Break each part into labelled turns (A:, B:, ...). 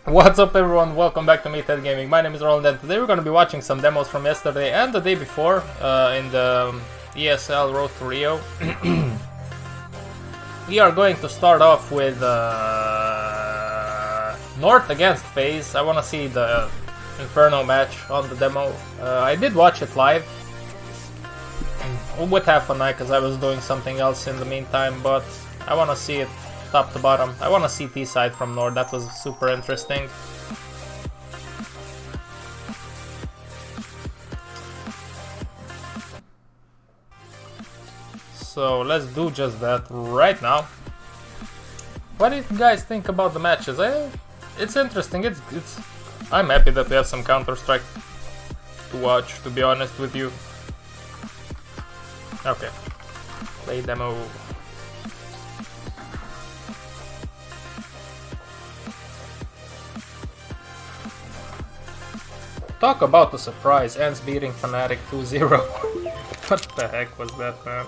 A: What's up everyone, welcome back to Meathead Gaming. My name is Roland and today we're going to be watching some demos from yesterday and the day before in the ESL Road to Rio. We are going to start off with North against FaZe. I want to see the Inferno match on the demo. I did watch it live with half an eye because I was doing something else in the meantime, but I want to see it top to bottom. I want to see CT side from North, that was super interesting. So let's do just that right now. What do you guys think about the matches? It's interesting. I'm happy that we have some Counter-Strike to watch, to be honest with you. Okay, play demo. Talk about the surprise, Ants beating Fnatic 2-0. What the heck was that, man?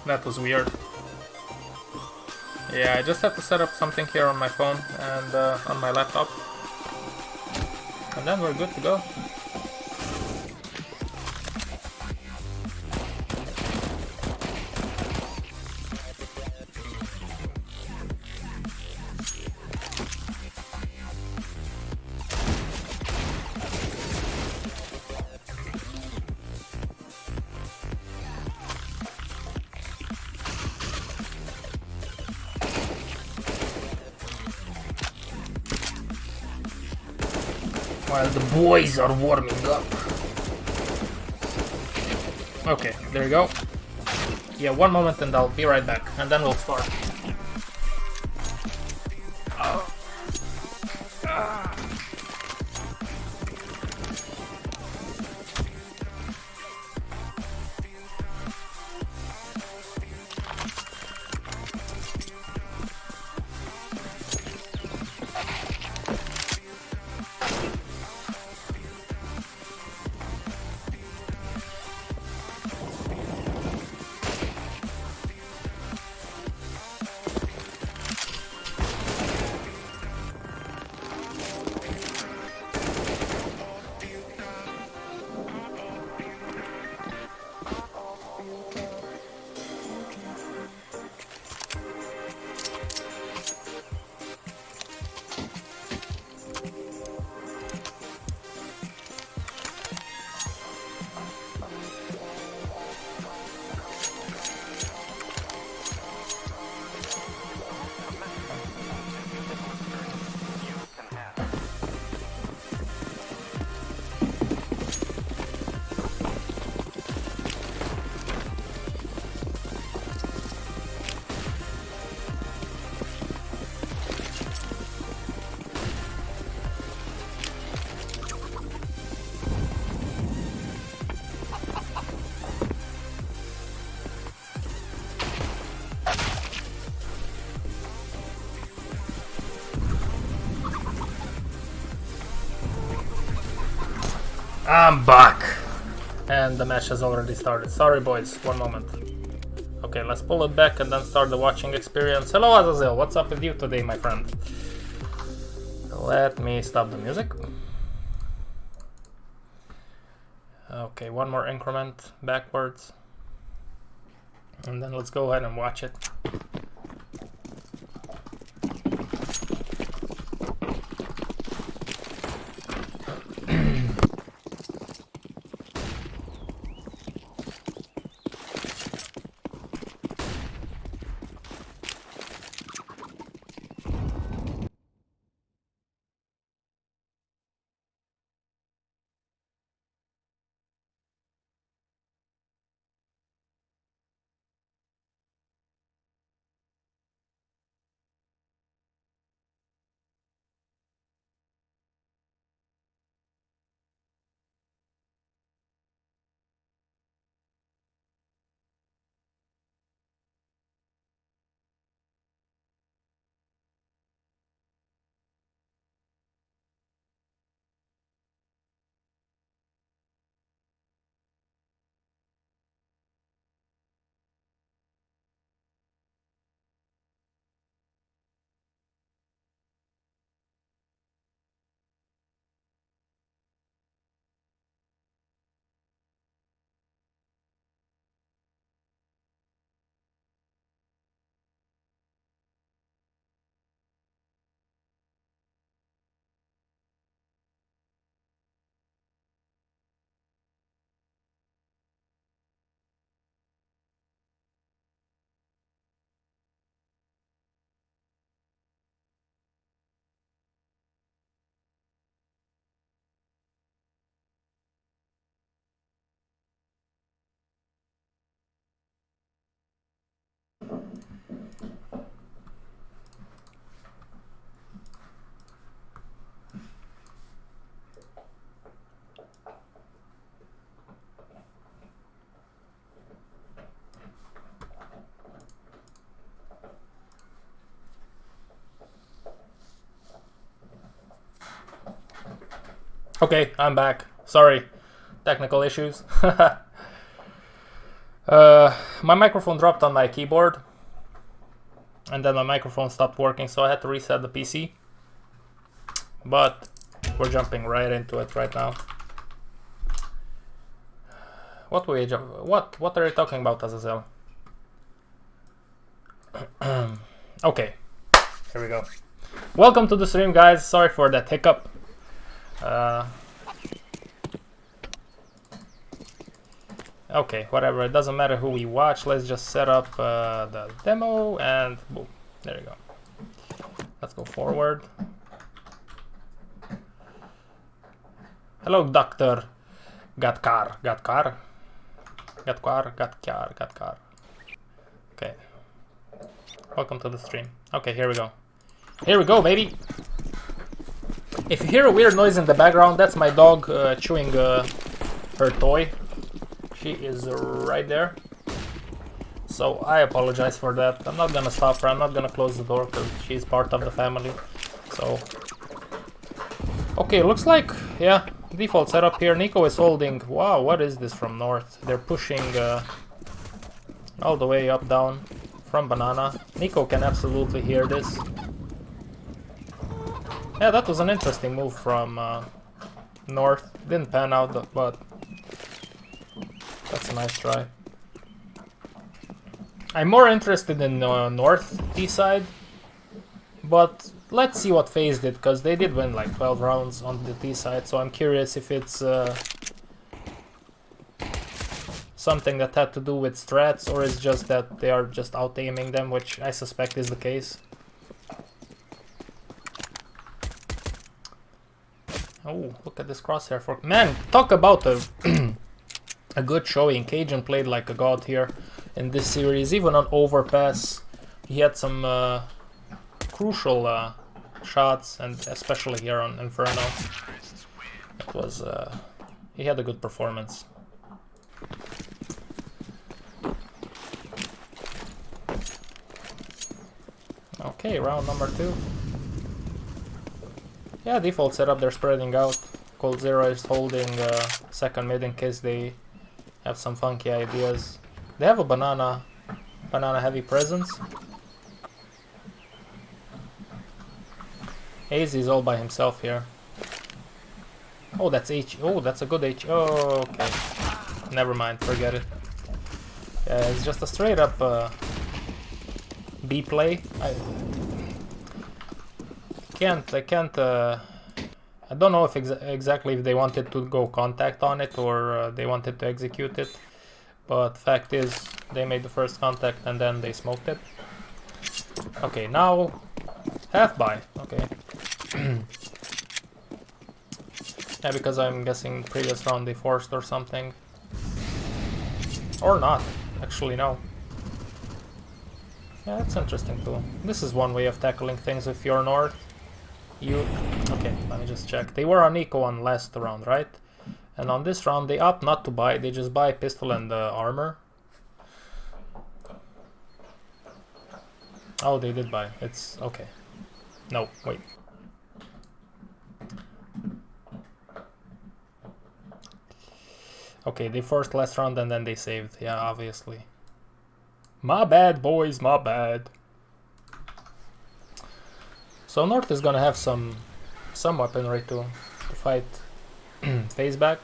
A: That was weird. Yeah, I just have to set up something here on my phone and on my laptop. And then we're good to go. While the boys are warming up. Okay, there you go. Yeah, one moment and I'll be right back, and then we'll start. I'm back! And the match has already started. Sorry boys, one moment. Okay, let's pull it back and then start the watching experience. Hello Azazel, what's up with you today, my friend? Let me stop the music. Okay, one more increment backwards. And then let's go ahead and watch it. Okay, I'm back. Sorry, technical issues. My microphone dropped on my keyboard, and then my microphone stopped working, so I had to reset the PC. But we're jumping right into it right now. What are you talking about, Azazel? Okay, here we go. Welcome to the stream, guys. Sorry for that hiccup. Okay, whatever. It doesn't matter who we watch. Let's just set up the demo and boom. There you go. Let's go forward. Hello, Dr. Gatkar. Okay. Welcome to the stream. Okay, here we go. Here we go, baby. If you hear a weird noise in the background, that's my dog chewing her toy. She is right there. So I apologize for that. I'm not gonna stop her. I'm not gonna close the door because she's part of the family. So okay, looks like, yeah, default setup here. Nico is holding. Wow, what is this from north? They're pushing all the way up down from banana. Nico can absolutely hear this. Yeah, that was an interesting move from north. Didn't pan out, but that's a nice try. I'm more interested in north T side, but let's see what FaZe did, because they did win like 12 rounds on the T side, so I'm curious if it's something that had to do with strats, or it's just that they are just out-aiming them, which I suspect is the case. Oh, look at this crosshair fork. Man, talk about a good showing. Cajun played like a god here in this series, even on overpass. He had some crucial shots, and especially here on Inferno. It was he had a good performance. Okay, round number 2. Yeah, default setup, they're spreading out. Cold Zero is holding second mid in case they have some funky ideas. They have a banana heavy presence. AZ is all by himself here. Oh, that's H. Oh, that's a good H. Oh, okay. Never mind, forget it. Yeah, it's just a straight up B play. I don't know if exactly if they wanted to go contact on it or they wanted to execute it, but fact is they made the first contact and then they smoked it. Okay, now half buy. Okay. Yeah, because I'm guessing previous round they forced or something, or not. Actually, no. Yeah, that's interesting too. This is one way of tackling things if you're north. Okay, let me just check. They were on Eco on last round, right? And on this round they opt not to buy, they just buy pistol and armor. Oh, they did buy. It's okay. No, wait. Okay, they forced last round and then they saved. Yeah, obviously. My bad, boys, my bad. So North is gonna have some weaponry to fight FaZe back.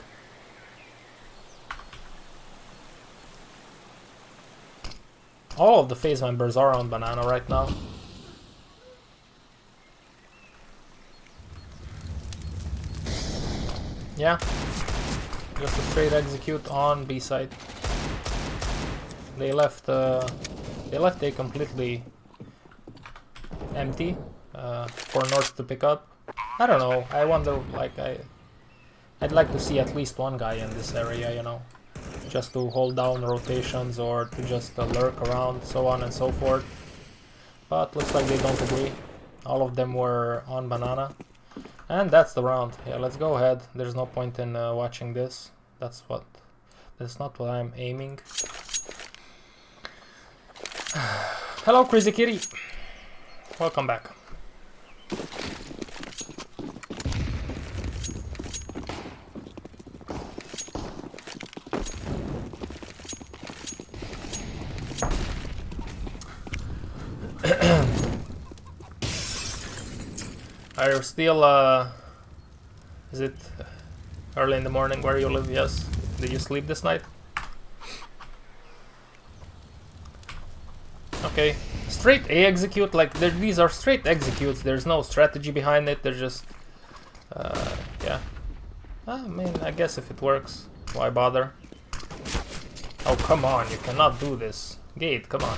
A: All of the FaZe members are on banana right now. Yeah, just a straight execute on B side. They left A completely empty for North to pick up. I don't know. I wonder, like, I'd like to see at least one guy in this area, you know, just to hold down rotations or to just lurk around, so on and so forth. But looks like they don't agree. All of them were on banana, and that's the round. Yeah, let's go ahead. There's no point in watching this. That's not what I'm aiming. Hello, Crazy Kitty. Welcome back. Are you still, is it early in the morning where you live? Yes. Did you sleep this night? Okay. Straight A execute, like, these are straight executes, there's no strategy behind it, they're just, yeah. I mean, I guess if it works, why bother? Oh, come on, you cannot do this. Gate, come on.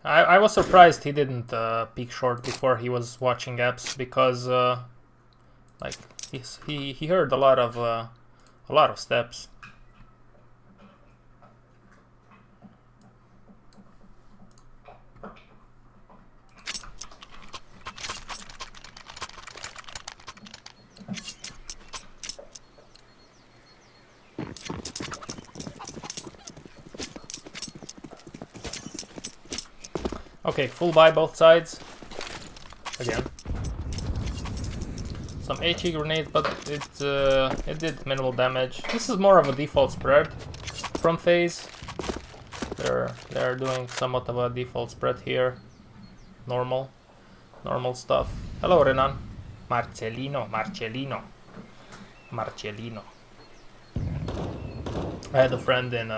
A: I was surprised he didn't peek short before he was watching apps, because like he heard a lot of steps. Okay, full buy both sides. Again. Some HE grenades, but it did minimal damage. This is more of a default spread from FaZe. They're doing somewhat of a default spread here. Normal stuff. Hello, Renan. Marcellino. I had a friend in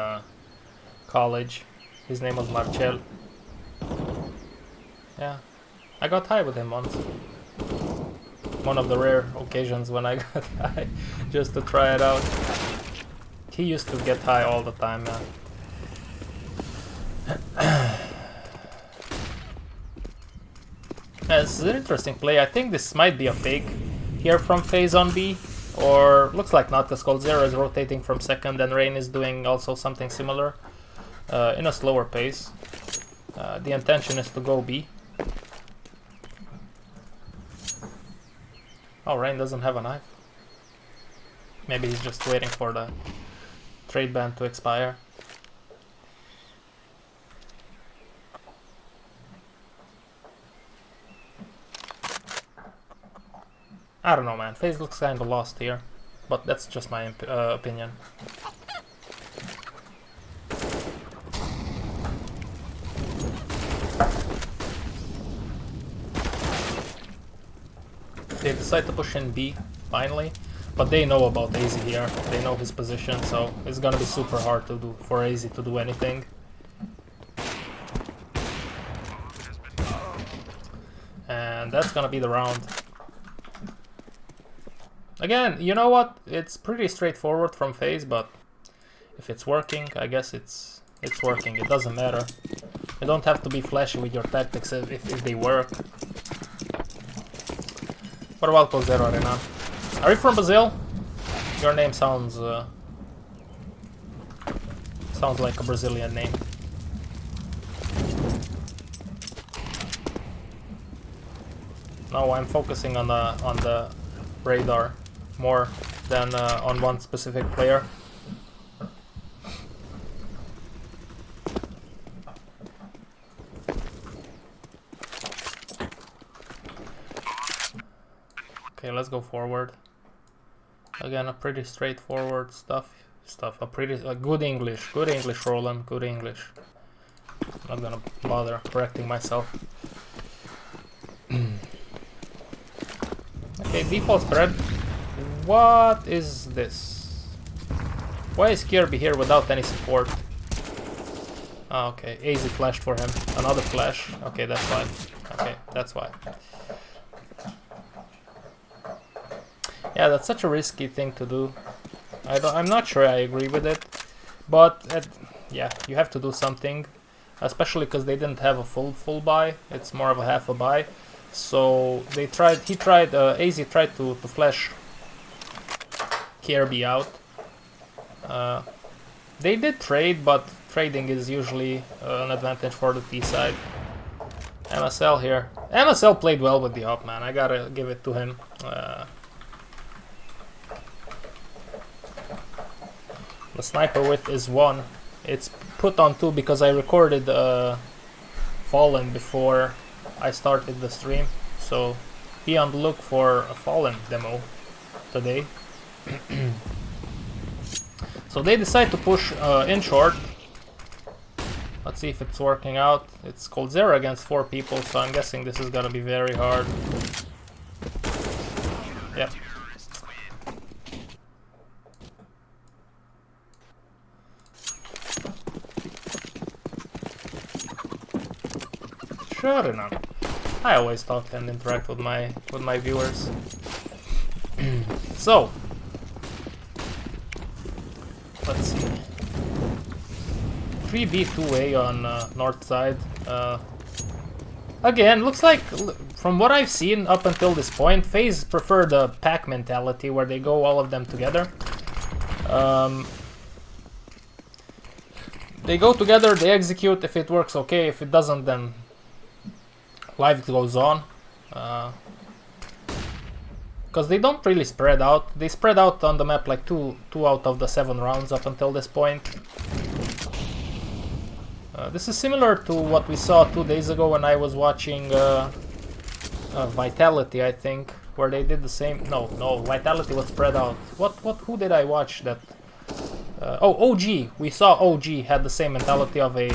A: college. His name was Marcel. Yeah, I got high with him once. One of the rare occasions when I got high, just to try it out. He used to get high all the time, yeah. This is an interesting play. I think this might be a fake here from FaZe on B, or looks like not, because coldzera is rotating from second and Rain is doing also something similar in a slower pace. The intention is to go B. Oh, Rain doesn't have a knife. Maybe he's just waiting for the trade ban to expire. I don't know, man. FaZe looks kinda lost here, but that's just my opinion. They decide to push in B, finally, but they know about AZ here. They know his position, so it's gonna be super hard to do for AZ to do anything. And that's gonna be the round. Again, you know what? It's pretty straightforward from FaZe, but if it's working, I guess it's working. It doesn't matter. You don't have to be flashy with your tactics if they work. What about coldzera, Renan? Are you from Brazil? Your name sounds like a Brazilian name. No, I'm focusing on the radar more than on one specific player. Okay, let's go forward. Again, a pretty straightforward stuff. A pretty good English, Roland, good English. I'm not gonna bother correcting myself. Okay, default spread. What is this? Why is Kirby here without any support? Ah, okay, AZ flashed for him. Another flash. Okay, that's fine. Okay, that's why. Yeah, that's such a risky thing to do. I'm not sure I agree with it, but yeah, you have to do something, especially because they didn't have a full buy. It's more of a half a buy. So they tried. AZ tried to flash Kirby out. They did trade, but trading is usually an advantage for the T side. MSL here. MSL played well with the op, man. I gotta give it to him. The sniper width is 1. It's put on 2 because I recorded Fallen before I started the stream. So be on the look for a Fallen demo today. So they decide to push in short. Let's see if it's working out. It's called 0 against 4 people, so I'm guessing this is gonna be very hard. Yep. Sure enough. I always talk and interact with my viewers. So let's see. 3B2A on north side. Again, looks like from what I've seen up until this point, FaZe prefer the pack mentality where they go all of them together. They go together, they execute. If it works, okay. If it doesn't, then life goes on. Because they don't really spread out. They spread out on the map like two out of the 7 rounds up until this point. This is similar to what we saw 2 days ago when I was watching Vitality, I think, where they did the same. No, Vitality was spread out. Who did I watch that? Oh, OG. We saw OG had the same mentality of a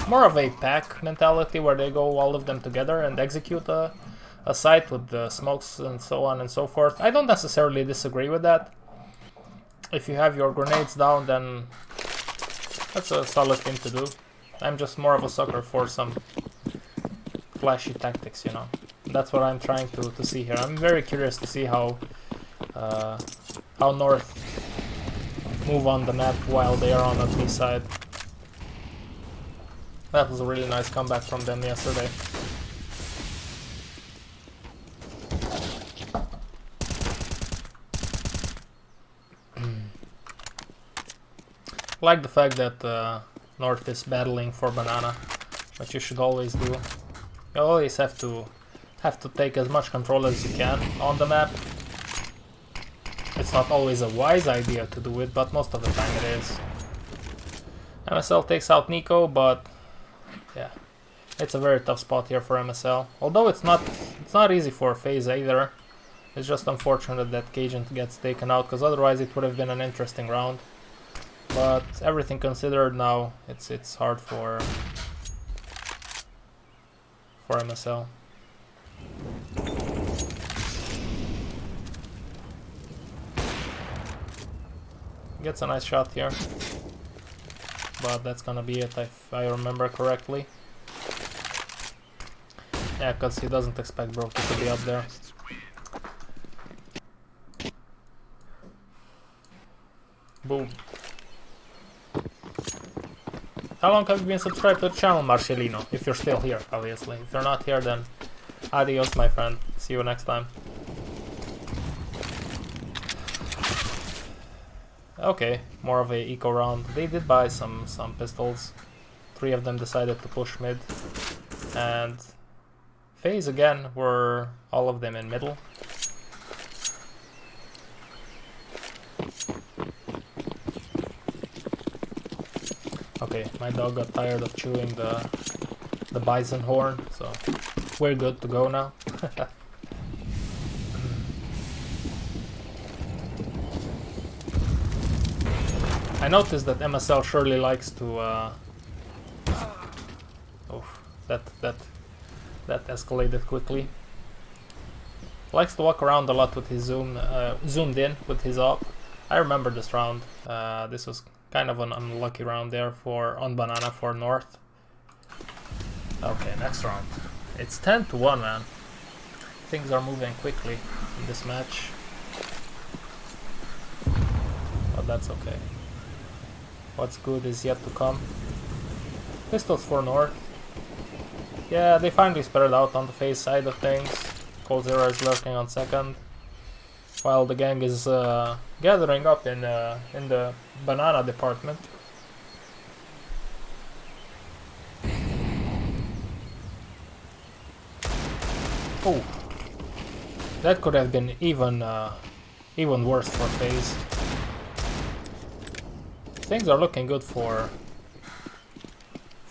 A: more of a pack mentality where they go all of them together and execute a site with the smokes and so on and so forth. I don't necessarily disagree with that. If you have your grenades down, then that's a solid thing to do. I'm just more of a sucker for some flashy tactics, you know. That's what I'm trying to see here. I'm very curious to see how North move on the map while they are on the B side. That was a really nice comeback from them yesterday. Like the fact that North is battling for banana, but you should always do. You always have to take as much control as you can on the map. It's not always a wise idea to do it, but most of the time it is. MSL takes out Nico, but yeah, it's a very tough spot here for MSL. Although it's not easy for FaZe either. It's just unfortunate that Cajun gets taken out, because otherwise it would have been an interesting round. But everything considered, now it's hard for MSL. Gets a nice shot here, but that's gonna be it if I remember correctly. Yeah, because he doesn't expect Brokey to be up there. Boom. How long have you been subscribed to the channel, Marcelino? If you're still here, obviously. If you're not here, then adios, my friend. See you next time. Okay, more of a eco round. They did buy some pistols. 3 of them decided to push mid. And FaZe again were all of them in middle. Okay, my dog got tired of chewing the bison horn, so we're good to go now. I noticed that MSL surely likes to oh, that escalated quickly. Likes to walk around a lot with his zoomed in with his op. I remember this round. This was kind of an unlucky round there on banana for North. Okay, next round. It's 10-1, man. Things are moving quickly in this match. But that's okay. What's good is yet to come. Pistols for North. Yeah, they finally spread out on the FaZe side of things. Cold Zero is lurking on second, while the gang is gathering up in the banana department. Oh, that could have been even worse for FaZe. Things are looking good for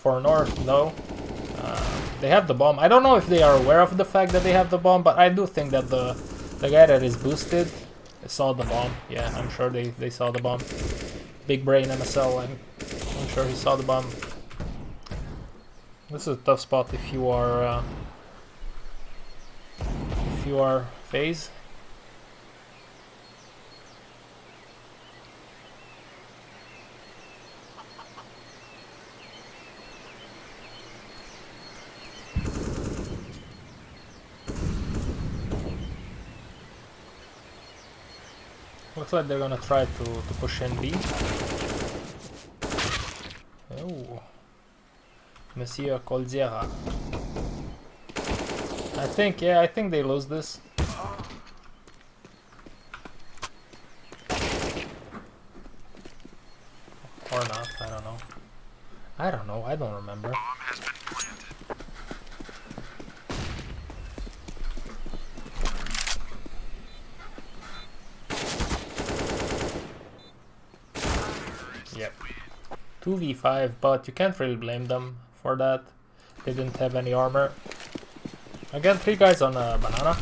A: North, though. They have the bomb. I don't know if they are aware of the fact that they have the bomb, but I do think that the guy that is boosted saw the bomb. Yeah, I'm sure they saw the bomb. Big brain MSL, I'm sure he saw the bomb. This is a tough spot if you are FaZe. Looks like they're gonna try to push in B. Oh, Monsieur Coldzera. I think they lose this. Or not, I don't know. I don't remember. Yep. 2v5, but you can't really blame them for that. They didn't have any armor. Again, 3 guys on banana.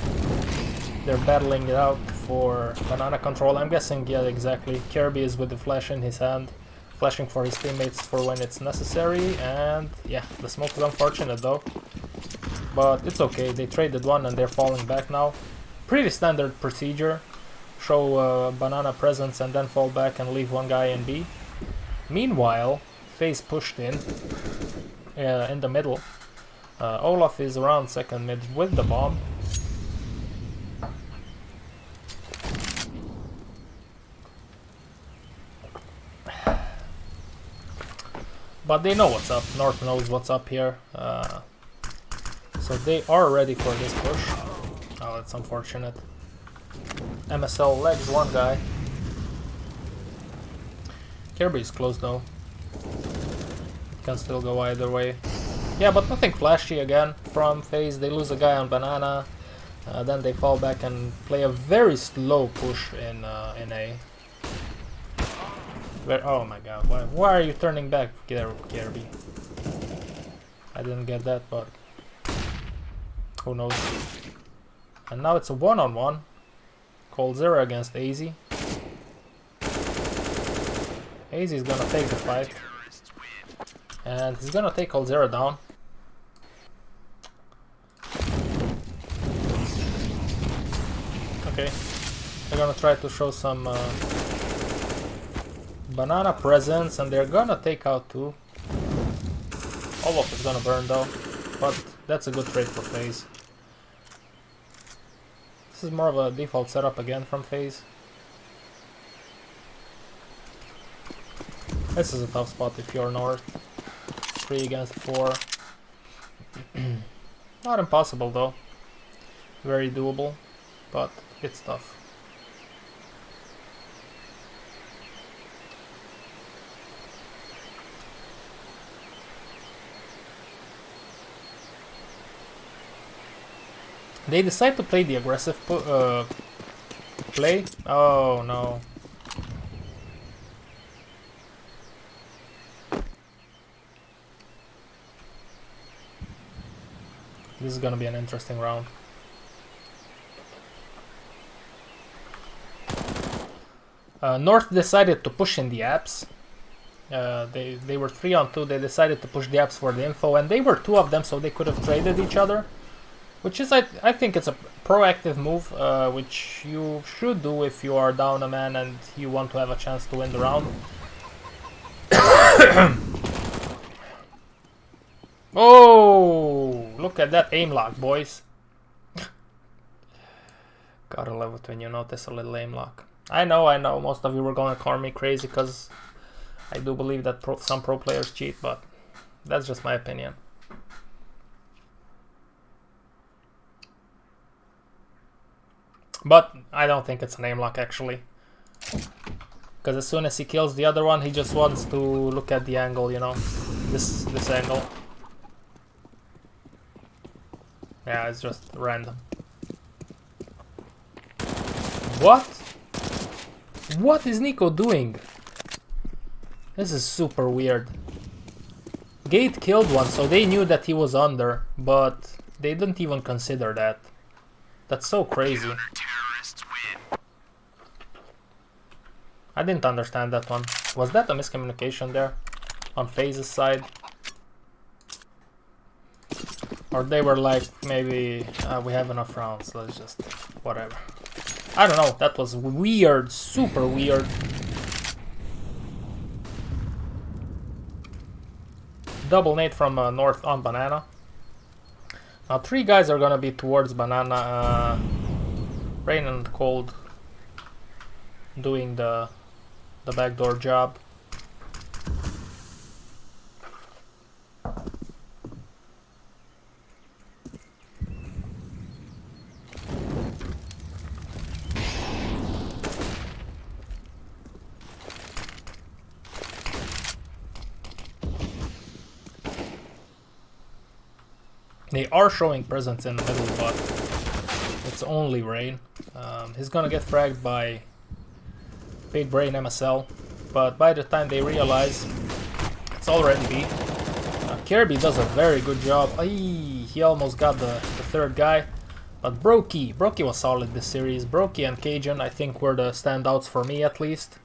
A: They're battling it out for banana control. I'm guessing, yeah, exactly. Kirby is with the flash in his hand, flashing for his teammates for when it's necessary. And yeah, the smoke is unfortunate though. But it's okay, they traded one and they're falling back now. Pretty standard procedure. Show banana presence and then fall back and leave one guy in B. Meanwhile, FaZe pushed in the middle. Olaf is around second mid with the bomb. But they know what's up. North knows what's up here. So they are ready for this push. Oh, that's unfortunate. MSL legs one guy. Kirby is close though. Can still go either way. Yeah, but nothing flashy again from FaZe. They lose a guy on banana. Then they fall back and play a very slow push in A. Oh my god, why are you turning back, Kirby? I didn't get that, but who knows. And now it's a one-on-one. Coldzera against AZ. AZ is gonna take the fight. And he's gonna take Coldzera down. Okay, they're gonna try to show some banana presence, and they're gonna take out 2. Olaf is gonna burn though, but that's a good trade for FaZe. This is more of a default setup again from FaZe. This is a tough spot if you're North. 3 against 4. Not impossible though. Very doable, but it's tough. They decide to play the aggressive play. Oh no. This is gonna be an interesting round. North decided to push in the apps. They were 3-on-2. They decided to push the apps for the info, and they were 2 of them, so they could have traded each other. Which is, I think it's a proactive move, which you should do if you are down a man and you want to have a chance to win the round. Oh, look at that aim lock, boys. Gotta love it when you notice a little aim lock. I know, most of you were gonna call me crazy because I do believe that some pro players cheat, but that's just my opinion. But I don't think it's an aim lock actually. Because as soon as he kills the other one, he just wants to look at the angle, you know. This angle. Yeah, it's just random. What? What is Nico doing? This is super weird. Gate killed one, so they knew that he was under, but they didn't even consider that. That's so crazy. I didn't understand that one. Was that a miscommunication there? On FaZe's side? Or they were like, maybe we have enough rounds, let's just whatever. I don't know, that was weird, super weird. Double nade from north on banana. Now 3 guys are gonna be towards banana. Rain and Cold doing the backdoor job. They are showing presence in the middle, but it's only Rain. He's gonna get fragged by Big Brain MSL, but by the time they realize, it's already B. Kirby does a very good job. He almost got the 3rd guy, but Brokey was solid this series. Brokey and Cajun, I think, were the standouts for me at least.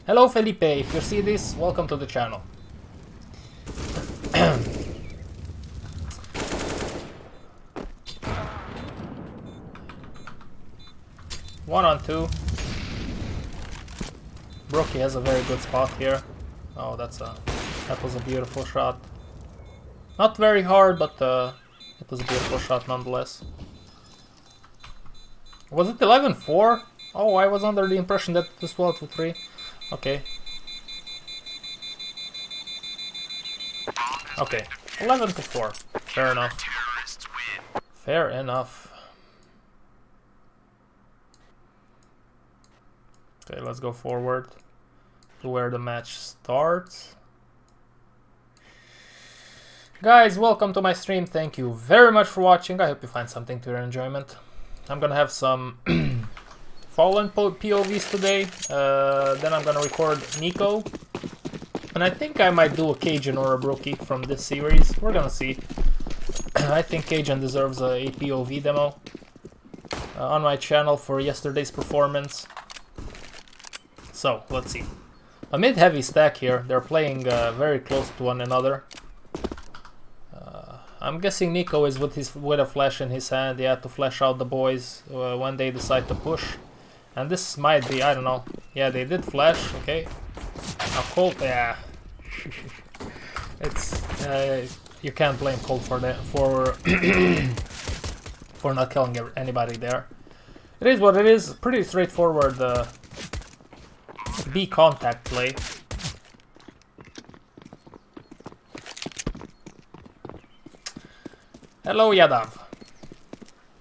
A: Hello Felipe, if you see this, welcome to the channel. 1 on 2. Brokey has a very good spot here. Oh, that was a beautiful shot. Not very hard, but it was a beautiful shot nonetheless. Was it 11-4? Oh, I was under the impression that it was 12-3. Okay. Okay, 11-4. Fair enough. Fair enough. Okay, let's go forward to where the match starts. Guys, welcome to my stream. Thank you very much for watching. I hope you find something to your enjoyment. I'm gonna have some Fallen POVs today. Then I'm gonna record Nico. And I think I might do a Cajun or a Brokey from this series. We're gonna see. I think Cajun deserves a POV demo on my channel for yesterday's performance. So, let's see. A mid-heavy stack here. They're playing very close to one another. I'm guessing Nico is with a flash in his hand. Yeah, to flash out the boys when they decide to push. And this might be, I don't know. Yeah, they did flash. Okay. Now Colt, yeah. It's you can't blame Colt for that for not killing anybody there. It is what it is. Pretty straightforward. B contact play. Hello Yadav.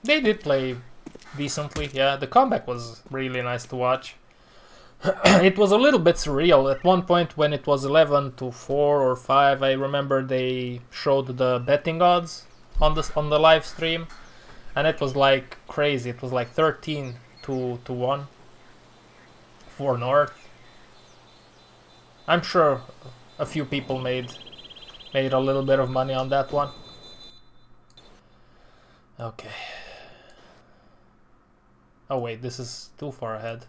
A: They did play decently, yeah. The comeback was really nice to watch. It was a little bit surreal. At one point when it was 11-4 or 5, I remember they showed the betting odds on the live stream, and it was like crazy. It was like 13-1 for North. I'm sure a few people made a little bit of money on that one. Okay. Oh wait, this is too far ahead.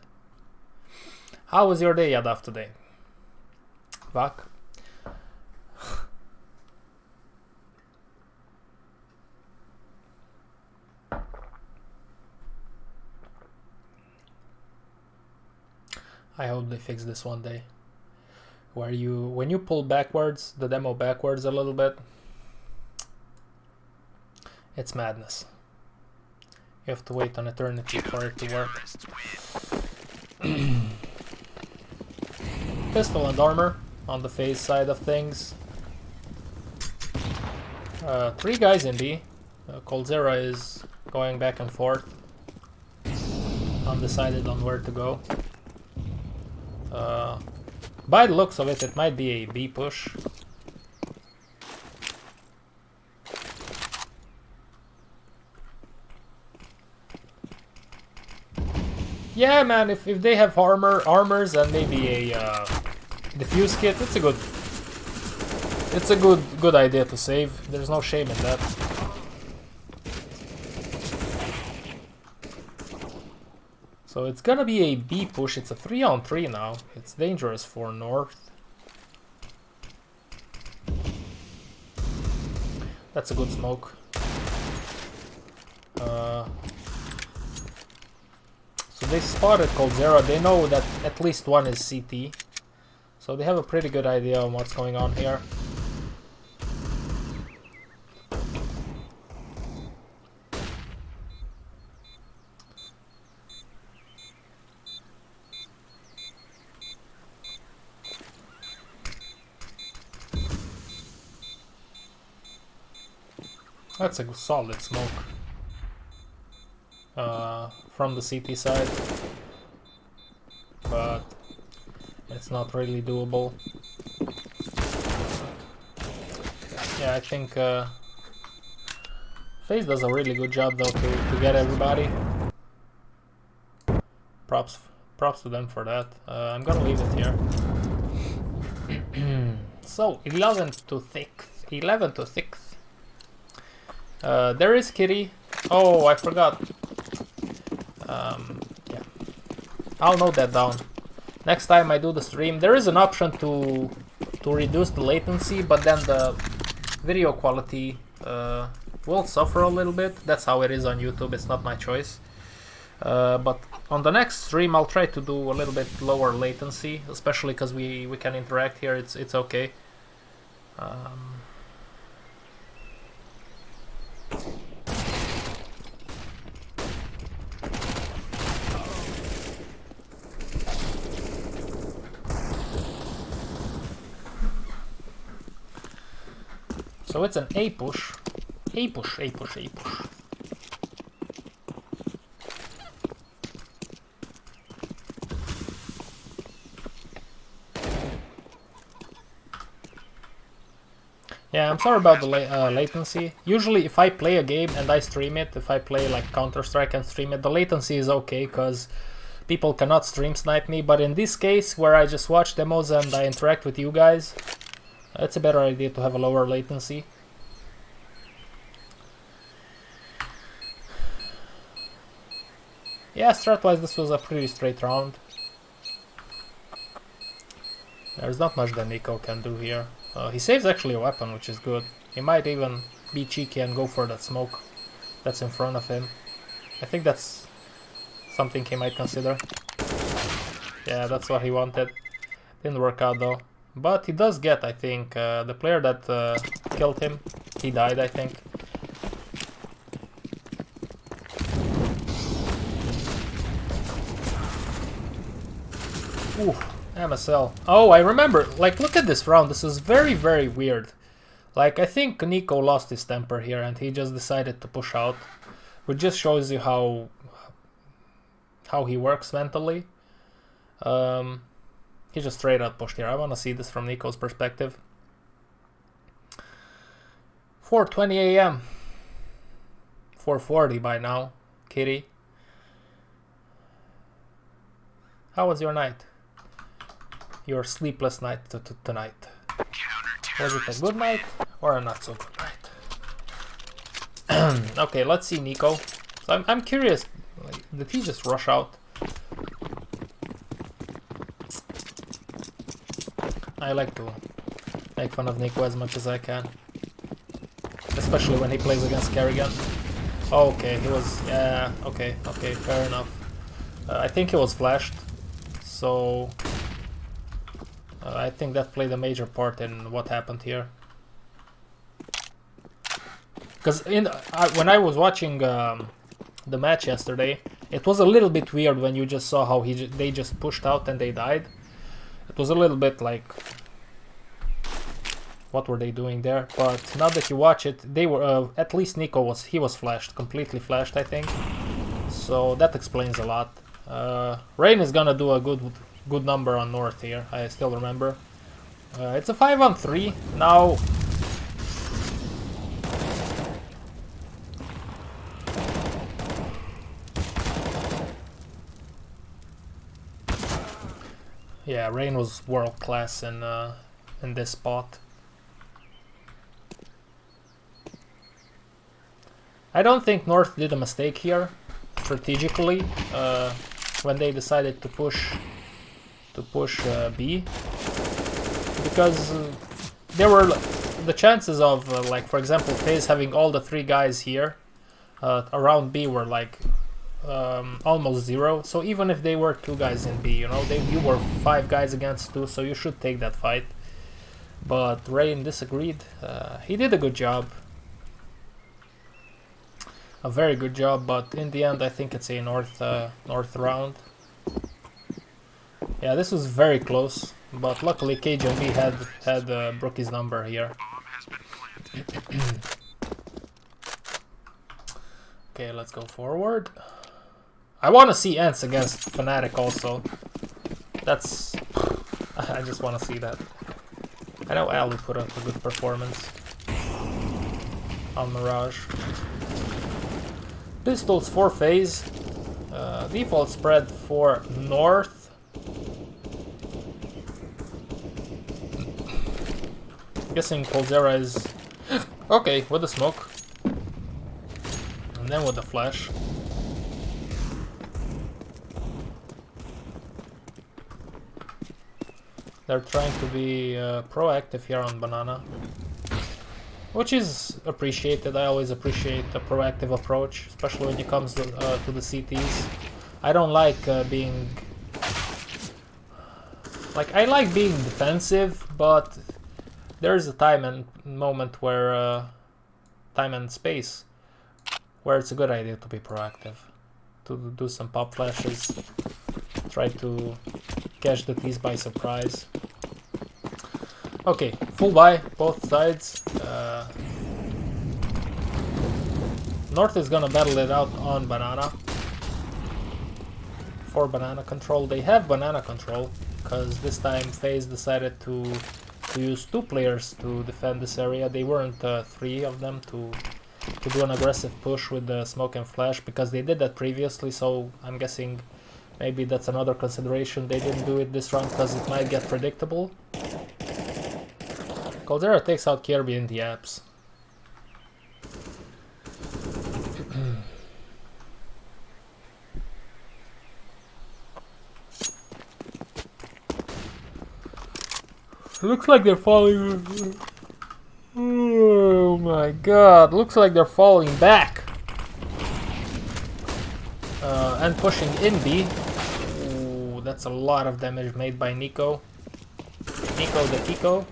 A: How was your day, Yadav, today? Vak? I hope they fix this one day. Where when you pull backwards, the demo backwards a little bit, it's madness. You have to wait an eternity for it to work. Pistol and armor on the FaZe side of things. 3 guys in B. Coldzera is going back and forth. Undecided on where to go. By the looks of it, it might be a B push. Yeah, man, if they have armors and maybe a diffuse kit, it's a good idea to save. There's no shame in that. So it's gonna be a B push. It's a 3-on-3 now. It's dangerous for North. That's a good smoke. So they spotted Coldzera. They know that at least one is CT. So they have a pretty good idea on what's going on here. That's a solid smoke from the CT side, but it's not really doable. Yeah, I think FaZe does a really good job though to get everybody. Props to them for that. I'm gonna leave it here. So 11 to 6. There is Kitty. Oh, I forgot. Yeah, I'll note that down. Next time I do the stream, there is an option to reduce the latency, but then the video quality will suffer a little bit. That's how it is on YouTube. It's not my choice. But on the next stream, I'll try to do a little bit lower latency, especially because we can interact here. It's okay. So it's an A push. A push. Yeah, I'm sorry about the latency. Usually if I play a game and I stream it, if I play like Counter-Strike and stream it, the latency is okay because people cannot stream snipe me. But in this case, where I just watch demos and I interact with you guys, it's a better idea to have a lower latency. Yeah, strat-wise this was a pretty straight round. There's not much that Nico can do here. He saves actually a weapon, which is good. He might even be cheeky and go for that smoke that's in front of him. I think that's something he might consider. Yeah, that's what he wanted. Didn't work out though. But he does get, I think, the player that killed him, he died, I think. Ooh, MSL. Oh, I remember. Like, look at this round. This is very, very weird. Like, I think Nico lost his temper here and he just decided to push out. Which just shows you how he works mentally. He just straight out pushed here. I want to see this from Nico's perspective. 4:20 AM. 4:40 by now. Kitty. How was your night? Your sleepless night tonight. Was it a good night or a not so good night? Okay, let's see Nico. So I'm curious. Like, did he just rush out? I like to make fun of Nico as much as I can. Especially when he plays against Kerrigan. Okay, he was... yeah, okay, fair enough. I think he was flashed. So... I think that played a major part in what happened here. Because when I was watching the match yesterday, it was a little bit weird when you just saw how they just pushed out and they died. It was a little bit like, what were they doing there? But now that you watch it, they were at least Nico was flashed, completely flashed, I think. So that explains a lot. Rain is gonna do a good number on North here. I still remember. It's a 5-on-3 now. Yeah, Rain was world class in this spot. I don't think North did a mistake here strategically. when they decided to push B, because there were the chances of like, for example, FaZe having all the 3 guys here around B were like almost 0. So even if they were 2 guys in B, you know, you were 5 guys against 2, so you should take that fight. But Rain disagreed. He did a good job, a very good job, but in the end I think it's a north round. Yeah, this was very close, but luckily KJB had Brookie's number here. Okay, let's go forward. I want to see Ents against Fnatic also. That's... I just want to see that. I know Al will put up a good performance on Mirage. Pistols for FaZe. Default spread for North. Guessing Coldzera is okay with the smoke. And then with the flash. They're trying to be proactive here on Banana, which is appreciated. I always appreciate a proactive approach, especially when it comes to the CTs. I don't like being... Like, I like being defensive, but there's a time and moment where... time and space where it's a good idea to be proactive. To do some pop flashes. Try to catch the T's by surprise. Okay, full buy, both sides. North is gonna battle it out on Banana. For Banana control. They have Banana control, because this time FaZe decided to use 2 players to defend this area. They weren't 3 of them to do an aggressive push with the smoke and flash, because they did that previously, so I'm guessing maybe that's another consideration. They didn't do it this round because it might get predictable. Coldzera takes out Kirby in the apps. Looks like they're falling. Oh my god, looks like they're falling back. And pushing in B. Ooh, that's a lot of damage made by Nico. Nico the Kiko.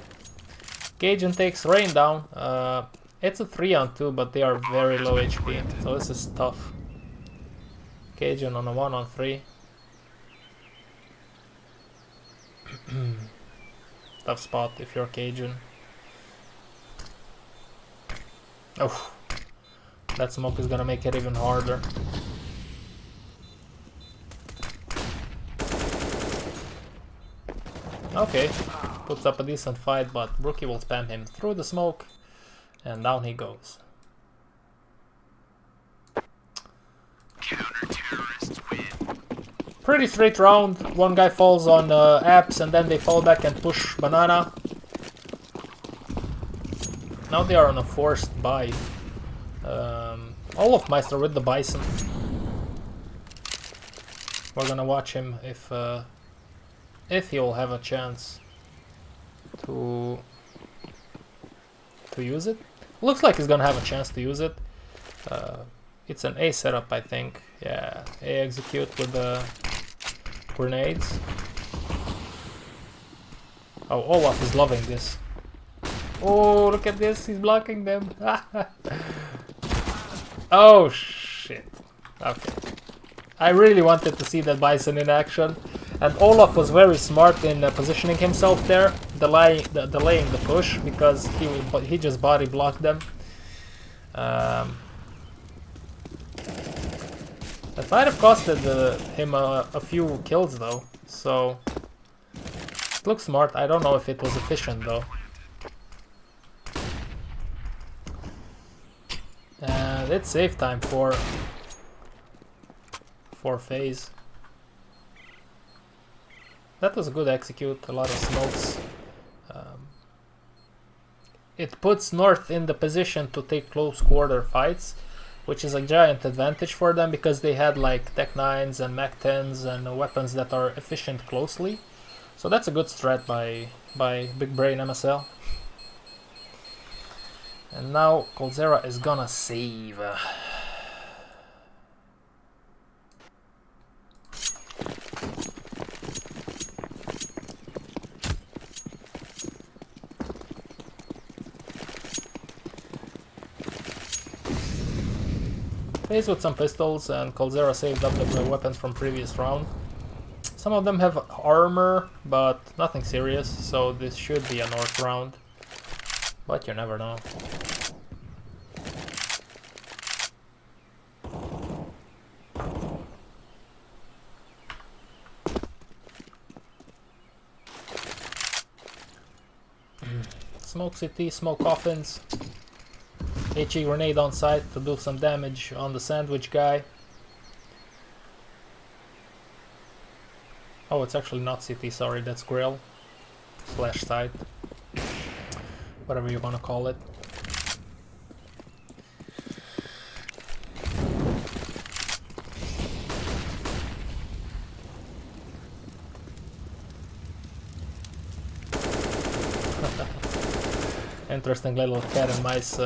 A: Cajun takes Rain down. It's a 3-on-2, but they are very low HP, so this is tough. Cajun on a 1-on-3. Tough spot if you're Cajun. Oh, that smoke is gonna make it even harder. Okay, puts up a decent fight, but Rookie will spam him through the smoke, and down he goes. Pretty straight round. One guy falls on apps, and then they fall back and push Banana. Now they are on a forced buy. Olofmeister with the Bison. We're gonna watch him if he will have a chance to use it. Looks like he's gonna have a chance to use it. It's an A setup, I think. Yeah, A execute with the grenades. Oh, Olaf is loving this. Oh, look at this, he's blocking them. Oh shit. Okay. I really wanted to see that Bison in action. And Olaf was very smart in positioning himself there, delaying the push, because he just body blocked them. That might have costed him a few kills though, so it looks smart. I don't know if it was efficient though. And it's save time for FaZe. That was a good execute, a lot of smokes. It puts North in the position to take close quarter fights, which is a giant advantage for them because they had like Tech 9s and Mac 10s and weapons that are efficient closely. So that's a good strat by Big Brain MSL. And now coldzera is gonna save. FaZe with some pistols, and coldzera saved up the weapons from previous round. Some of them have armor, but nothing serious, so this should be a North round. But you never know. Smoke CT, smoke coffins. HE grenade on site to do some damage on the sandwich guy. Oh, it's actually not CT, sorry, that's grill. Slash site. Whatever you wanna call it. Interesting little cat and mice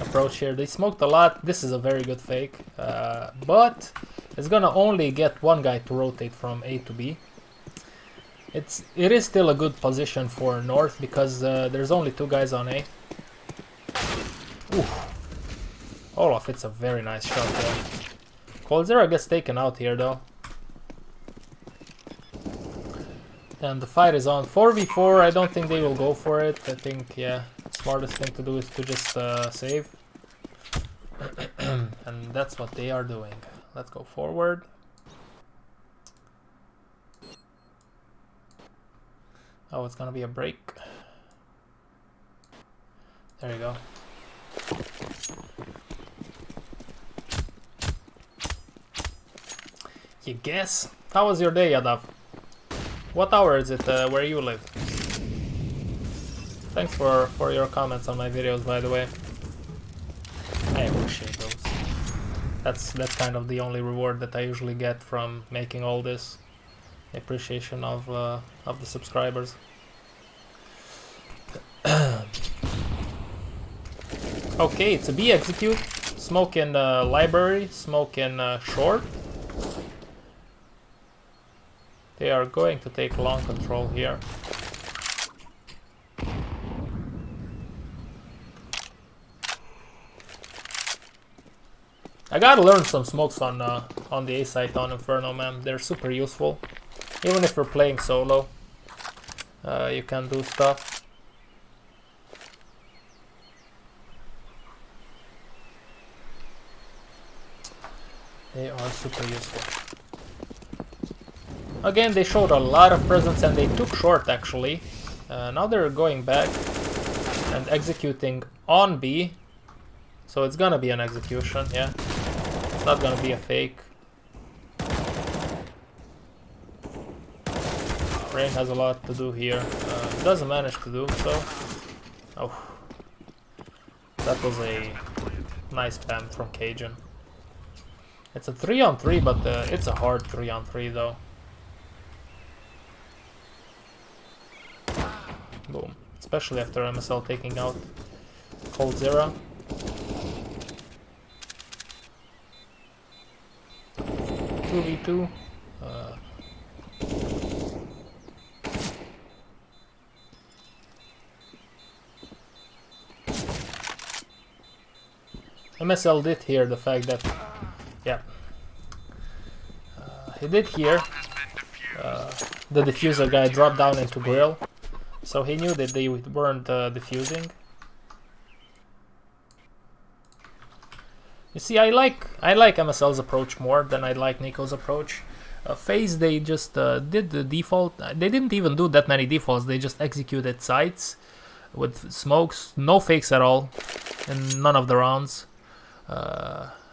A: approach here. They smoked a lot. This is a very good fake, but it's gonna only get one guy to rotate from A to B. It is still a good position for North because there's only two guys on A. Oof. Olaf, it's a very nice shot there. coldzera gets taken out here though. And the fight is on. 4v4, I don't think they will go for it. I think, yeah, smartest thing to do is to just save. And that's what they are doing. Let's go forward. Oh, it's gonna be a break. There you go. You guess? How was your day, Yadav? What hour is it where you live? Thanks for your comments on my videos, by the way. I appreciate those. That's kind of the only reward that I usually get from making all this. The appreciation of the subscribers. Okay, it's a B execute. Smoke in library, smoke in short. They are going to take long control here. I gotta learn some smokes on the A site on Inferno, man. They're super useful. Even if you're playing solo, you can do stuff. They are super useful. Again, they showed a lot of presence and they took short actually. Now they're going back and executing on B. So it's gonna be an execution, yeah. It's not gonna be a fake. Rain has a lot to do here. Doesn't manage to do so. Oh. That was a nice spam from Cajun. It's a 3-on-3, but it's a hard 3-on-3 though. Boom. Especially after MSL taking out coldzera. 2v2. MSL did hear the fact that, yeah, he did hear the diffuser guy drop down into grill. So he knew that they weren't defusing. You see, I like MSL's approach more than I like Nico's approach. FaZe, they just did the default. They didn't even do that many defaults. They just executed sites with smokes, no fakes at all, in none of the rounds.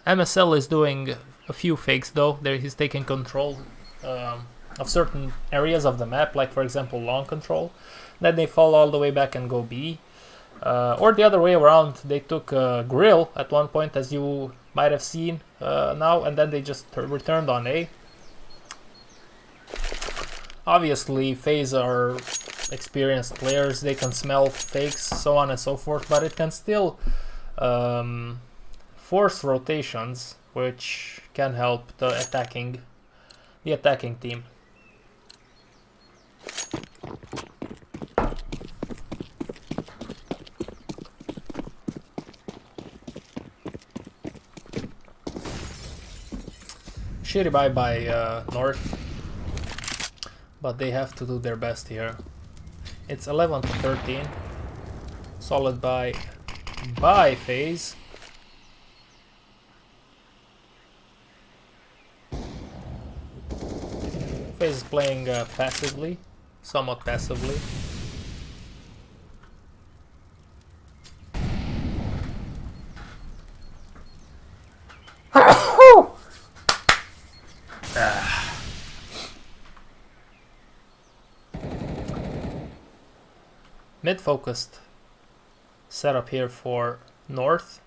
A: MSL is doing a few fakes though. He's taking control of certain areas of the map, like for example long control. Then they fall all the way back and go B. Or the other way around, they took grill at one point, as you might have seen now, and then they just returned on A. Obviously, FaZe are experienced players, they can smell fakes, so on and so forth, but it can still force rotations, which can help the attacking team. Shitty buy by North, but they have to do their best here. It's 11 to 13. Solid buy by FaZe. FaZe is playing passively, somewhat passively. Mid-focused setup here for North.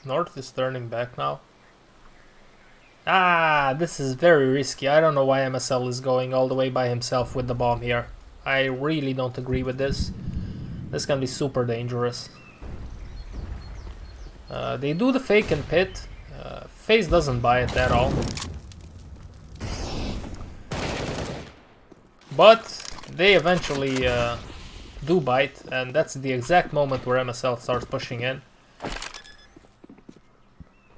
A: North is turning back now. Ah, this is very risky. I don't know why MSL is going all the way by himself with the bomb here. I really don't agree with this. This can be super dangerous. They do the fake and pit. FaZe doesn't buy it at all. But they eventually do bite, and that's the exact moment where MSL starts pushing in.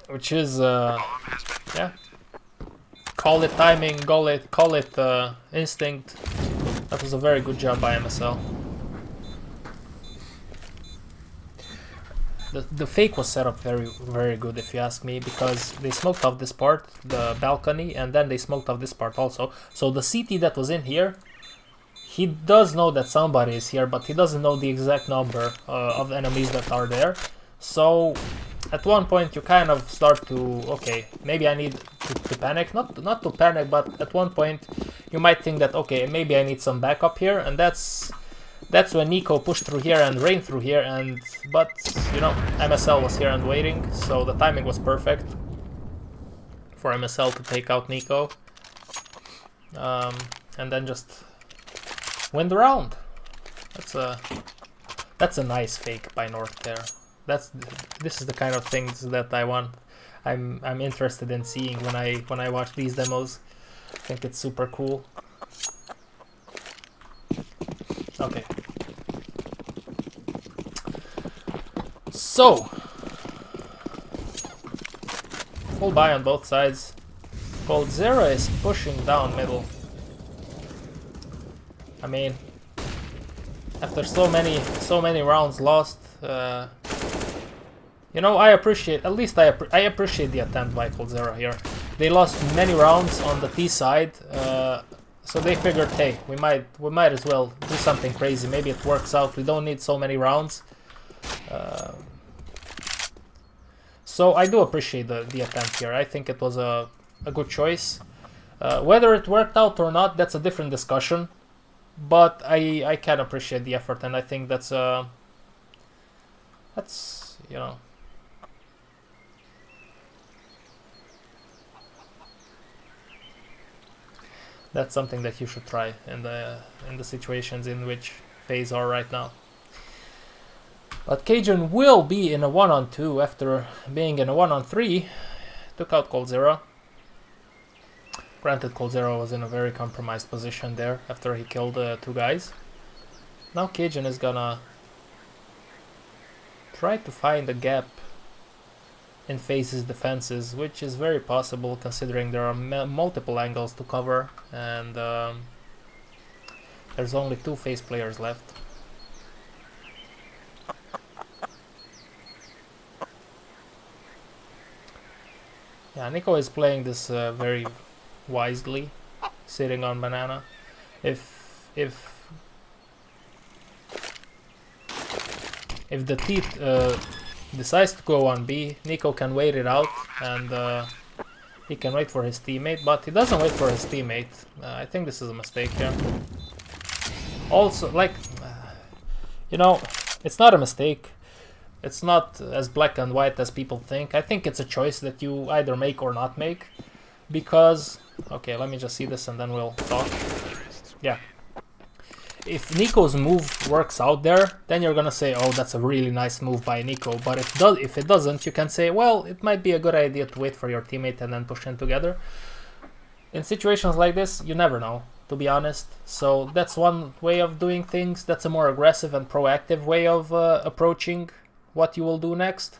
A: Which is, yeah. Call it timing, call it instinct. That was a very good job by MSL. The fake was set up very good, if you ask me, because they smoked off this part, the balcony, and then they smoked off this part also. So the CT that was in here, he does know that somebody is here, but he doesn't know the exact number of enemies that are there. So at one point you kind of start to, okay, maybe I need to panic, not to panic, but at one point you might think that, okay, maybe I need some backup here, and that's when Nico pushed through here and Rain through here, but you know, MSL was here and waiting, so the timing was perfect for MSL to take out Nico, and then just win the round. That's a nice fake by North there. This is the kind of things that I want. I'm interested in seeing when I watch these demos. I think it's super cool. Okay. So, full buy on both sides. ChilledCow is pushing down middle. I mean, after so many rounds lost, you know, I appreciate the attempt by ChilledCow here. They lost many rounds on the T side, so they figured, hey, we might as well do something crazy. Maybe it works out. We don't need so many rounds. So I do appreciate the attempt here. I think it was a good choice. Whether it worked out or not, that's a different discussion. But I can appreciate the effort, and I think that's you know, that's something that you should try in the situations in which FaZe are right now. But Cajun will be in a 1-on-2 after being in a 1-on-3. Took out ChilledCow. Granted, ChilledCow was in a very compromised position there after he killed two guys. Now Cajun is gonna try to find a gap in FaZe's defenses, which is very possible considering there are multiple angles to cover, and there's only 2 FaZe players left. Yeah, Nico is playing this very wisely, sitting on banana. If the teeth decides to go on B, Nico can wait it out, and he can wait for his teammate, but he doesn't wait for his teammate. I think this is a mistake here. Also, like, you know, it's not a mistake. It's not as black and white as people think. I think it's a choice that you either make or not make. Because, okay, let me just see this and then we'll talk. Yeah. If Nico's move works out there, then you're gonna say, oh, that's a really nice move by Nico. But if it doesn't, you can say, well, it might be a good idea to wait for your teammate and then push in together. In situations like this, you never know, to be honest. So that's one way of doing things. That's a more aggressive and proactive way of approaching what you will do next.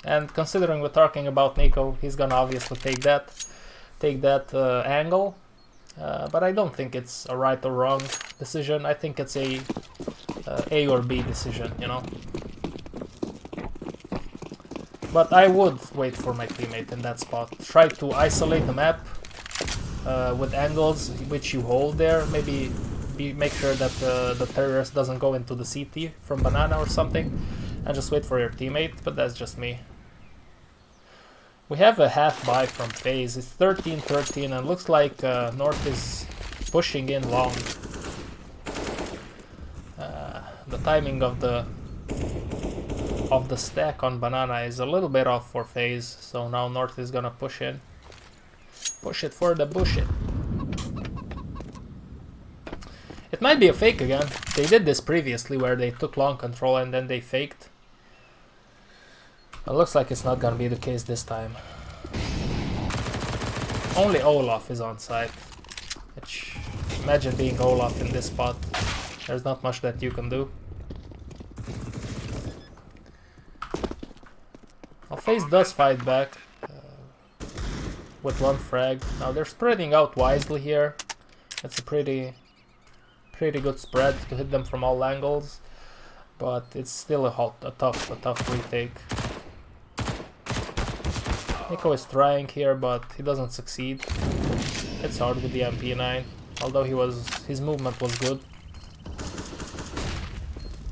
A: And considering we're talking about Nico, he's gonna obviously take that angle. But I don't think it's a right or wrong decision. I think it's a or B decision, you know. But I would wait for my teammate in that spot. Try to isolate the map with angles which you hold there. Maybe make sure that the terrorist doesn't go into the CT from Banana or something, and just wait for your teammate. But that's just me. We have a half buy from FaZe. It's 13-13 and looks like North is pushing in long. The timing of the stack on Banana is a little bit off for FaZe, so now North is gonna push in. Push it for the bush it. It might be a fake again. They did this previously where they took long control and then they faked. It looks like it's not gonna be the case this time. Only Olaf is on site. Which, imagine being Olaf in this spot. There's not much that you can do. Well, FaZe does fight back with one frag. Now they're spreading out wisely here. It's a pretty good spread to hit them from all angles, but it's still a tough retake. Nico is trying here, but he doesn't succeed. It's hard with the MP9, although his movement was good.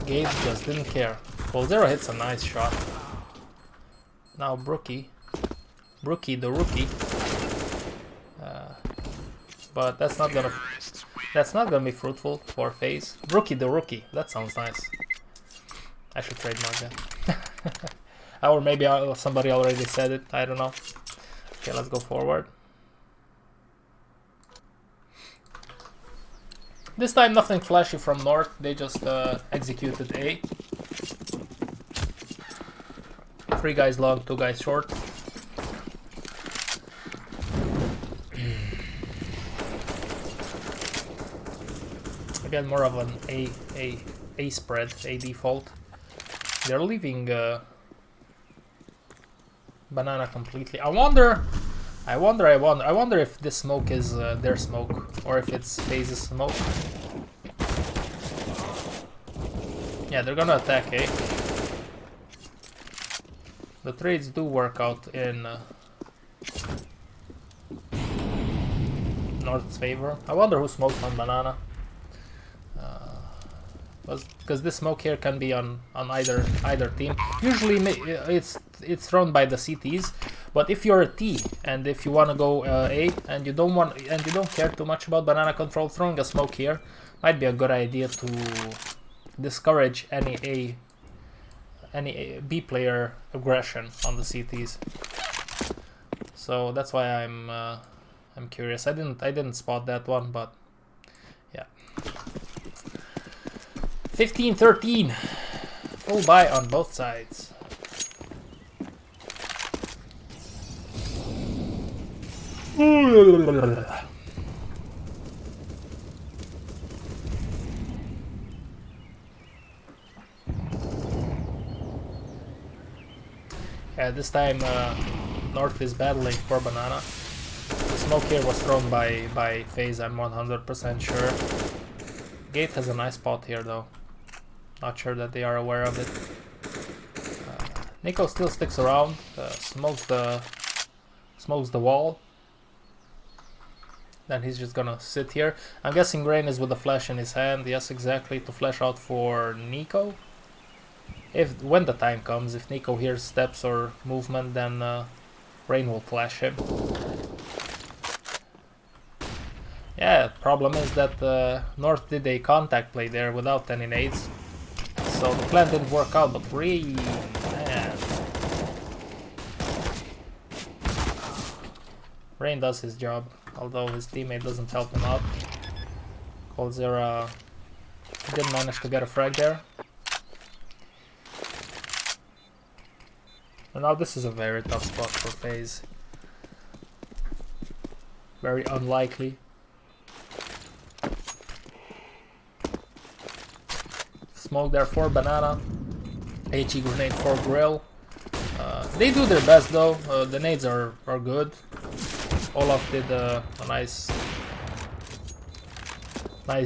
A: Gabe just didn't care. Well, Zero hits a nice shot. Now Brookie the rookie. But that's not gonna be fruitful for FaZe. Brookie the rookie. That sounds nice. I should trademark that. Or maybe somebody already said it, I don't know. Okay, let's go forward. This time nothing flashy from North, they just executed A. 3 guys long, 2 guys short. Again, more of an A spread, A default. They're leaving Banana completely. I wonder if this smoke is their smoke or if it's FaZe's smoke. Yeah, they're gonna attack A. The trades do work out in North's favor. I wonder who smoked on Banana. Because this smoke here can be on either team. Usually it's thrown by the CTs, but if you're a T and if you want to go A and you don't care too much about Banana control, throwing a smoke here might be a good idea to discourage any B player aggression on the CTs. So that's why I'm curious. I didn't spot that one, but yeah. 15-13, full buy on both sides. Yeah, this time North is battling for Banana. The smoke here was thrown by FaZe, I'm 100% sure. Gate has a nice spot here though. Not sure that they are aware of it. Nico still sticks around, smokes the wall. Then he's just gonna sit here. I'm guessing Rain is with the flash in his hand. Yes, exactly, to flash out for Nico. When the time comes, if Nico hears steps or movement, then Rain will flash him. Yeah, problem is that North did a contact play there without any nades. So the plan didn't work out, but really, man. Rain does his job, although his teammate doesn't help him out. coldzera did manage to get a frag there. And now this is a very tough spot for FaZe. Very unlikely. Smoke there for banana. HE grenade for grill. They do their best though. The nades are good. Olaf did a nice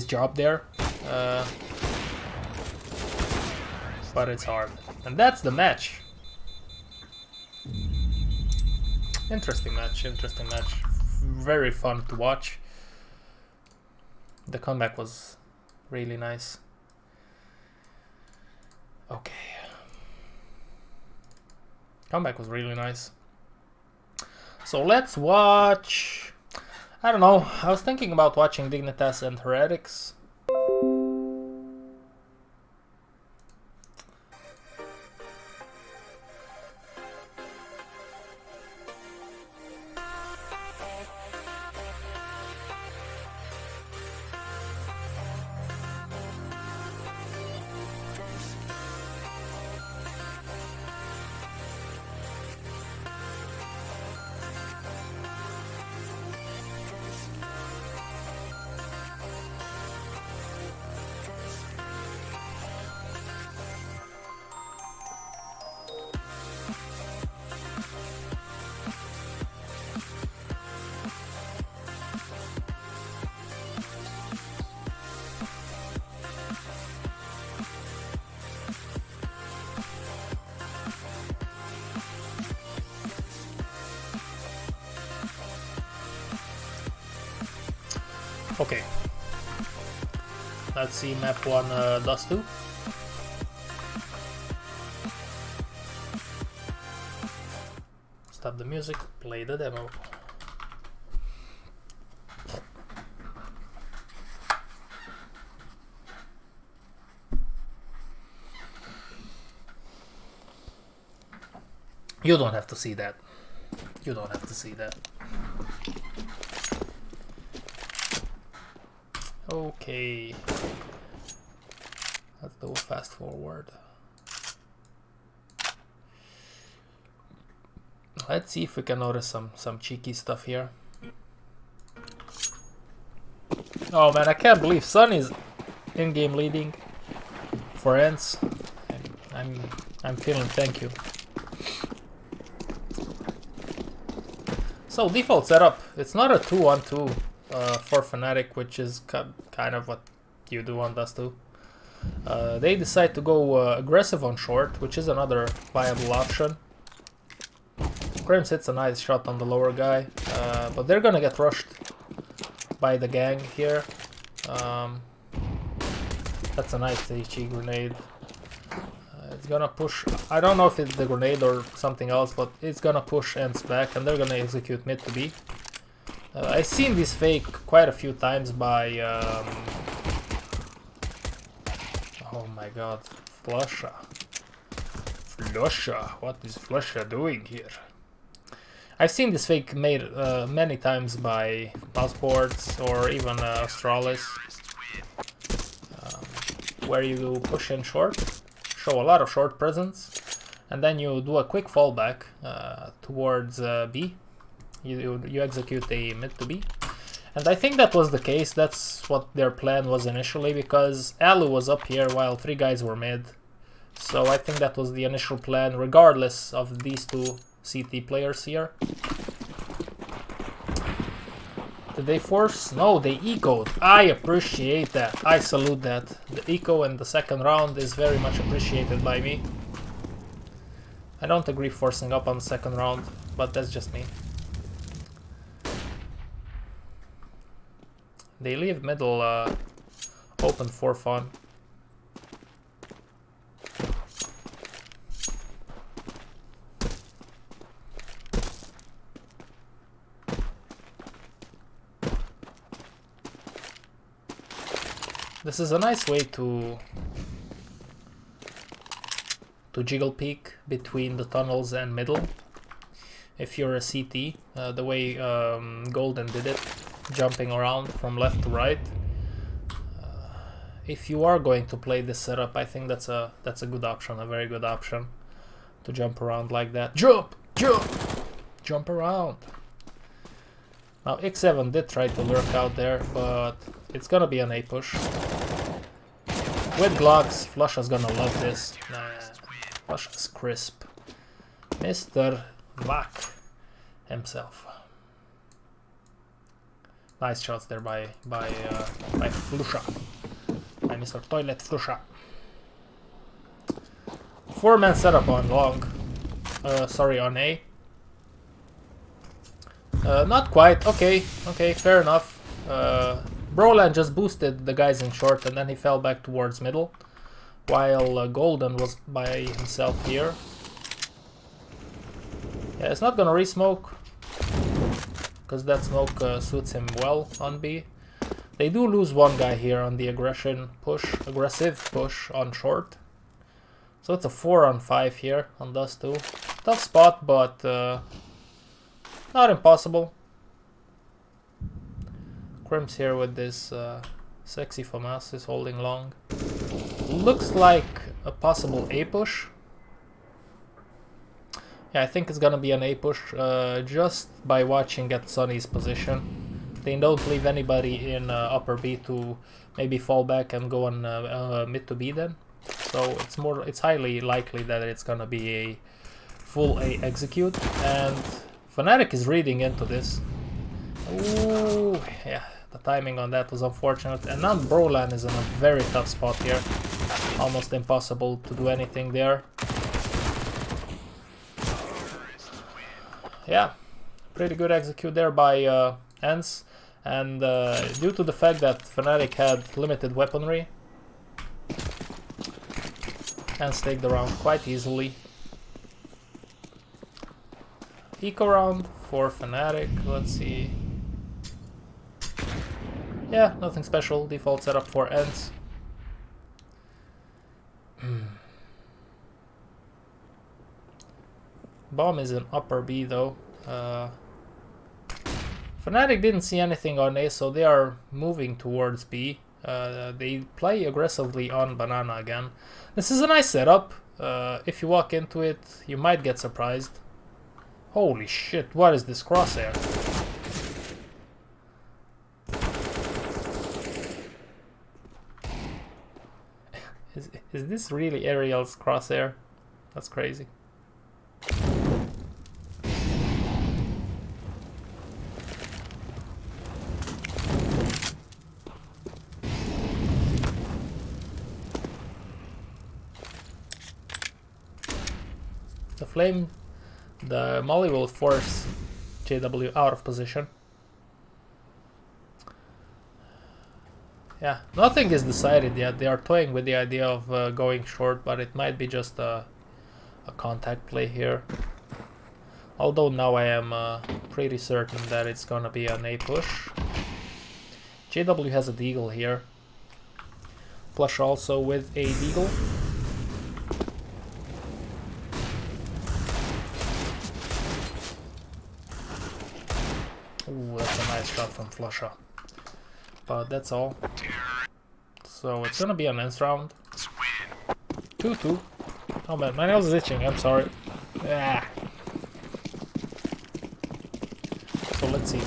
A: job there. But it's hard. And that's the match. Interesting match. Very fun to watch. The comeback was really nice. Okay. Comeback was really nice. So let's watch... I don't know, I was thinking about watching Dignitas and Heretics. Okay. Let's see map 1 Dust 2. Stop the music, play the demo. You don't have to see that. You don't have to see that. Okay, let's do a fast forward. Let's see if we can notice some cheeky stuff here. Oh man, I can't believe Sun is in-game leading for ends. I'm feeling thank you. So default setup, it's not a 2-on-2. For Fnatic, which is kind of what you do on Dust 2. They decide to go aggressive on short, which is another viable option. Grims hits a nice shot on the lower guy, but they're gonna get rushed by the gang here. That's a nice HE grenade. It's gonna push, I don't know if it's the grenade or something else, but it's gonna push ends back and they're gonna execute mid to B. I've seen this fake quite a few times by, oh my god, Flusha. Flusha, what is Flusha doing here? I've seen this fake made many times by Mousesports or even Astralis, where you push in short, show a lot of short presence, and then you do a quick fallback towards B. You execute a mid to B. And I think that was the case. That's what their plan was initially, because Alu was up here while 3 guys were mid. So I think that was the initial plan, regardless of these 2 CT players here. Did they force? No, they ecoed. I appreciate that. I salute that. The eco in the second round is very much appreciated by me. I don't agree forcing up on the second round, but that's just me. They leave middle open for fun. This is a nice way to jiggle peek between the tunnels and middle. If you're a CT, the way Golden did it, jumping around from left to right. If you are going to play this setup, I think that's a good option, a very good option, to jump around like that. Jump! Jump! Jump around! Now X7 did try to lurk out there, but it's gonna be an A push. With Glocks, Flusha's gonna love this. Nah, Flusha's crisp. Mr. Vac himself. Nice shots there by Flusha. By Mr. Toilet Flusha. 4-man setup on long. Sorry, on A. Not quite. Okay, fair enough. Broland just boosted the guys in short and then he fell back towards middle, while Golden was by himself here. Yeah, it's not gonna re-smoke, because that smoke suits him well on B. They do lose one guy here on the aggressive push on short. So it's a 4-on-5 here on Dust 2. Tough spot, but not impossible. Crim's here with this sexy FAMAS is holding long. Looks like a possible A push. Yeah, I think it's gonna be an A push just by watching at Sunny's position. They don't leave anybody in upper B to maybe fall back and go on mid to B then. So it's highly likely that it's gonna be a full A execute, and Fnatic is reading into this. Ooh, yeah, the timing on that was unfortunate. And now Brolan is in a very tough spot here. Almost impossible to do anything there. Yeah, pretty good execute there by Ents. And due to the fact that Fnatic had limited weaponry, Ents take the round quite easily. Eco round for Fnatic, let's see. Yeah, nothing special, default setup for Ents. Bomb is in upper B though. Fnatic didn't see anything on A, so they are moving towards B. They play aggressively on Banana again. This is a nice setup. If you walk into it, you might get surprised. Holy shit, what is this crosshair? Is this really Ariel's crosshair? That's crazy. The flame, the molly will force JW out of position. Yeah, nothing is decided yet. They are toying with the idea of going short, but it might be just a contact play here. Although now I am pretty certain that it's gonna be an A push. JW has a deagle here. Flush also with a deagle. Ooh, that's a nice shot from Flusha. But that's all. So it's gonna be an Ents round. 2-2. Oh man, my nails is itching, I'm sorry. Ah. So let's see.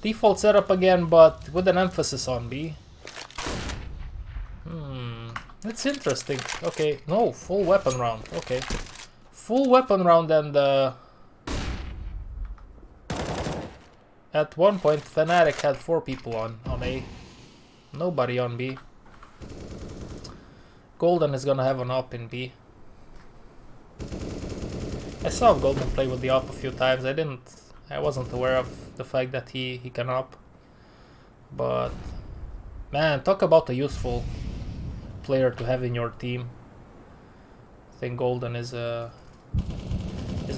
A: Default setup again, but with an emphasis on B. That's interesting. Okay, no, full weapon round. Okay. Full weapon round, and at one point Fnatic had 4 people on A. Nobody on B. Golden is gonna have an op in B. I saw Golden play with the op a few times. I wasn't aware of the fact that he can op. But man, talk about a useful player to have in your team. I think Golden is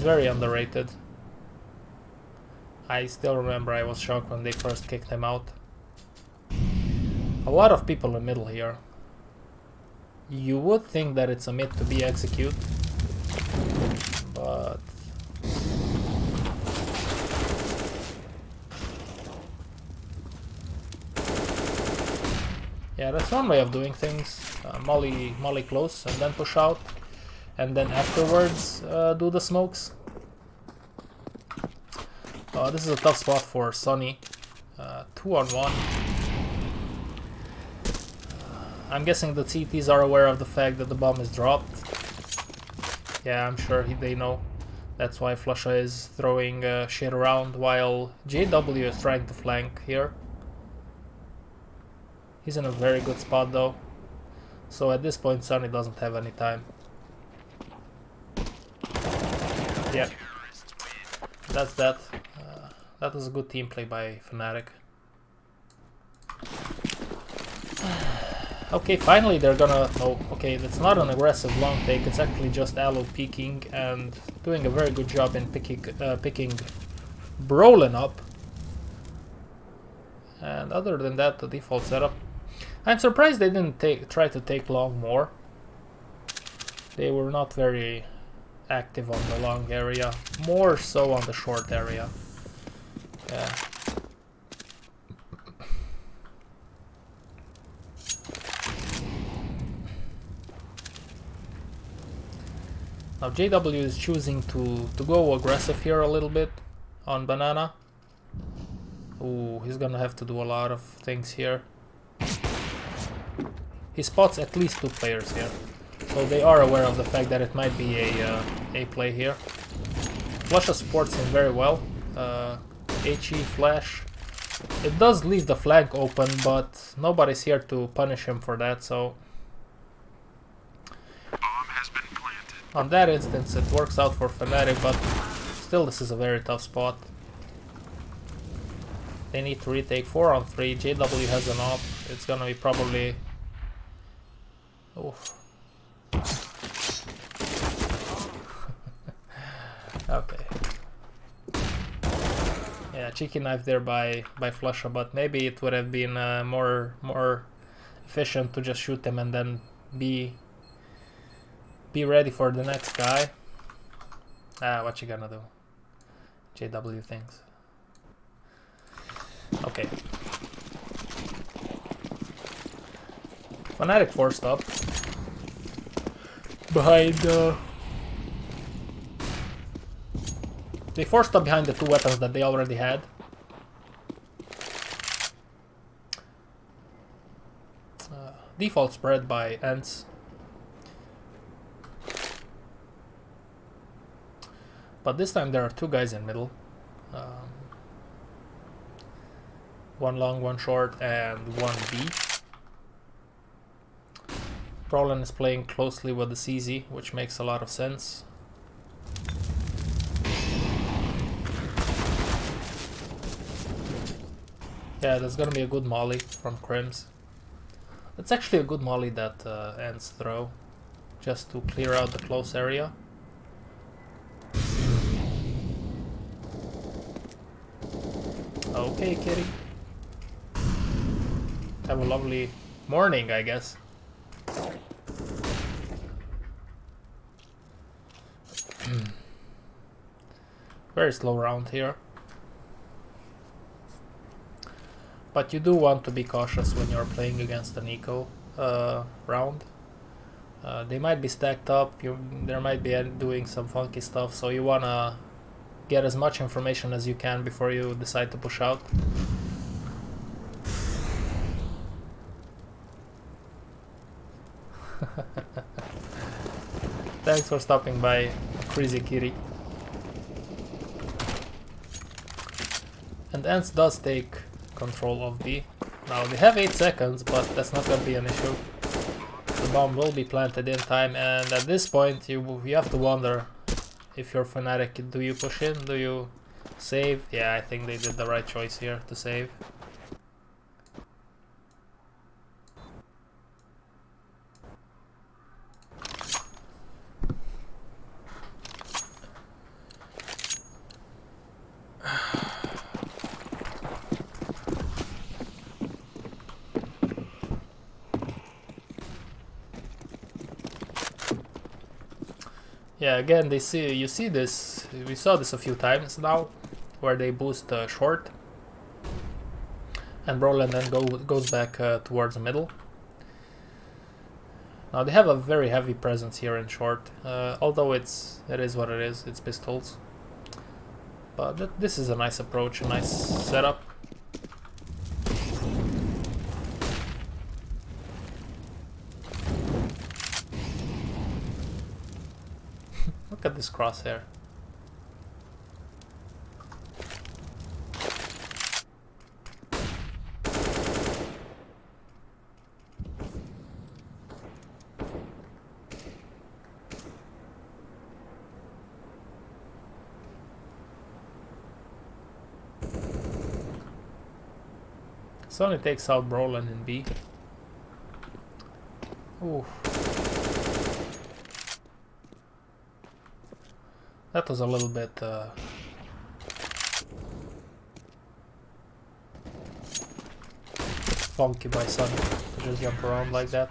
A: very underrated. I still remember I was shocked when they first kicked him out. A lot of people in middle here. You would think that it's a mid to be execute, but yeah, that's one way of doing things. Molly close and then push out, and then afterwards do the smokes. This is a tough spot for Sonny. 2-on-1. I'm guessing the CTs are aware of the fact that the bomb is dropped. Yeah, I'm sure they know. That's why Flusha is throwing shit around while JW is trying to flank here. He's in a very good spot though. So at this point Sonny doesn't have any time. Yeah. That's that. That was a good team play by Fnatic. Okay, finally they're gonna... Oh, okay, that's not an aggressive long take, it's actually just Aloe peeking and doing a very good job in picking Brolin up. And other than that, the default setup. I'm surprised they didn't try to take long more. They were not very active on the long area, more so on the short area. Yeah. Now JW is choosing to go aggressive here a little bit on Banana. Ooh, he's gonna have to do a lot of things here. He spots at least 2 players here, so they are aware of the fact that it might be a play here. Flusha supports him very well. HE flash. It does leave the flank open, but nobody's here to punish him for that, so on that instance it works out for Fnatic, but still this is a very tough spot. They need to retake 4-on-3. JW has an op. It's gonna be probably... Oof. Okay. Yeah, cheeky knife there by Flusha, but maybe it would have been more efficient to just shoot him and then be ready for the next guy. What you gonna do? JW thinks. Okay. Fnatic forced up behind. They forced up behind the 2 weapons that they already had. Default spread by Ents. But this time there are 2 guys in middle. 1 long, 1 short, and 1 B. Brolin is playing closely with the CZ, which makes a lot of sense. Yeah, that's gonna be a good molly from Crims. That's actually a good molly that Ents throw, just to clear out the close area. Okay, kitty. Have a lovely morning, I guess. Very slow round here. But you do want to be cautious when you're playing against an eco round. They might be stacked up, there might be doing some funky stuff, so you wanna get as much information as you can before you decide to push out. Thanks for stopping by, Crazy Kitty. And Ents does take control of B. Now they have 8 seconds, but that's not gonna be an issue. The bomb will be planted in time, and at this point you have to wonder if you're Fnatic, do you push in, do you save? Yeah, I think they did the right choice here to save. Yeah, again, you see this. We saw this a few times now, where they boost short, and Broland then goes back towards the middle. Now they have a very heavy presence here in short, although it is what it is. It's pistols, but this is a nice approach, a nice setup. Look at this crosshair. Sony takes out Broland in B. Ooh. That was a little bit funky by Sony to just jump around like that.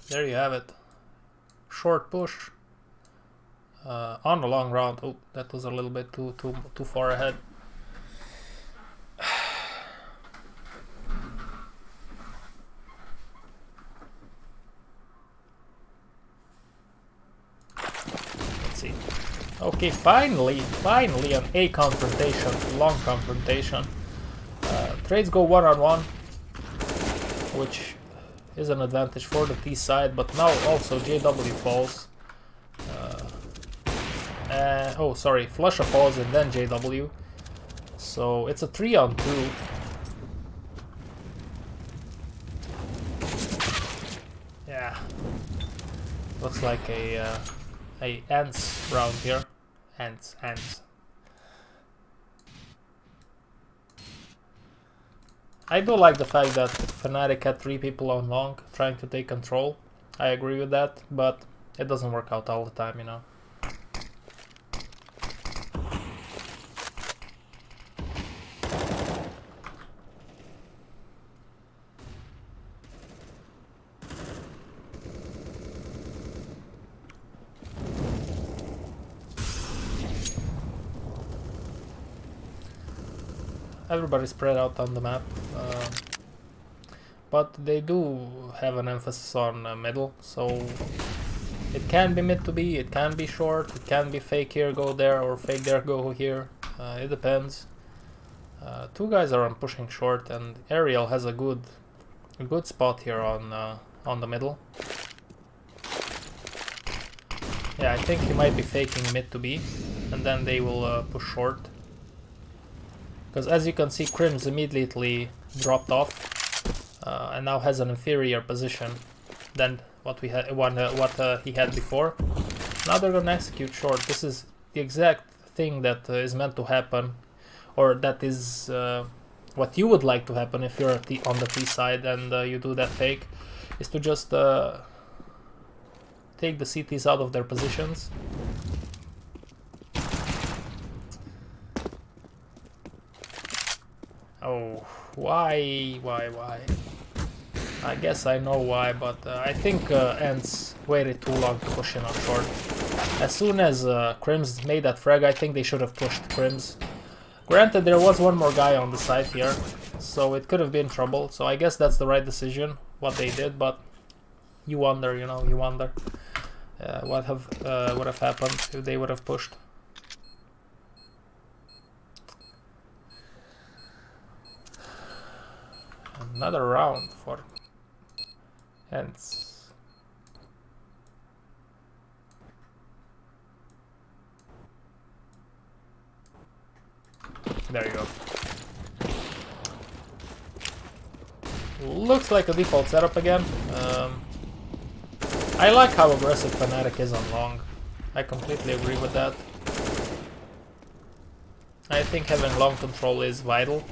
A: There you have it. Short push on the long round. Oh, that was a little bit too far ahead. Okay, finally an A confrontation, long confrontation. Trades go one-on-one, which is an advantage for the T side, but now also JW falls. Oh, sorry, Flusha falls and then JW. So it's a 3-on-2. Yeah, looks like a ants round here. Ants. I do like the fact that Fnatic had 3 people on long trying to take control. I agree with that, but it doesn't work out all the time, you know. Everybody's spread out on the map, but they do have an emphasis on middle, so it can be mid to B, it can be short, it can be fake here, go there, or fake there, go here. It depends. 2 guys are on pushing short, and Ariel has a good spot here on the middle. Yeah, I think he might be faking mid to B, and then they will push short. Because as you can see, Crims immediately dropped off and now has an inferior position than what he had before. Now they're gonna execute short. This is the exact thing that is meant to happen, or that is what you would like to happen if you're on the T side and you do that fake, is to just take the CTs out of their positions. Oh, why? I guess I know why, but I think Ents waited too long to push in on short. As soon as Crims made that frag, I think they should have pushed Crims. Granted, there was one more guy on the side here, so it could have been trouble. So I guess that's the right decision, what they did, but you wonder, you know, what would have happened if they would have pushed. Another round for Ents. There you go. Looks like a default setup again. I like how aggressive Fnatic is on long. I completely agree with that. I think having long control is vital.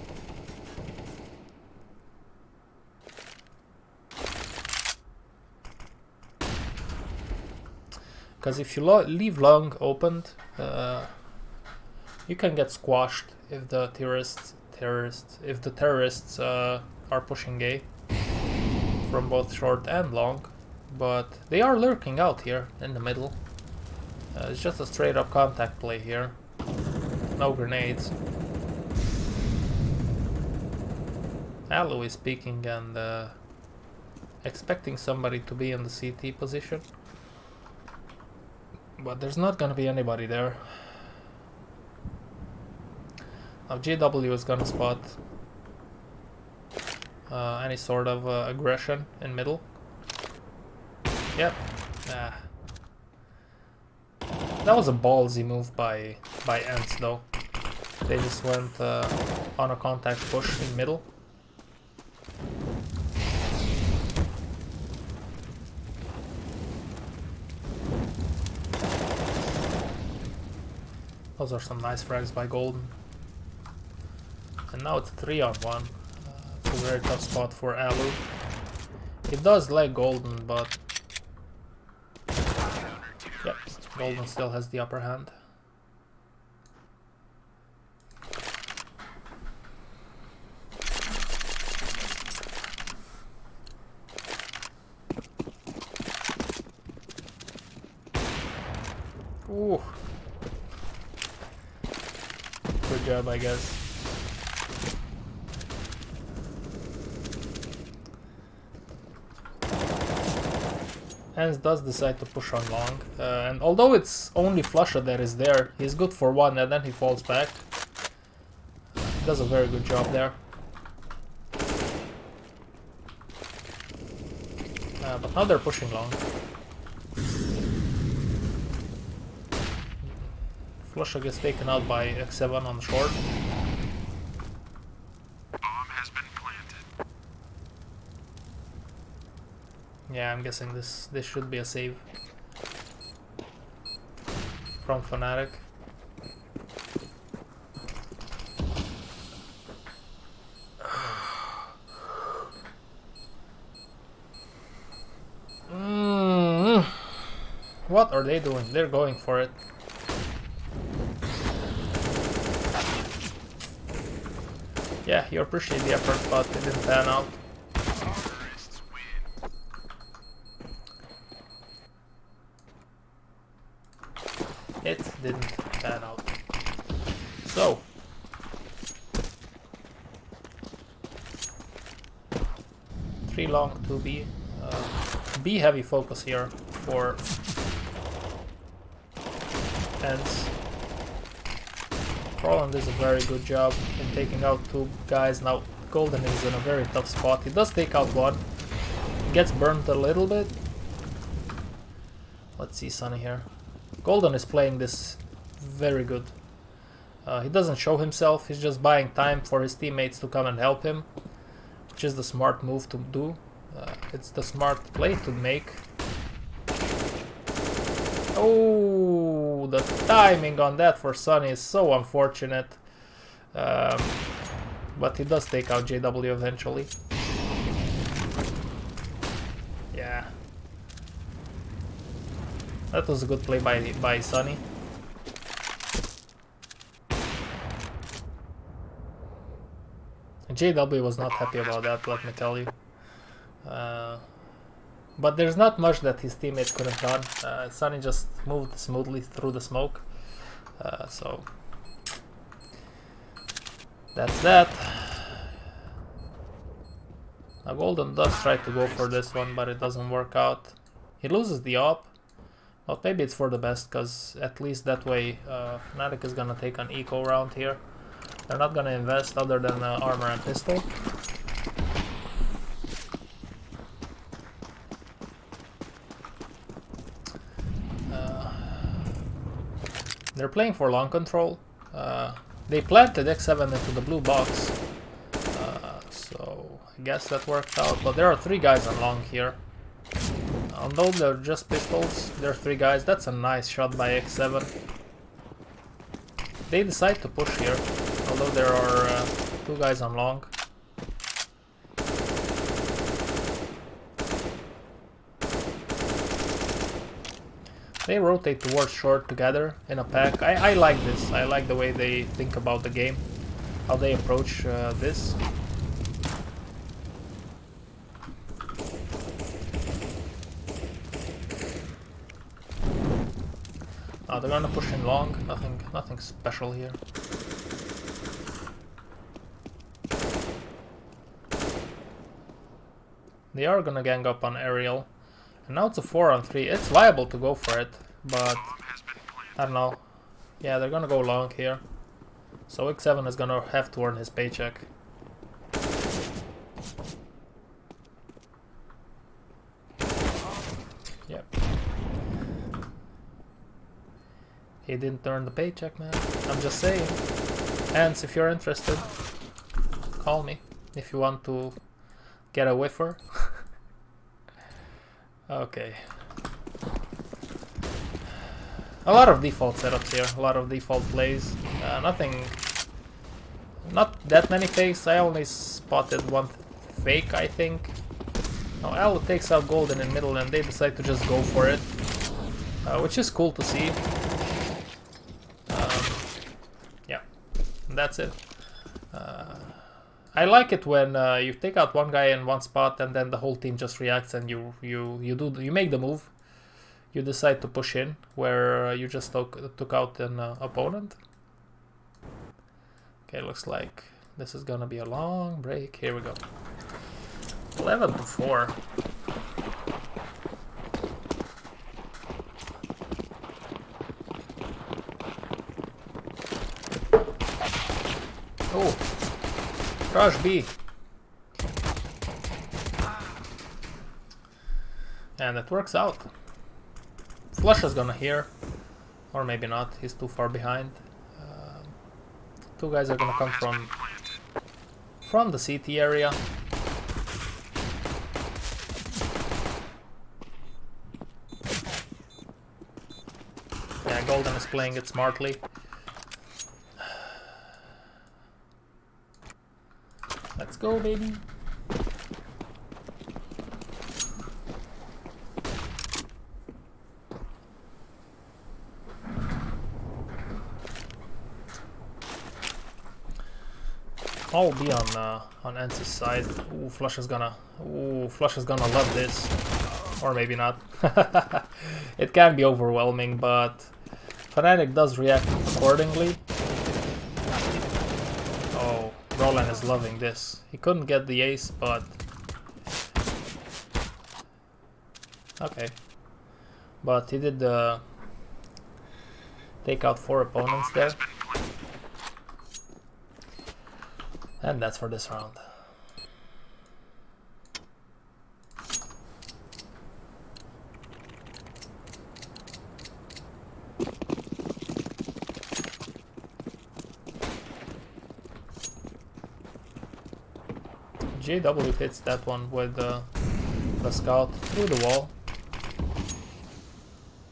A: Because if you leave long opened, you can get squashed if the terrorists are pushing A from both short and long. but they are lurking out here in the middle. It's just a straight up contact play here. No grenades. Alu is peeking and expecting somebody to be in the CT position. But there's not gonna be anybody there. Now JW is gonna spot any sort of aggression in middle. Yep. That was a ballsy move by Ants though. They just went on a contact push in middle. Those are some nice frags by Golden. And now it's 3-on-1. It's a very tough spot for Alu. He does like Golden, but... Yep, Golden still has the upper hand. Ooh. Good job, I guess. Hans does decide to push on long, and although it's only Flusha that is there, he's good for one and then he falls back. He does a very good job there. But now they're pushing long. Flusha gets taken out by X7 on short.
B: Bomb has been planted.
A: Yeah, I'm guessing this should be a save from Fnatic. What are they doing? They're going for it. Yeah, you appreciate the effort, but it didn't pan out. It didn't pan out. So, three long, 2 B. B heavy focus here for Ents. Roland does a very good job in taking out 2 guys. Now Golden is in a very tough spot. He does take out 1. He gets burnt a little bit. Let's see Sunny here. Golden is playing this very good. He doesn't show himself. He's just buying time for his teammates to come and help him, which is the smart move to do. It's the smart play to make. Oh, the timing on that for Sunny is so unfortunate. But he does take out JW eventually. Yeah. That was a good play by Sunny. JW was not happy about that, let me tell you. But there's not much that his teammate could have done. Sunny just moved smoothly through the smoke. So that's that. Now Golden does try to go for this one, but it doesn't work out. He loses the op. But maybe it's for the best, because at least that way Fnatic is gonna take an eco round here. They're not gonna invest other than armor and pistol. They're playing for long control. They planted X7 into the blue box, so I guess that worked out. But there are 3 guys on long here. Although they're just pistols, there are 3 guys. That's a nice shot by X7. They decide to push here, although there are 2 guys on long. They rotate towards short together in a pack. I like this. I like the way they think about the game, how they approach this. Oh, they're gonna push in long. Nothing special here. They are gonna gang up on aerial. And now it's a 4-on-3. It's viable to go for it, but I don't know. Yeah, they're gonna go long here. So X7 is gonna have to earn his paycheck. Yep. He didn't earn the paycheck, man. I'm just saying. Hence, if you're interested, call me if you want to get a whiffer. Okay. A lot of default setups here, a lot of default plays. Not that many fakes. I only spotted one fake, I think. Now Al takes out Golden in middle and they decide to just go for it, which is cool to see. Yeah, that's it. I like it when you take out one guy in one spot and then the whole team just reacts and you make the move. You decide to push in where you just took out an opponent. Okay, looks like this is gonna be a long break. Here we go. 11-4. Oh, Crush B. And it works out. Flush is gonna hear, or maybe not, he's too far behind. Two guys are gonna come from the CT area. Yeah, Golden is playing it smartly. Let's go, baby. I'll be on Ence's side. Ooh, Flush is gonna love this, or maybe not. It can be overwhelming, but Fnatic does react accordingly. Oh, Roland is loving this. He couldn't get the ace, but okay. But he did take out 4 opponents there. And that's for this round. JW hits that one with the scout through the wall.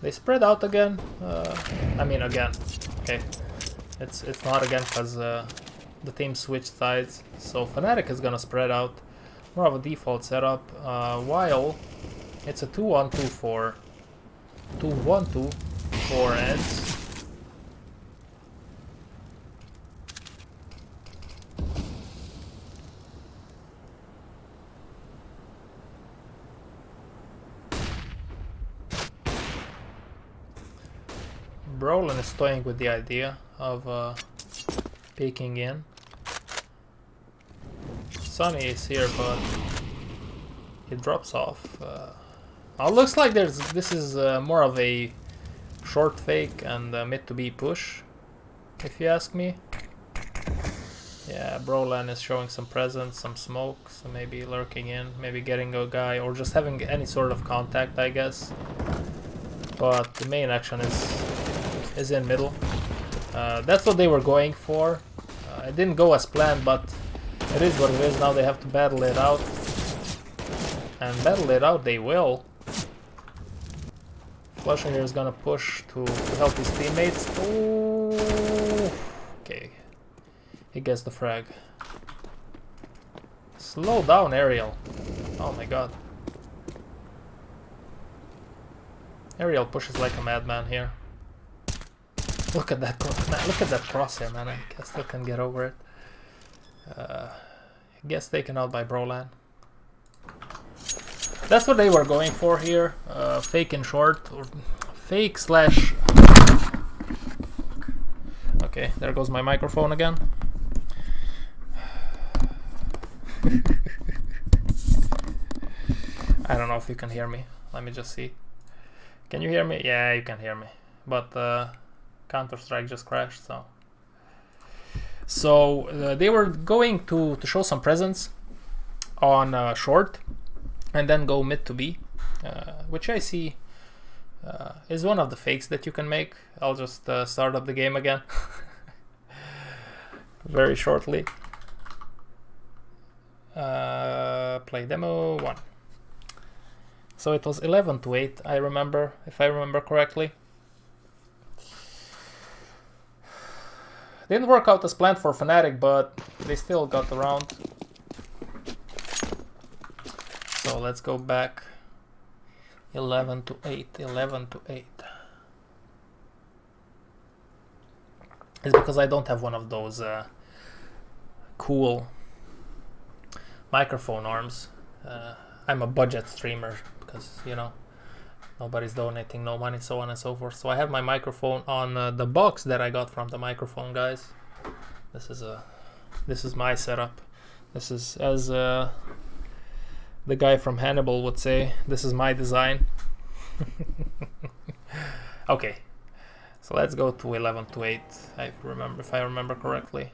A: They spread out again. I mean again. Okay, it's not again because the team switched sides, so Fnatic is gonna spread out, more of a default setup, while it's a 2-1-2 for 2-1-2 for Eds. Brolin is toying with the idea of peeking in. Sunny is here, but he drops off. Oh, looks like this is more of a short fake and mid to B push, if you ask me. Yeah, Brolan is showing some presence, some smoke, so maybe lurking in, maybe getting a guy, or just having any sort of contact, I guess. But the main action is in middle. That's what they were going for. It didn't go as planned, but it is what it is. Now they have to battle it out. And battle it out they will. Flusher here is gonna push to help his teammates. Oh, okay. He gets the frag. Slow down, Ariel. Oh my god. Ariel pushes like a madman here. Look at that crosshair, man. I guess they can get over it. Gets taken out by Brolan. That's what they were going for here. Fake in short, or fake slash Okay, there goes my microphone again. I don't know if you can hear me. Let me just see. Can you hear me? Yeah, you can hear me. But Counter-Strike just crashed, so they were going to show some presence on short and then go mid to B, which I see is one of the fakes that you can make. I'll just start up the game again very shortly. Play demo 1. So it was 11-8, I remember, if I remember correctly. Didn't work out as planned for Fnatic, but they still got around. So let's go back. 11-8, 11-8. It's because I don't have one of those cool microphone arms. I'm a budget streamer because, you know, nobody's donating no money, so on and so forth. So I have my microphone on the box that I got from the microphone guys. This is my setup. This is, as the guy from Hannibal would say, this is my design. Okay, so let's go to 11-8. If I remember correctly.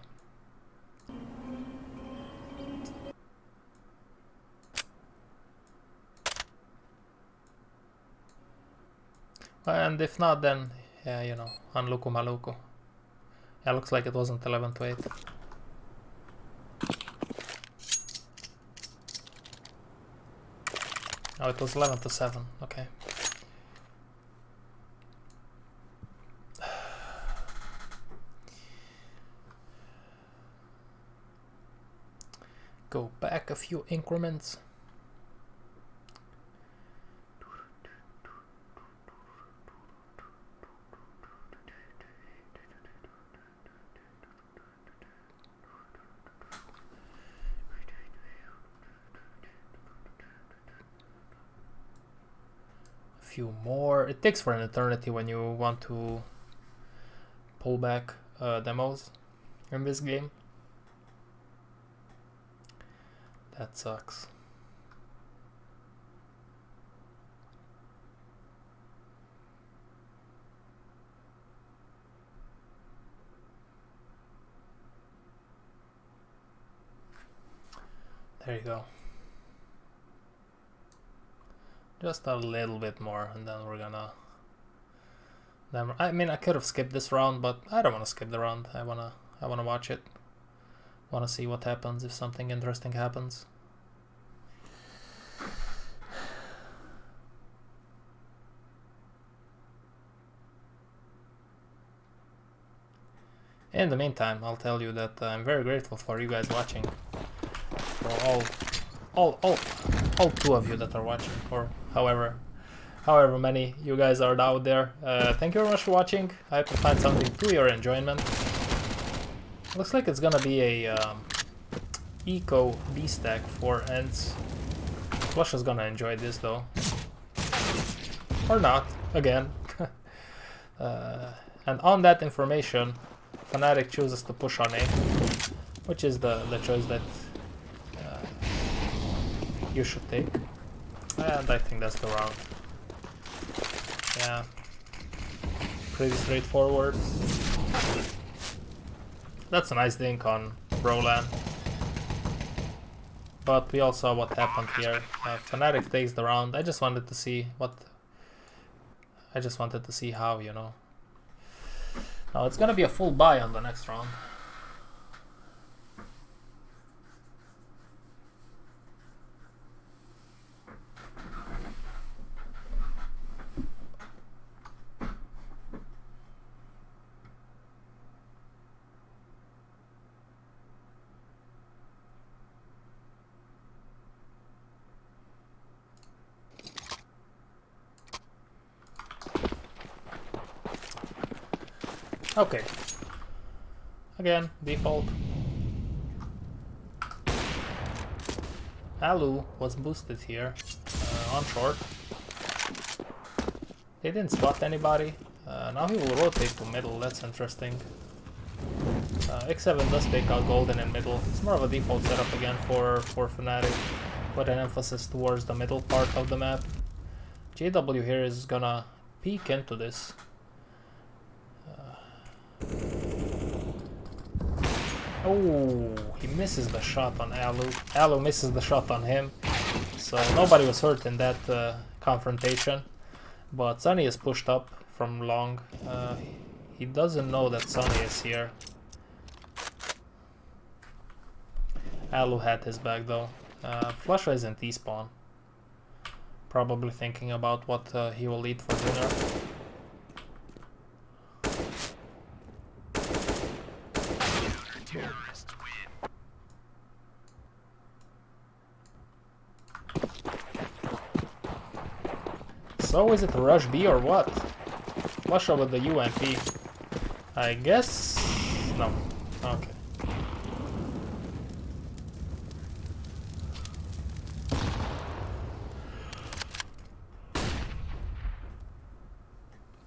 A: And if not, then, yeah, you know, Unluku Maluku. Yeah, looks like it wasn't 11-8. Oh, it was 11-7, okay. Go back a few increments. Few more. It takes for an eternity when you want to pull back demos in this game. That sucks. There you go. Just a little bit more, and then we're gonna. I mean, I could have skipped this round, but I don't want to skip the round. I wanna watch it. Wanna see what happens if something interesting happens. In the meantime, I'll tell you that I'm very grateful for you guys watching. For all 2 of you that are watching, or however many you guys are out there. Thank you very much for watching. I hope you find something to your enjoyment. Looks like it's gonna be a eco B stack for ends. Flush is gonna enjoy this though, or not. Again. And on that information, Fnatic chooses to push on A, which is the choice that you should take, and I think that's the round. Yeah, pretty straightforward. That's a nice dink on Roland, but we all saw what happened here. Fnatic takes the round. I just wanted to see how, you know. Now it's gonna be a full buy on the next round. Okay. Again, default. Alu was boosted here on short. They didn't spot anybody. Now he will rotate to middle. That's interesting. X7 does take out Golden in middle. It's more of a default setup again for Fnatic, with an emphasis towards the middle part of the map. JW here is gonna peek into this. Oh, he misses the shot on Alu. Alu misses the shot on him. So nobody was hurt in that confrontation. But Sunny is pushed up from long. He doesn't know that Sunny is here. Alu had his back though. Flusha is in T-spawn. Probably thinking about what he will eat for dinner. So is it rush B or what? Flusha with the UMP. I guess... no. Okay.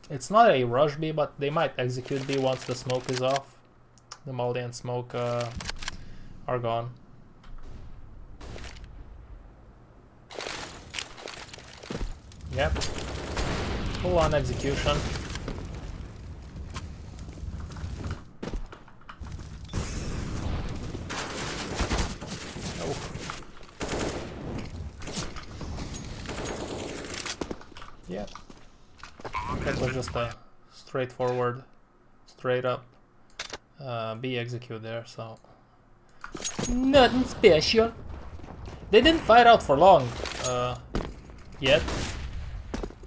A: It's not a rush B, but they might execute B once the smoke is off. The molly and smoke are gone. Yep. Full on execution. Oh. Yep. That was just a straightforward, straight up B execute there, so nothing special. They didn't fight out for long yet.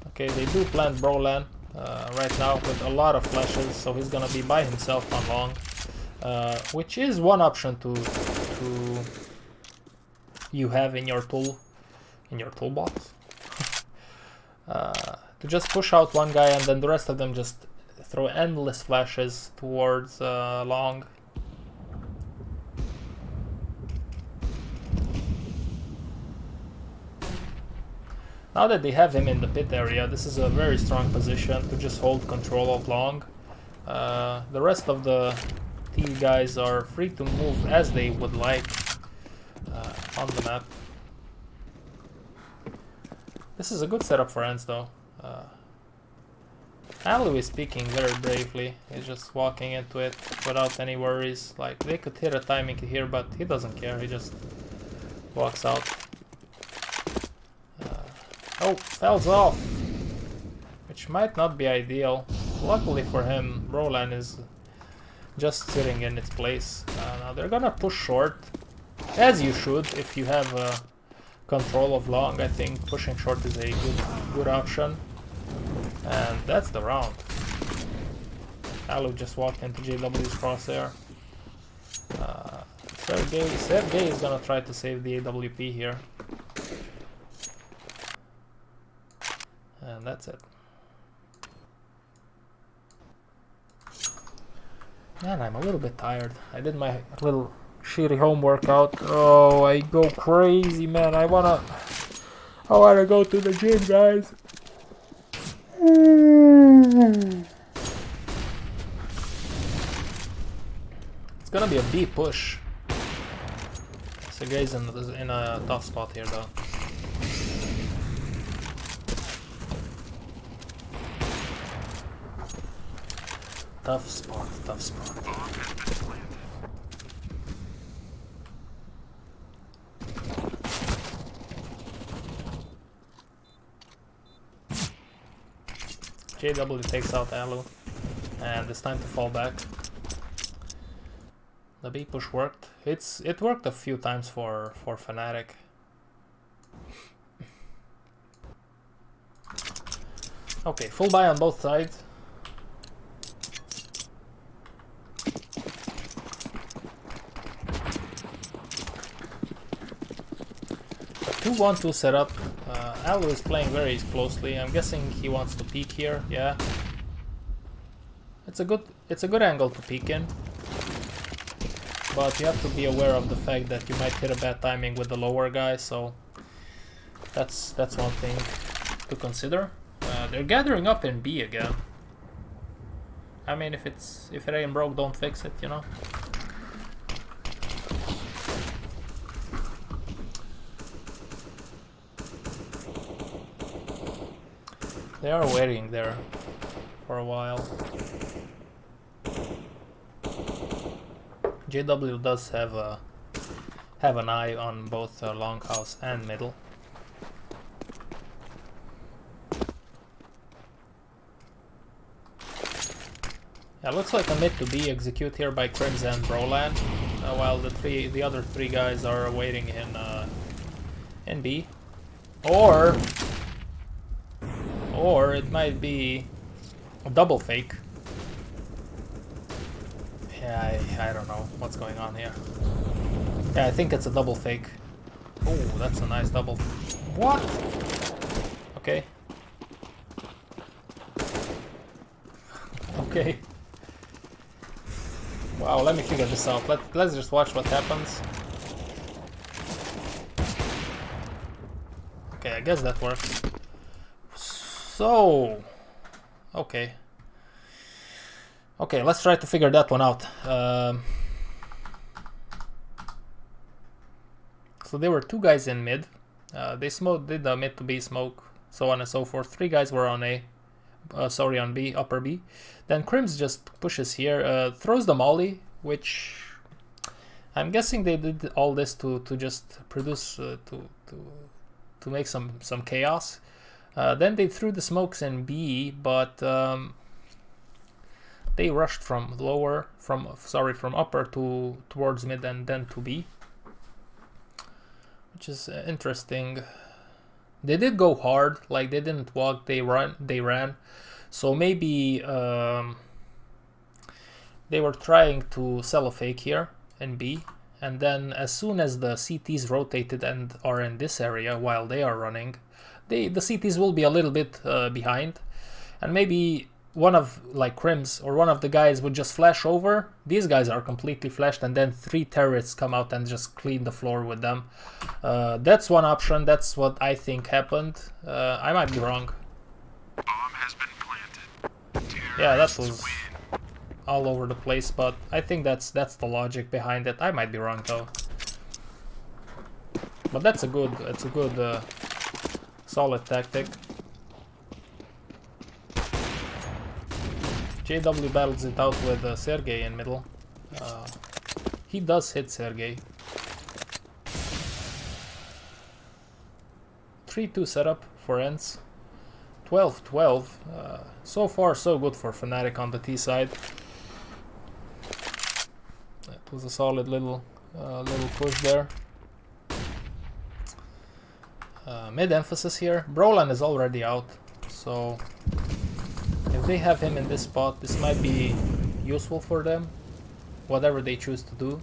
A: Okay, they do plant Brolan right now with a lot of flashes, so he's gonna be by himself on long, which is one option to you have in your toolbox. To just push out one guy and then the rest of them just throw endless flashes towards long. Now that they have him in the pit area, this is a very strong position to just hold control of long. The rest of the T guys are free to move as they would like on the map. This is a good setup for Ents though. Alu is speaking very bravely. He's just walking into it without any worries. Like, they could hit a timing here, but he doesn't care. He just walks out. Oh, falls off, which might not be ideal. Luckily for him, Roland is just sitting in its place. Now they're gonna push short, as you should if you have control of long. I think pushing short is a good option. And that's the round. Alu just walked into JW's crosshair. Sergey is gonna try to save the AWP here. And that's it. Man, I'm a little bit tired. I did my little shitty home workout. Oh, I go crazy, man. I wanna go to the gym, guys. It's gonna be a B push. Sergey's in a tough spot here, though. Tough spot, tough spot. JW takes out Alu, and it's time to fall back. The B push worked. It worked a few times for Fnatic. Okay, full buy on both sides. A 2-1-2 setup. Alu is playing very closely. I'm guessing he wants to peek here. Yeah, it's a good angle to peek in, but you have to be aware of the fact that you might hit a bad timing with the lower guy. So that's one thing to consider. They're gathering up in B again. I mean, if it ain't broke, don't fix it, you know. They are waiting there for a while. JW does have an eye on both longhouse and middle. Yeah, looks like a mid to B execute here by Crims and Brolan, while the other three guys are waiting in B. Or it might be a double fake. Yeah, I don't know what's going on here. Yeah, I think it's a double fake. Oh, that's a nice double. What? Okay. Okay. Wow, let me figure this out. Let's just watch what happens. Okay, I guess that works. So, okay. Okay, let's try to figure that one out. So there were two guys in mid. They did the mid to B smoke, so on and so forth. Three guys were on A. On B, upper B. Then Crims just pushes here, throws the molly, which I'm guessing they did all this to just produce to make some chaos. Then they threw the smokes in B, but they rushed from upper towards mid and then to B, which is interesting. They did go hard, like they didn't walk, they ran. So maybe they were trying to sell a fake here in B, and then as soon as the CTs rotated and are in this area while they are running, the CTs will be a little bit behind, and maybe one of like Crims or one of the guys would just flash over. These guys are completely flashed, and then three terrorists come out and just clean the floor with them. That's one option. That's what I think happened. I might be wrong.
B: Bomb has been planted.
A: Yeah, that was all over the place, but I think that's the logic behind it. I might be wrong though. But it's a good solid tactic. JW battles it out with Sergey in middle. He does hit Sergey. 3-2 setup for ends. 12-12. So far so good for Fnatic on the T side. That was a solid little push there. Mid emphasis here. Brolan is already out, so if they have him in this spot, this might be useful for them, whatever they choose to do.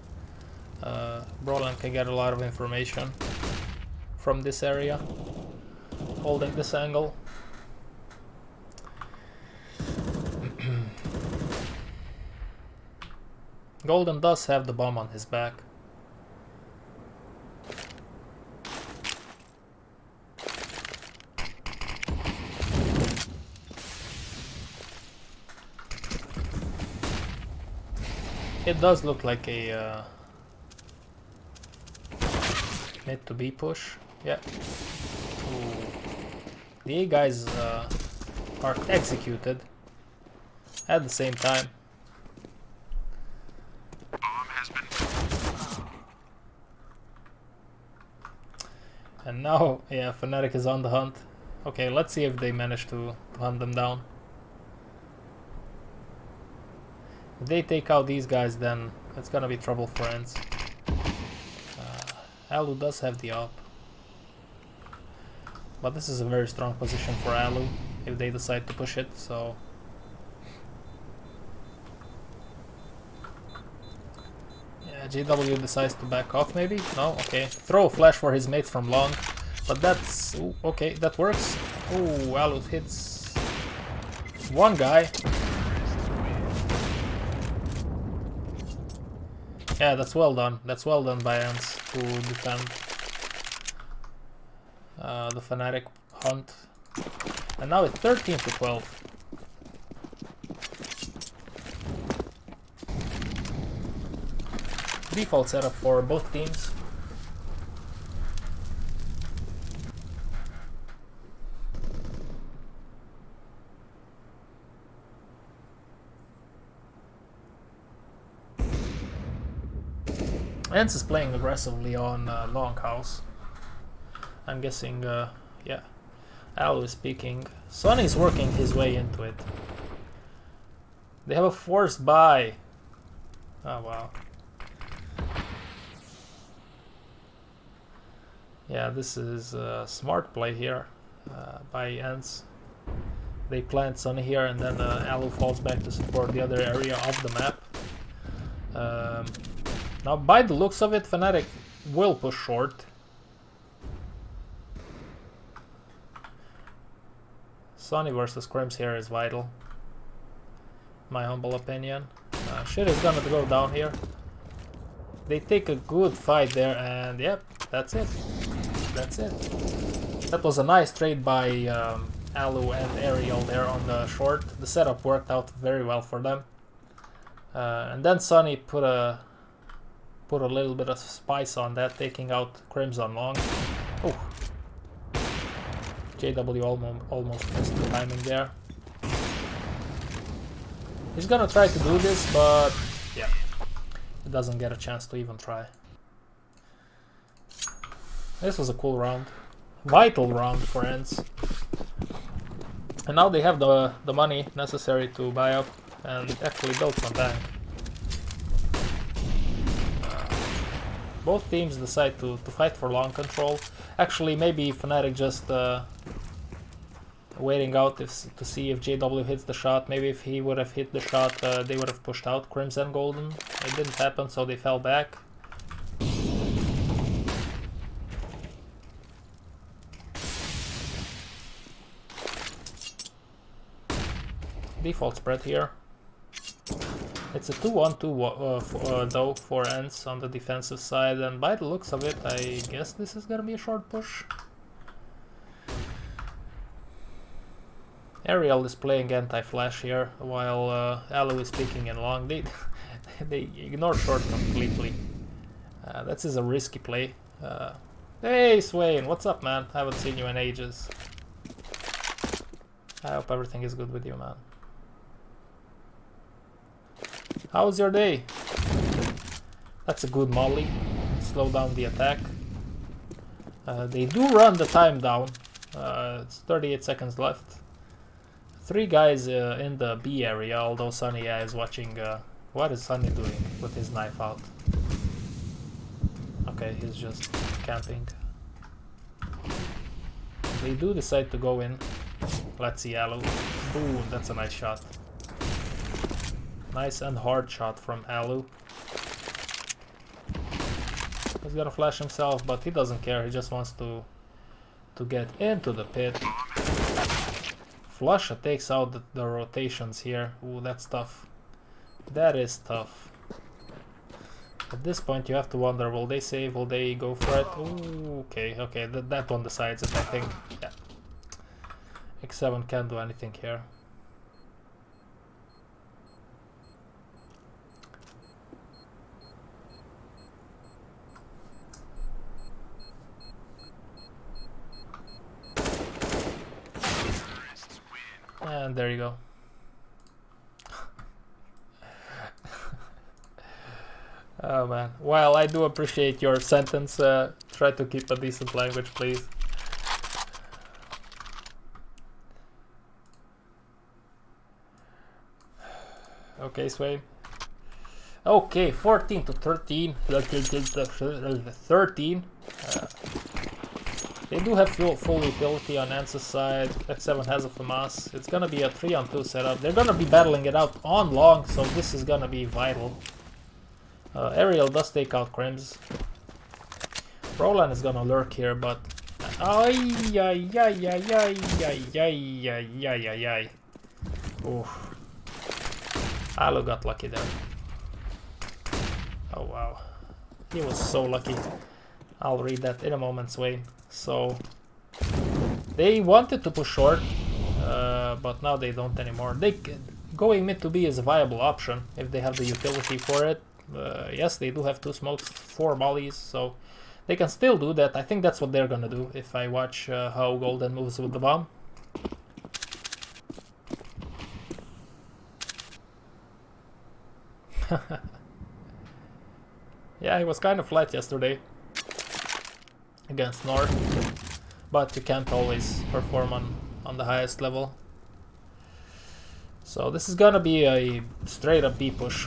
A: Brolan can get a lot of information from this area, holding this angle. Golden does have the bomb on his back. It does look like a mid to B push. Yeah. Ooh. The A guys are executed at the same time.
B: Bomb has been.
A: And now, yeah, Fnatic is on the hunt. Okay, let's see if they manage to hunt them down. If they take out these guys, then it's gonna be trouble for ends. Alu does have the op, but this is a very strong position for Alu if they decide to push it, so yeah, JW decides to back off maybe? No? Okay. Throw a flash for his mates from long, but that's... Ooh, okay, that works. Ooh, Alu hits one guy. Yeah, that's well done. That's well done by Ants to defend the Fnatic hunt. And now it's 13-12. Default setup for both teams. Ents is playing aggressively on long house. I'm guessing, yeah. Al is peeking. Sonny's working his way into it. They have a forced buy. Oh wow. Yeah, this is a smart play here by Ents. They plant Sonny here, and then Alu falls back to support the other area of the map. Now, by the looks of it, Fnatic will push short. Sonny versus Crims here is vital. My humble opinion. Shit is gonna go down here. They take a good fight there, and yep, that's it. That's it. That was a nice trade by Alu and Ariel there on the short. The setup worked out very well for them. And then Sonny put a little bit of spice on that, taking out Crimson long. Oh, JW almost missed the timing there. He's gonna try to do this, but yeah, he doesn't get a chance to even try. This was a cool round, vital round for Ents. And now they have the money necessary to buy up and actually build some tank. Both teams decide to fight for long control. Actually, maybe Fnatic just waiting out to see if JW hits the shot. Maybe if he would have hit the shot, they would have pushed out Crimson Golden. It didn't happen, so they fell back. Default spread here. It's a 2-1-2 though for Ents on the defensive side, and by the looks of it, I guess this is gonna be a short push. Ariel is playing anti-flash here, while Alu is peeking in long. They ignore short completely. This is a risky play. Hey Swain, what's up, man? I haven't seen you in ages. I hope everything is good with you, man. How was your day? That's a good molly. Slow down the attack. They do run the time down. It's 38 seconds left. 3 guys in the B area, although Sonny is watching. What is Sonny doing with his knife out? Okay, he's just camping. They do decide to go in. Let's see, Alu. Boom, that's a nice shot. Nice and hard shot from Alu. He's gonna flash himself, but he doesn't care. He just wants to get into the pit. Flusha takes out the rotations here. Ooh, that's tough. That is tough. At this point, you have to wonder: will they save? Will they go for it? Ooh, okay, okay. That one decides it, I think. Yeah. X7 can't do anything here. And there you go. Oh man. Well, I do appreciate your sentence. Try to keep a decent language, please. Okay, Sway. Okay, 14 to 13. 13. They do have full utility on Ents' side. X7 has a FAMAS. It's gonna be a 3-on-2 setup. They're gonna be battling it out on long, so this is gonna be vital. Ariel does take out Crims. Roland is gonna lurk here, but... Oof. Alu got lucky there. Oh wow. He was so lucky. I'll read that in a moment's way. So they wanted to push short, but now they don't anymore. Going mid to B is a viable option if they have the utility for it. Yes, they do have 2 smokes, 4 mollies, so they can still do that. I think that's what they're gonna do if I watch how Golden moves with the bomb. Yeah, he was kind of flat yesterday against North, but you can't always perform on the highest level. So this is gonna be a straight up B push.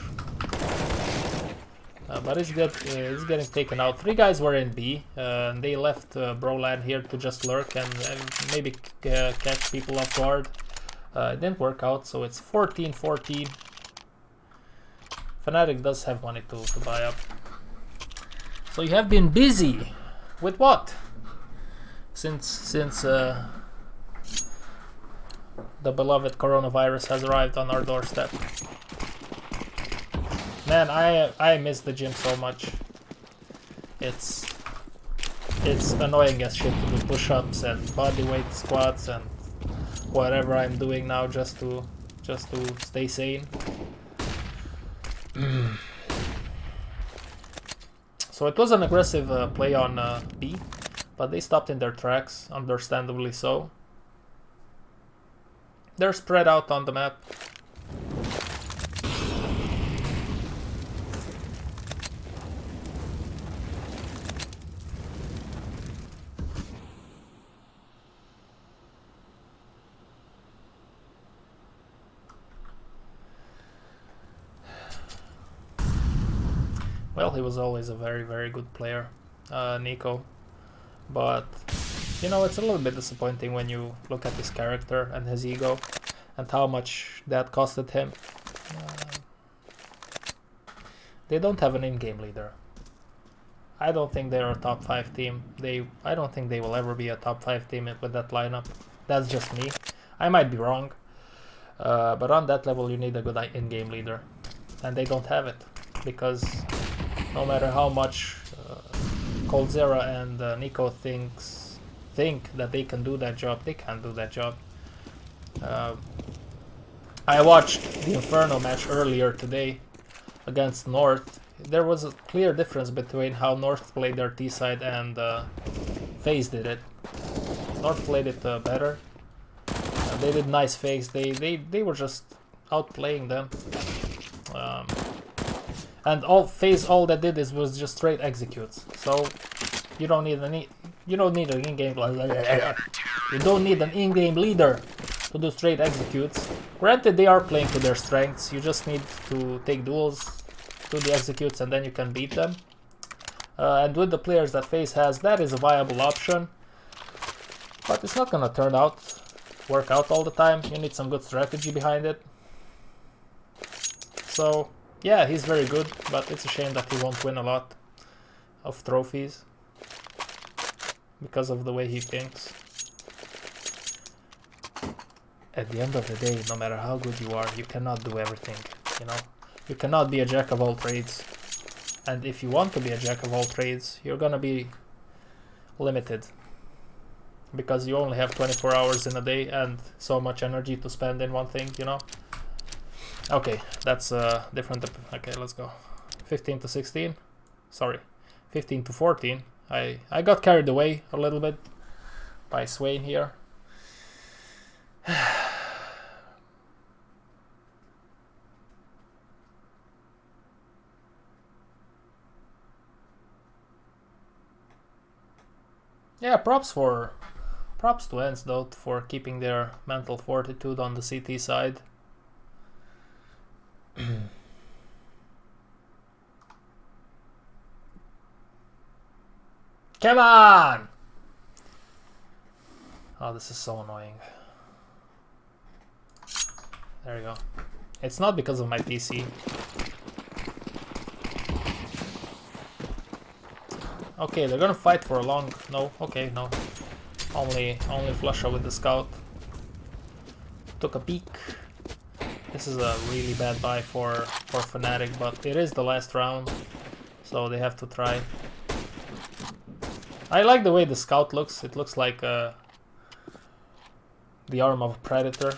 A: But it's getting taken out. 3 guys were in B, and they left Broland here to just lurk and maybe catch people off guard. It didn't work out, so it's 14-14. Fnatic does have money to buy up. So you have been busy with what? Since the beloved coronavirus has arrived on our doorstep. Man, I miss the gym so much. It's annoying as shit to do push-ups and bodyweight squats and whatever I'm doing now just to stay sane. So it was an aggressive play on B, but they stopped in their tracks, understandably so. They're spread out on the map. Well, he was always a very, very good player, Nico. But, you know, it's a little bit disappointing when you look at his character and his ego and how much that costed him. They don't have an in-game leader. I don't think they're a top 5 team. I don't think they will ever be a top 5 team with that lineup. That's just me. I might be wrong. But on that level you need a good in-game leader. And they don't have it. Because no matter how much Coldzera and Nico think that they can do that job, they can't do that job. I watched the Inferno match earlier today against North. There was a clear difference between how North played their T side and FaZe did it. North played it better. They did nice fakes. They were just outplaying them. And FaZe all that did was just straight executes. So you don't need an in-game leader to do straight executes. Granted, they are playing to their strengths. You just need to take duels, do the executes, and then you can beat them. And with the players that FaZe has, that is a viable option. But it's not gonna work out all the time. You need some good strategy behind it. So yeah, he's very good, but it's a shame that he won't win a lot of trophies because of the way he thinks. At the end of the day, no matter how good you are, you cannot do everything, you know? You cannot be a jack of all trades. And if you want to be a jack of all trades, you're gonna be limited. Because you only have 24 hours in a day and so much energy to spend in one thing, you know? Okay, that's different. Okay, let's go. 15 to 16. Sorry, 15 to 14. I got carried away a little bit by Swain here. Yeah, props to Ents though for keeping their mental fortitude on the CT side. Come on! Oh, this is so annoying. There you go. It's not because of my PC. Okay, they're gonna fight for a long... No, okay, no. Only Flusha with the scout. Took a peek. This is a really bad buy for Fnatic, but it is the last round, so they have to try. I like the way the scout looks. It looks like the arm of a predator.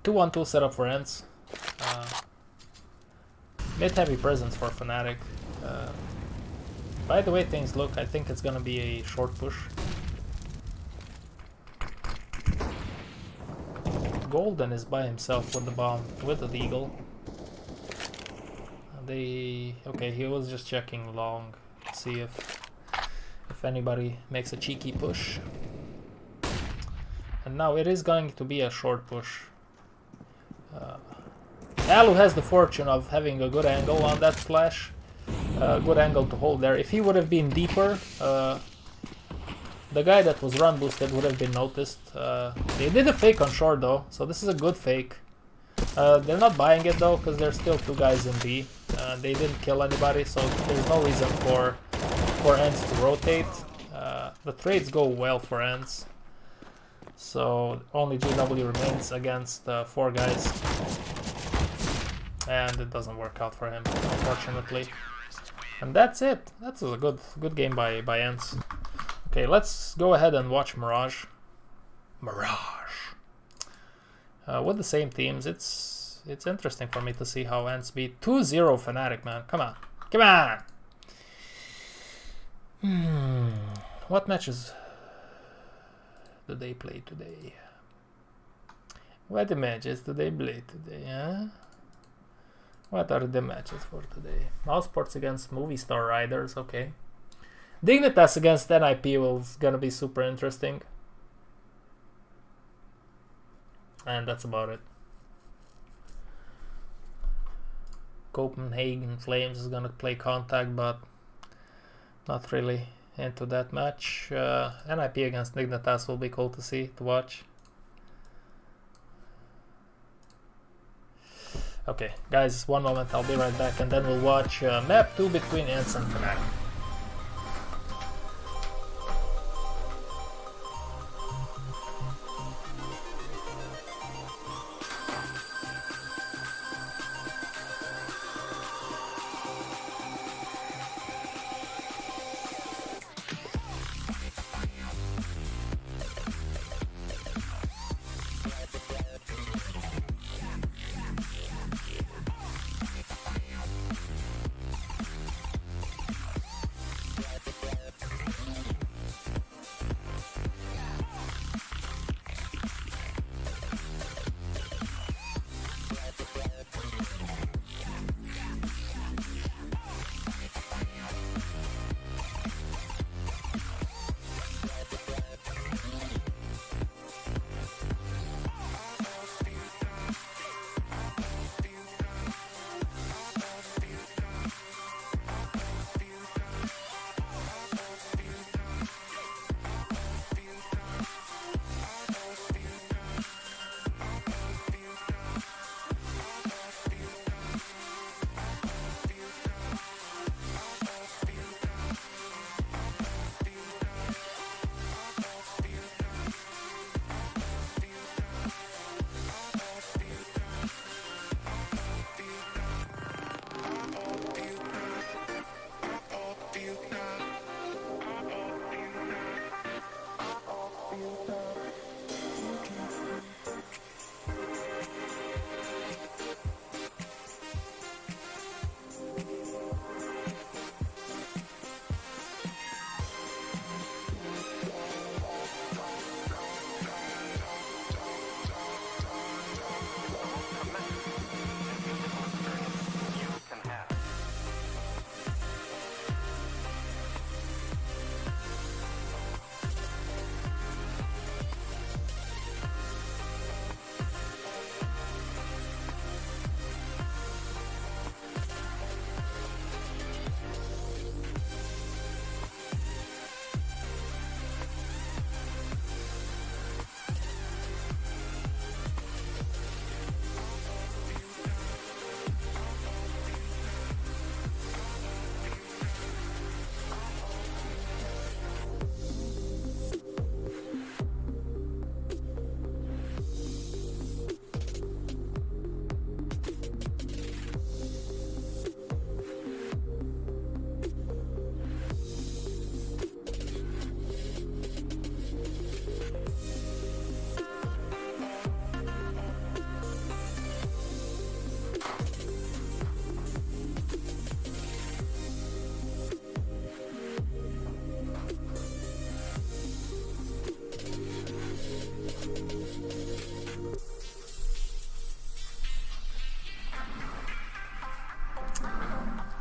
A: Two 2-1-2 setup for Ents. Mid-heavy presence for Fnatic. By the way things look, I think it's gonna be a short push. Golden is by himself with the bomb, with the Deagle. Okay, he was just checking long, see if anybody makes a cheeky push. And now it is going to be a short push. Alu has the fortune of having a good angle on that flash. Good angle to hold there. If he would have been deeper, the guy that was run boosted would have been noticed. They did a fake on short though, so this is a good fake. They're not buying it though, because there's still 2 guys in B. They didn't kill anybody, so there's no reason for ends to rotate. The trades go well for ends. So only GW remains against 4 guys. And it doesn't work out for him, unfortunately. And that's it. That's a good game by ends. Okay, let's go ahead and watch Mirage. With the same teams, it's interesting for me to see how ends beat 2-0 Fnatic, man. Come on. Come on! What matches do they play today? What matches do they play today, huh? What are the matches for today? Mousesports against Movie Star Riders, okay. Dignitas against NIP is gonna be super interesting. And that's about it. Copenhagen Flames is gonna play Contact, but not really into that match. NIP against Dignitas will be cool to see, to watch. Okay, guys, one moment, I'll be right back, and then we'll watch map 2 between ends and Fnatic.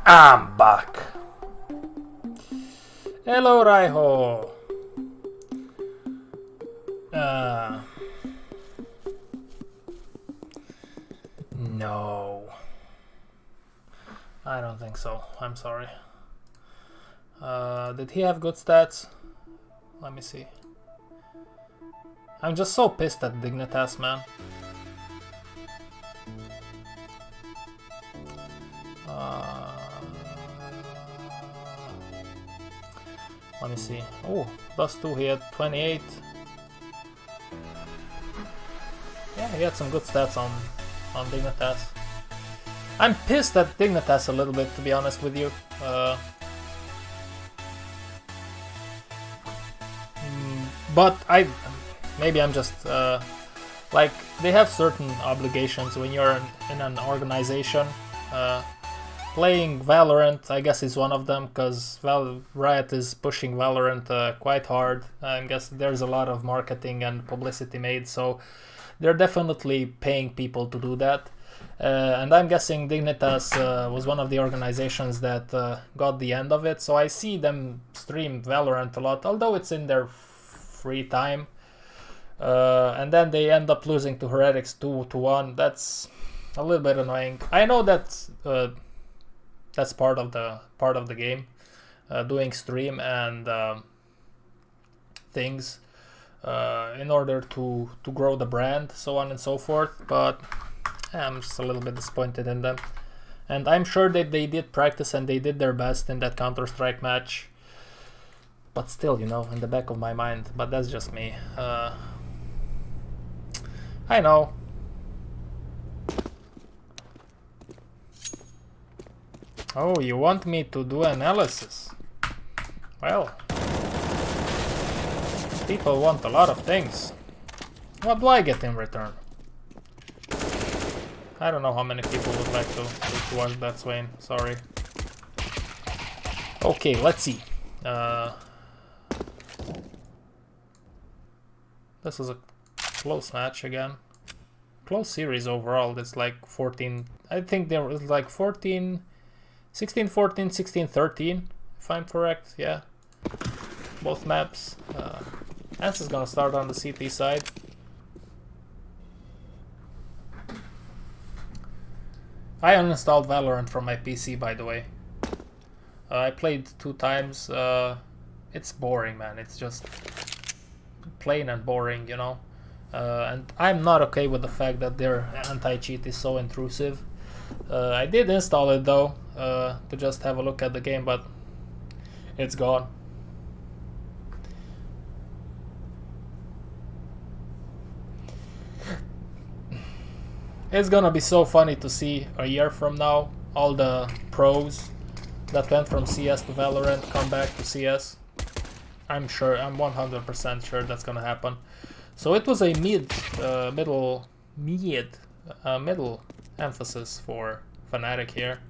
A: I'm back. Hello, Raiho. No. I don't think so. I'm sorry. Did he have good stats? Let me see. I'm just so pissed at Dignitas, man. Let me see. Oh, +2, he had 28. Yeah, he had some good stats on Dignitas. I'm pissed at Dignitas a little bit, to be honest with you. But maybe I'm just like, they have certain obligations when you're in an organization. Playing Valorant, I guess, is one of them, because Riot is pushing Valorant quite hard. I guess there's a lot of marketing and publicity made, so they're definitely paying people to do that. And I'm guessing Dignitas was one of the organizations that got the end of it, so I see them stream Valorant a lot, although it's in their free time. And then they end up losing to Heretics 2-1. That's a little bit annoying. I know that that's part of the game, doing stream and things in order to grow the brand, so on and so forth, but I'm just a little bit disappointed in them. And I'm sure that they did practice and they did their best in that Counter-Strike match, but still, you know, in the back of my mind, but that's just me. I know. Oh, you want me to do analysis? Well, people want a lot of things. What do I get in return? I don't know how many people would like to watch that, Swain. Sorry. Okay, let's see. This is a close match again. Close series overall. It's like 14. I think there was like 14, 16, 14, 16, 13. If I'm correct, yeah. Both maps. Ants is gonna start on the CT side. I uninstalled Valorant from my PC, by the way. I played 2 times. It's boring, man. It's just plain and boring, you know. And I'm not okay with the fact that their anti-cheat is so intrusive. I did install it though, to just have a look at the game, but it's gone. It's gonna be so funny to see a year from now all the pros that went from CS to Valorant come back to CS. I'm 100% sure that's gonna happen. So it was a middle emphasis for Fnatic here.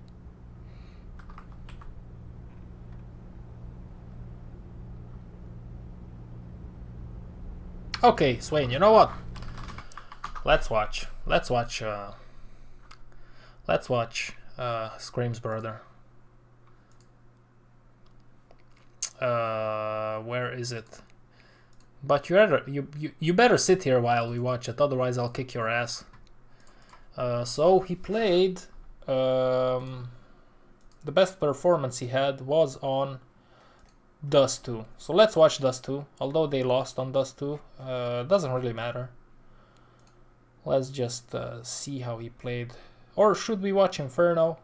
A: Okay, Swain, you know what? Let's watch Scream's brother. Where is it? But you better sit here while we watch it, otherwise I'll kick your ass. So he played. The best performance he had was on Dust 2. So let's watch Dust 2. Although they lost on Dust 2, doesn't really matter. Let's just see how he played. Or should we watch Inferno?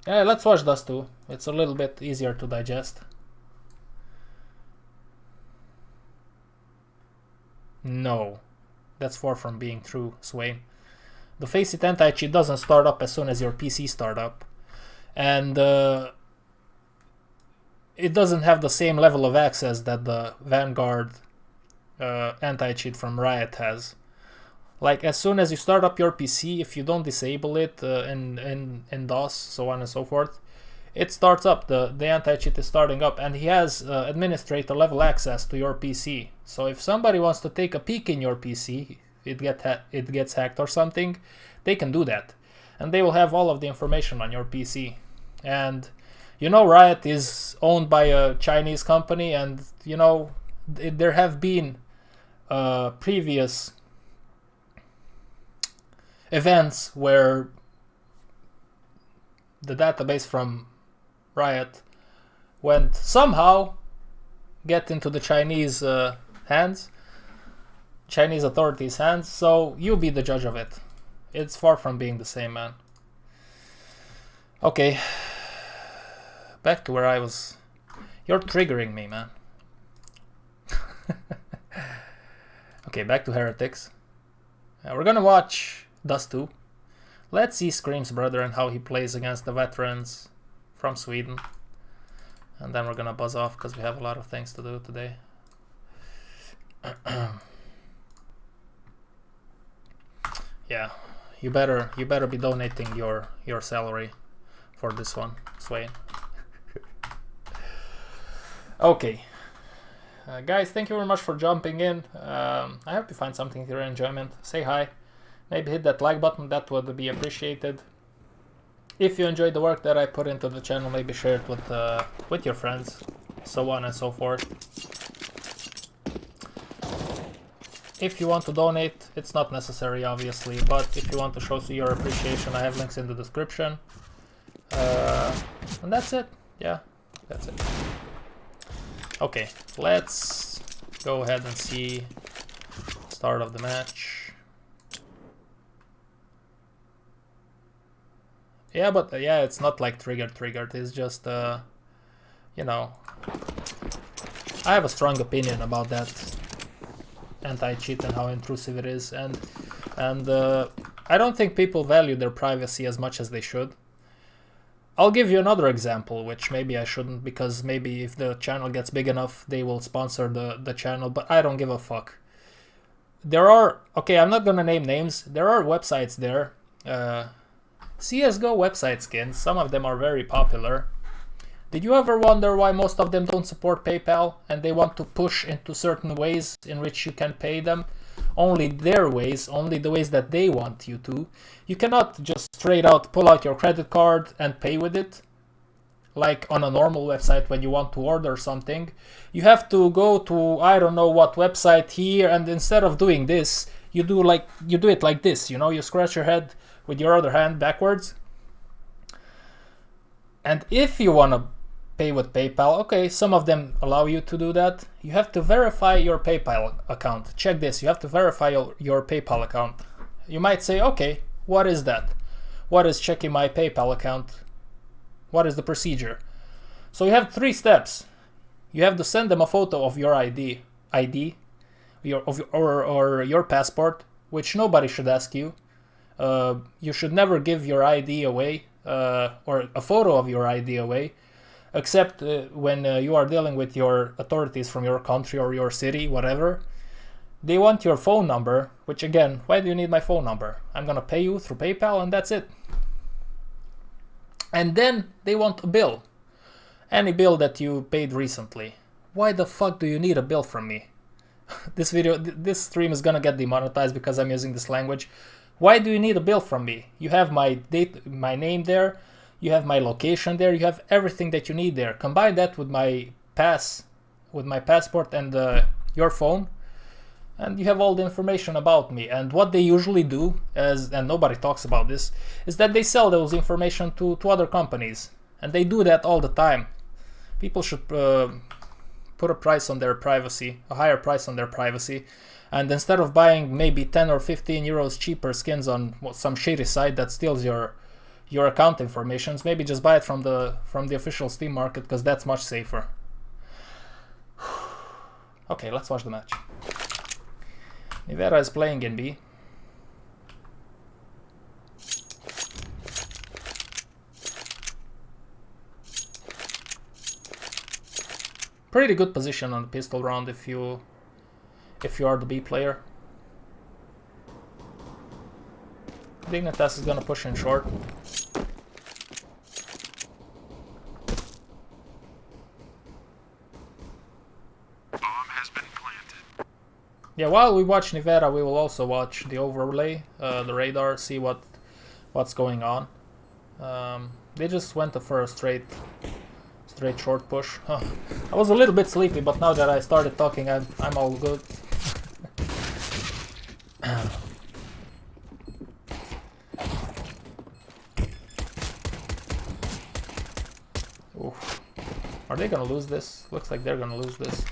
A: Yeah, let's watch Dust 2. It's a little bit easier to digest. No, that's far from being true, Swain. The Face It anti-cheat doesn't start up as soon as your PC start up. And it doesn't have the same level of access that the Vanguard anti-cheat from Riot has. Like, as soon as you start up your PC, if you don't disable it in DOS, so on and so forth, it starts up, the anti-cheat is starting up, and he has administrator level access to your PC. So if somebody wants to take a peek in your PC, it gets hacked or something, they can do that. and they will have all of the information on your PC. And you know, Riot is owned by a Chinese company, and you know, there have been previous events where the database from Riot went somehow get into the Chinese hands, Chinese authorities' hands, so you be the judge of it. It's far from being the same, man. Okay, back to where I was. You're triggering me, man. Okay, back to Heretics. We're gonna watch Dust 2. Let's see Scream's brother and how he plays against the veterans from Sweden. And then we're gonna buzz off because we have a lot of things to do today. Yeah, you better be donating your salary for this one, Swain. Okay, guys, thank you very much for jumping in. I hope you find something to your enjoyment. Say hi, maybe hit that like button, that would be appreciated. If you enjoyed the work that I put into the channel, maybe share it with your friends, so on and so forth. If you want to donate, it's not necessary, obviously, but if you want to show your appreciation, I have links in the description. And that's it. Yeah, that's it. Okay, let's go ahead and see start of the match. Yeah, but yeah, it's not like triggered. It's just, you know, I have a strong opinion about that anti-cheat and how intrusive it is, and I don't think people value their privacy as much as they should. I'll give you another example, which maybe I shouldn't, because maybe if the channel gets big enough, they will sponsor the channel, but I don't give a fuck. There are, okay, I'm not gonna name names, there are websites there, CSGO website skins, some of them are very popular. Did you ever wonder why most of them don't support PayPal and they want to push into certain ways in which you can pay them? Only their ways, only the ways that they want you to. You cannot just straight out pull out your credit card and pay with it, like on a normal website when you want to order something. You have to go to I don't know what website here, and instead of doing this, you do it like this, you know, you scratch your head with your other hand backwards. And if you want to pay with PayPal, okay, some of them allow you to do that. You have to verify your PayPal account. Check this, you have to verify your PayPal account. You might say, okay, what is that? What is checking my PayPal account? What is the procedure? So you have 3 steps. You have to send them a photo of your ID, or your passport, which nobody should ask you. You should never give your ID away, or a photo of your ID away, except when you are dealing with your authorities from your country or your city, whatever. They want your phone number, which again, why do you need my phone number? I'm gonna pay you through PayPal and that's it. And then they want a bill. Any bill that you paid recently. Why the fuck do you need a bill from me? This stream is gonna get demonetized because I'm using this language. Why do you need a bill from me? You have my date, my name there, you have my location there, you have everything that you need there. Combine that with my passport and your phone, and you have all the information about me. And what they usually do, and nobody talks about this, is that they sell those information to other companies, and they do that all the time. People should put a price on their privacy, a higher price on their privacy, and instead of buying maybe 10 or 15 euros cheaper skins on some shady site that steals your account information, maybe just buy it from the official Steam market, because that's much safer. Okay, let's watch the match. Nivera is playing in B. Pretty good position on the pistol round if you are the B player. Dignitas is gonna push in short. Yeah, while we watch Nivera, we will also watch the overlay, the radar, see what what's going on. They just went for a straight short push. Huh. I was a little bit sleepy, but now that I started talking, I'm all good. Oof. Are they gonna lose this? Looks like they're gonna lose this.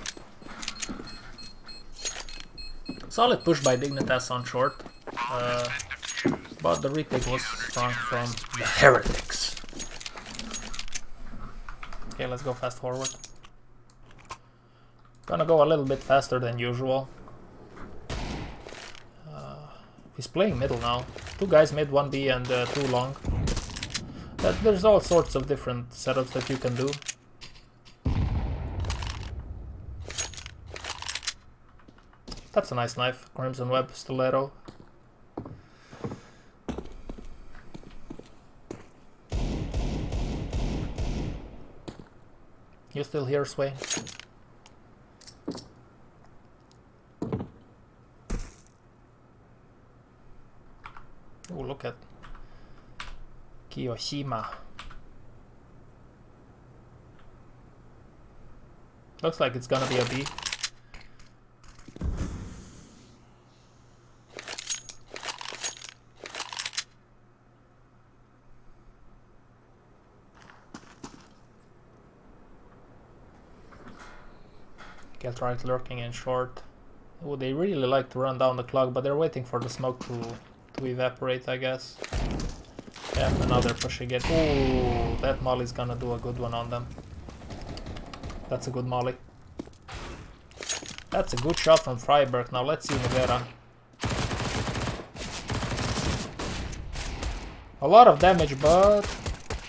A: Solid push by Dignitas on short, but the retake was strong from the Heretics. Okay, let's go fast forward. Gonna go a little bit faster than usual. He's playing middle now. 2 guys mid, 1 B and 2 long. There's all sorts of different setups that you can do. That's a nice knife. Crimson Web Stiletto. You still here, Sway? Oh, look at Kiyoshima. Looks like it's gonna be a B. Get right lurking in short. Oh, they really like to run down the clock, but they're waiting for the smoke to evaporate, I guess. Yeah, and now they're pushing it. Ooh, that molly's gonna do a good one on them. That's a good molly. That's a good shot from Freiberg. Now let's see Nivera. A lot of damage, but...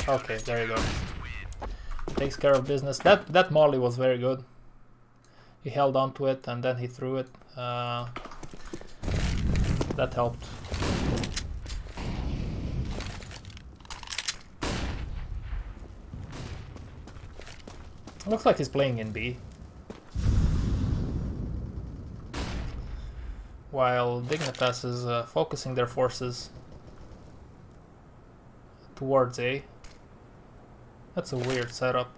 A: okay, there you go. Takes care of business. That molly was very good. He held on to it and then he threw it. That helped. Looks like he's playing in B. While Dignitas is focusing their forces towards A. That's a weird setup.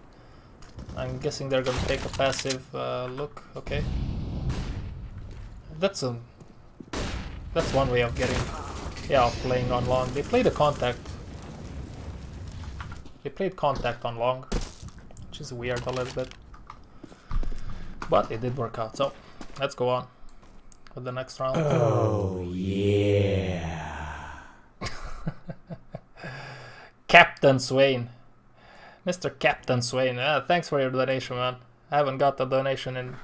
A: I'm guessing they're gonna take a passive look. Okay. That's one way of getting, yeah, of playing on long. They played a contact. They played contact on long, which is weird a little bit, but it did work out. So let's go on with the next round.
C: Oh yeah.
A: Captain Swain. Mr. Captain Swain, thanks for your donation, man. I haven't got a donation in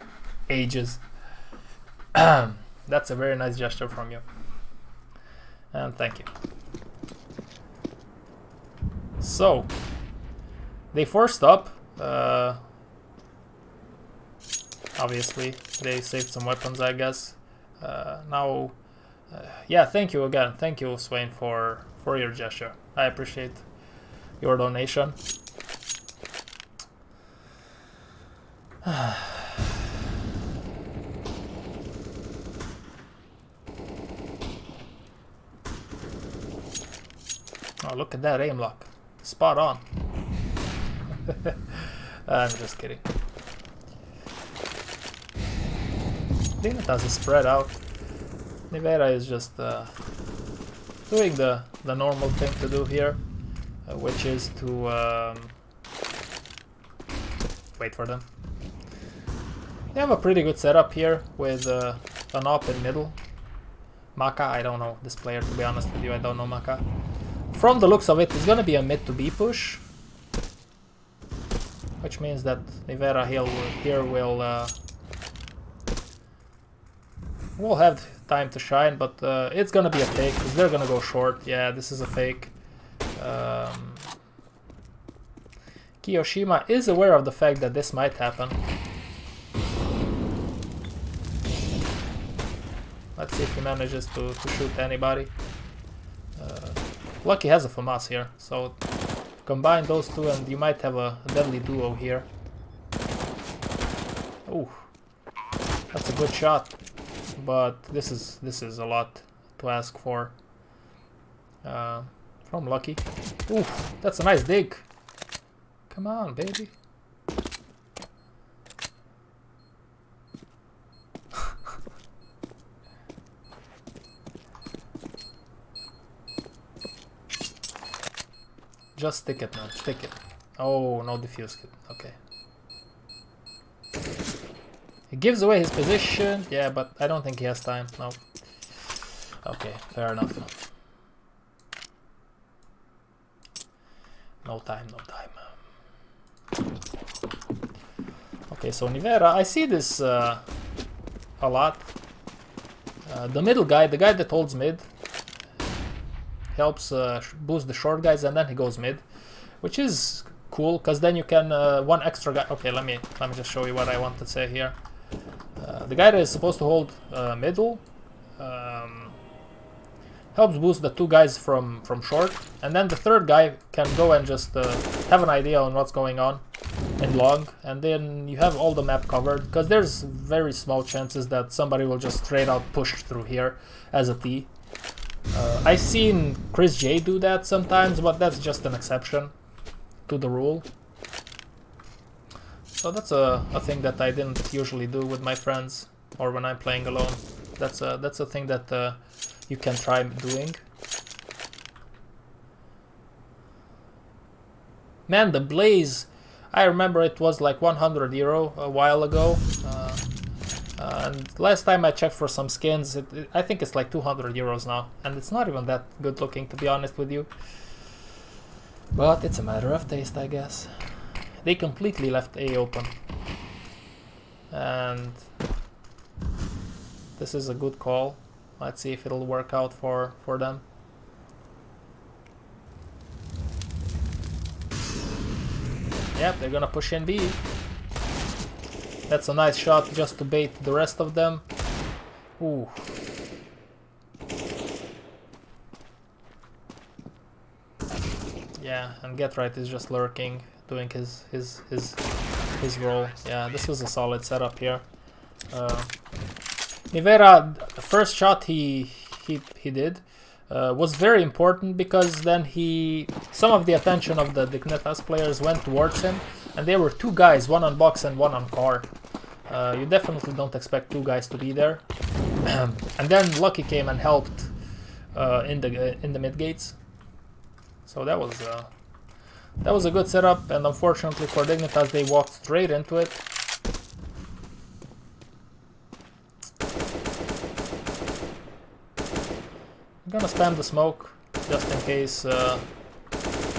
A: ages. That's a very nice gesture from you. And thank you. So, they forced up. Obviously, they saved some weapons, I guess. Now, yeah, thank you again. Thank you, Swain, for your gesture. I appreciate your donation. Oh, look at that aim lock. Spot on. I'm just kidding. Dignitas is spread out. Nivera is just doing the normal thing to do here, which is to wait for them. They have a pretty good setup here with an op in middle. Maka, I don't know this player, to be honest with you. I don't know Maka. From the looks of it, it's gonna be a mid to B push, which means that Nivera here will have time to shine, but it's gonna be a fake because they're gonna go short. Yeah, this is a fake. Kiyoshima is aware of the fact that this might happen. Let's see if he manages to shoot anybody. Lucky has a FAMAS here, so combine those two and you might have a deadly duo here. Ooh, that's a good shot, but this is a lot to ask for. From Lucky. Oof, that's a nice dig. Come on, baby. Just stick it, man. Stick it. Oh, no defuse kit. Okay. He gives away his position. Yeah, but I don't think he has time. No. Okay, fair enough. No time, no time. Okay, so Nivera, I see this a lot. The middle guy, the guy that holds mid, helps boost the short guys, and then he goes mid, which is cool because then you can one extra guy. Okay, let me just show you what I want to say here. The guy that is supposed to hold middle helps boost the two guys from short, and then the third guy can go and just have an idea on what's going on in long, and then you have all the map covered because there's very small chances that somebody will just straight out push through here as a T. I've seen Chris J do that sometimes, but that's just an exception to the rule. So that's a thing that I didn't usually do with my friends or when I'm playing alone. That's a thing that you can try doing. Man, the Blaze, I remember it was like 100 euro a while ago. And last time I checked for some skins, I think it's like 200 euros now. And it's not even that good looking, to be honest with you. But it's a matter of taste, I guess. They completely left A open. And this is a good call. Let's see if it'll work out for them. Yep, they're gonna push in B. That's a nice shot just to bait the rest of them. Ooh. Yeah, and Get Right is just lurking, doing his role. Yeah, this was a solid setup here. Nivera, the first shot he did was very important because then some of the attention of the Dignitas players went towards him, and there were two guys, one on box and one on car. You definitely don't expect two guys to be there. And then Lucky came and helped in the mid gates. So that was a good setup, and unfortunately for Dignitas, they walked straight into it. I'm gonna spam the smoke just in case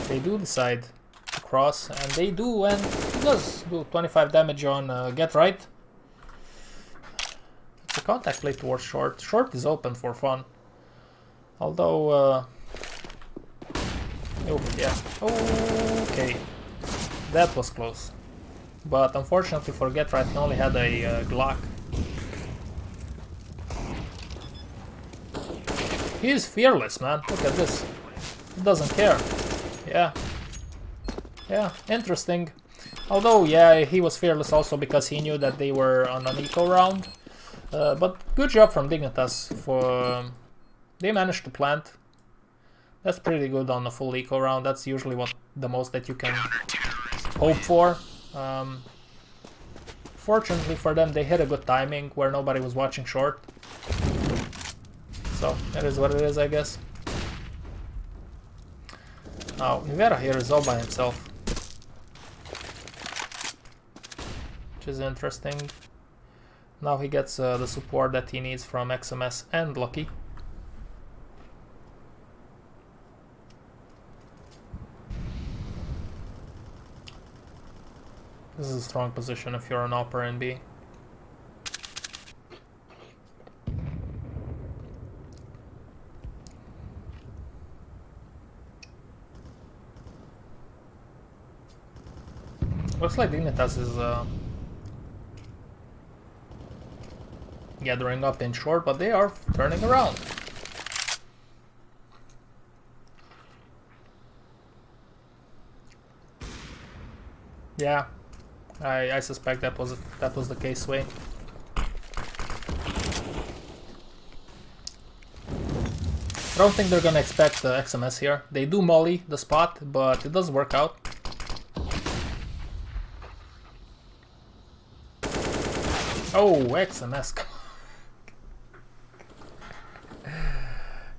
A: they do decide to cross, and they do, and it does do 25 damage on Get Right. It's a contact play towards short. Short is open for fun, although oh yeah, okay, that was close, but unfortunately for Get Right, he only had a Glock. He is fearless, man. Look at this. He doesn't care. Yeah. Yeah, interesting. Although, yeah, he was fearless also because he knew that they were on an eco round. But good job from Dignitas for... they managed to plant. That's pretty good on a full eco round. That's usually the most that you can hope for. Fortunately for them, they hit a good timing where nobody was watching short. So, that is what it is, I guess. Now, Nivera here is all by himself, which is interesting. Now he gets the support that he needs from XMS and Lucky. This is a strong position if you're an Opera in B. Looks like Dignitas is gathering up in short, but they are turning around. Yeah, I suspect that was the case, Wayne. I don't think they're gonna expect XMS here. They do molly the spot, but it does work out. Oh, XMS.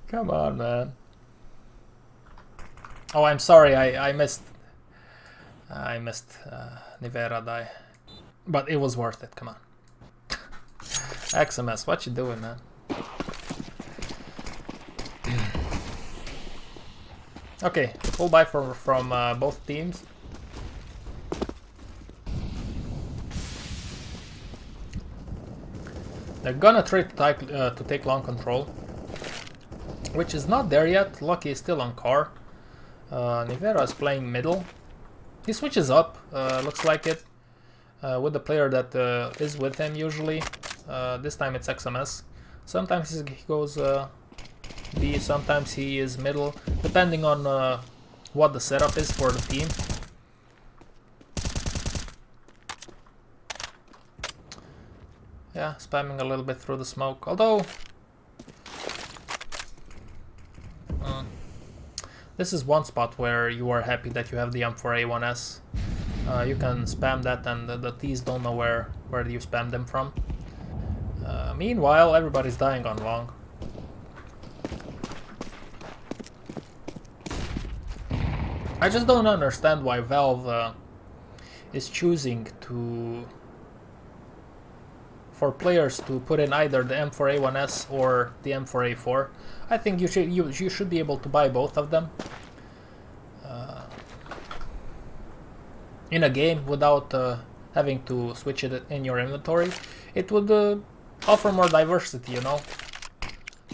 A: Come on, man. Oh, I'm sorry, I missed Nivera die. But it was worth it, come on. XMS, what you doing, man? Okay, full buy from both teams. They're gonna try to take long control, which is not there yet. Lucky is still on car. Nivera is playing middle. He switches up, looks like it, with the player that is with him usually. This time it's XMS. Sometimes he goes B, sometimes he is middle, depending on what the setup is for the team. Yeah, spamming a little bit through the smoke, although this is one spot where you are happy that you have the M4A1S. You can spam that and the T's don't know where you spam them from. Meanwhile, everybody's dying on long. I just don't understand why Valve is choosing for players to put in either the M4A1S or the M4A4. I think you should be able to buy both of them in a game without having to switch it in your inventory. It would offer more diversity, you know,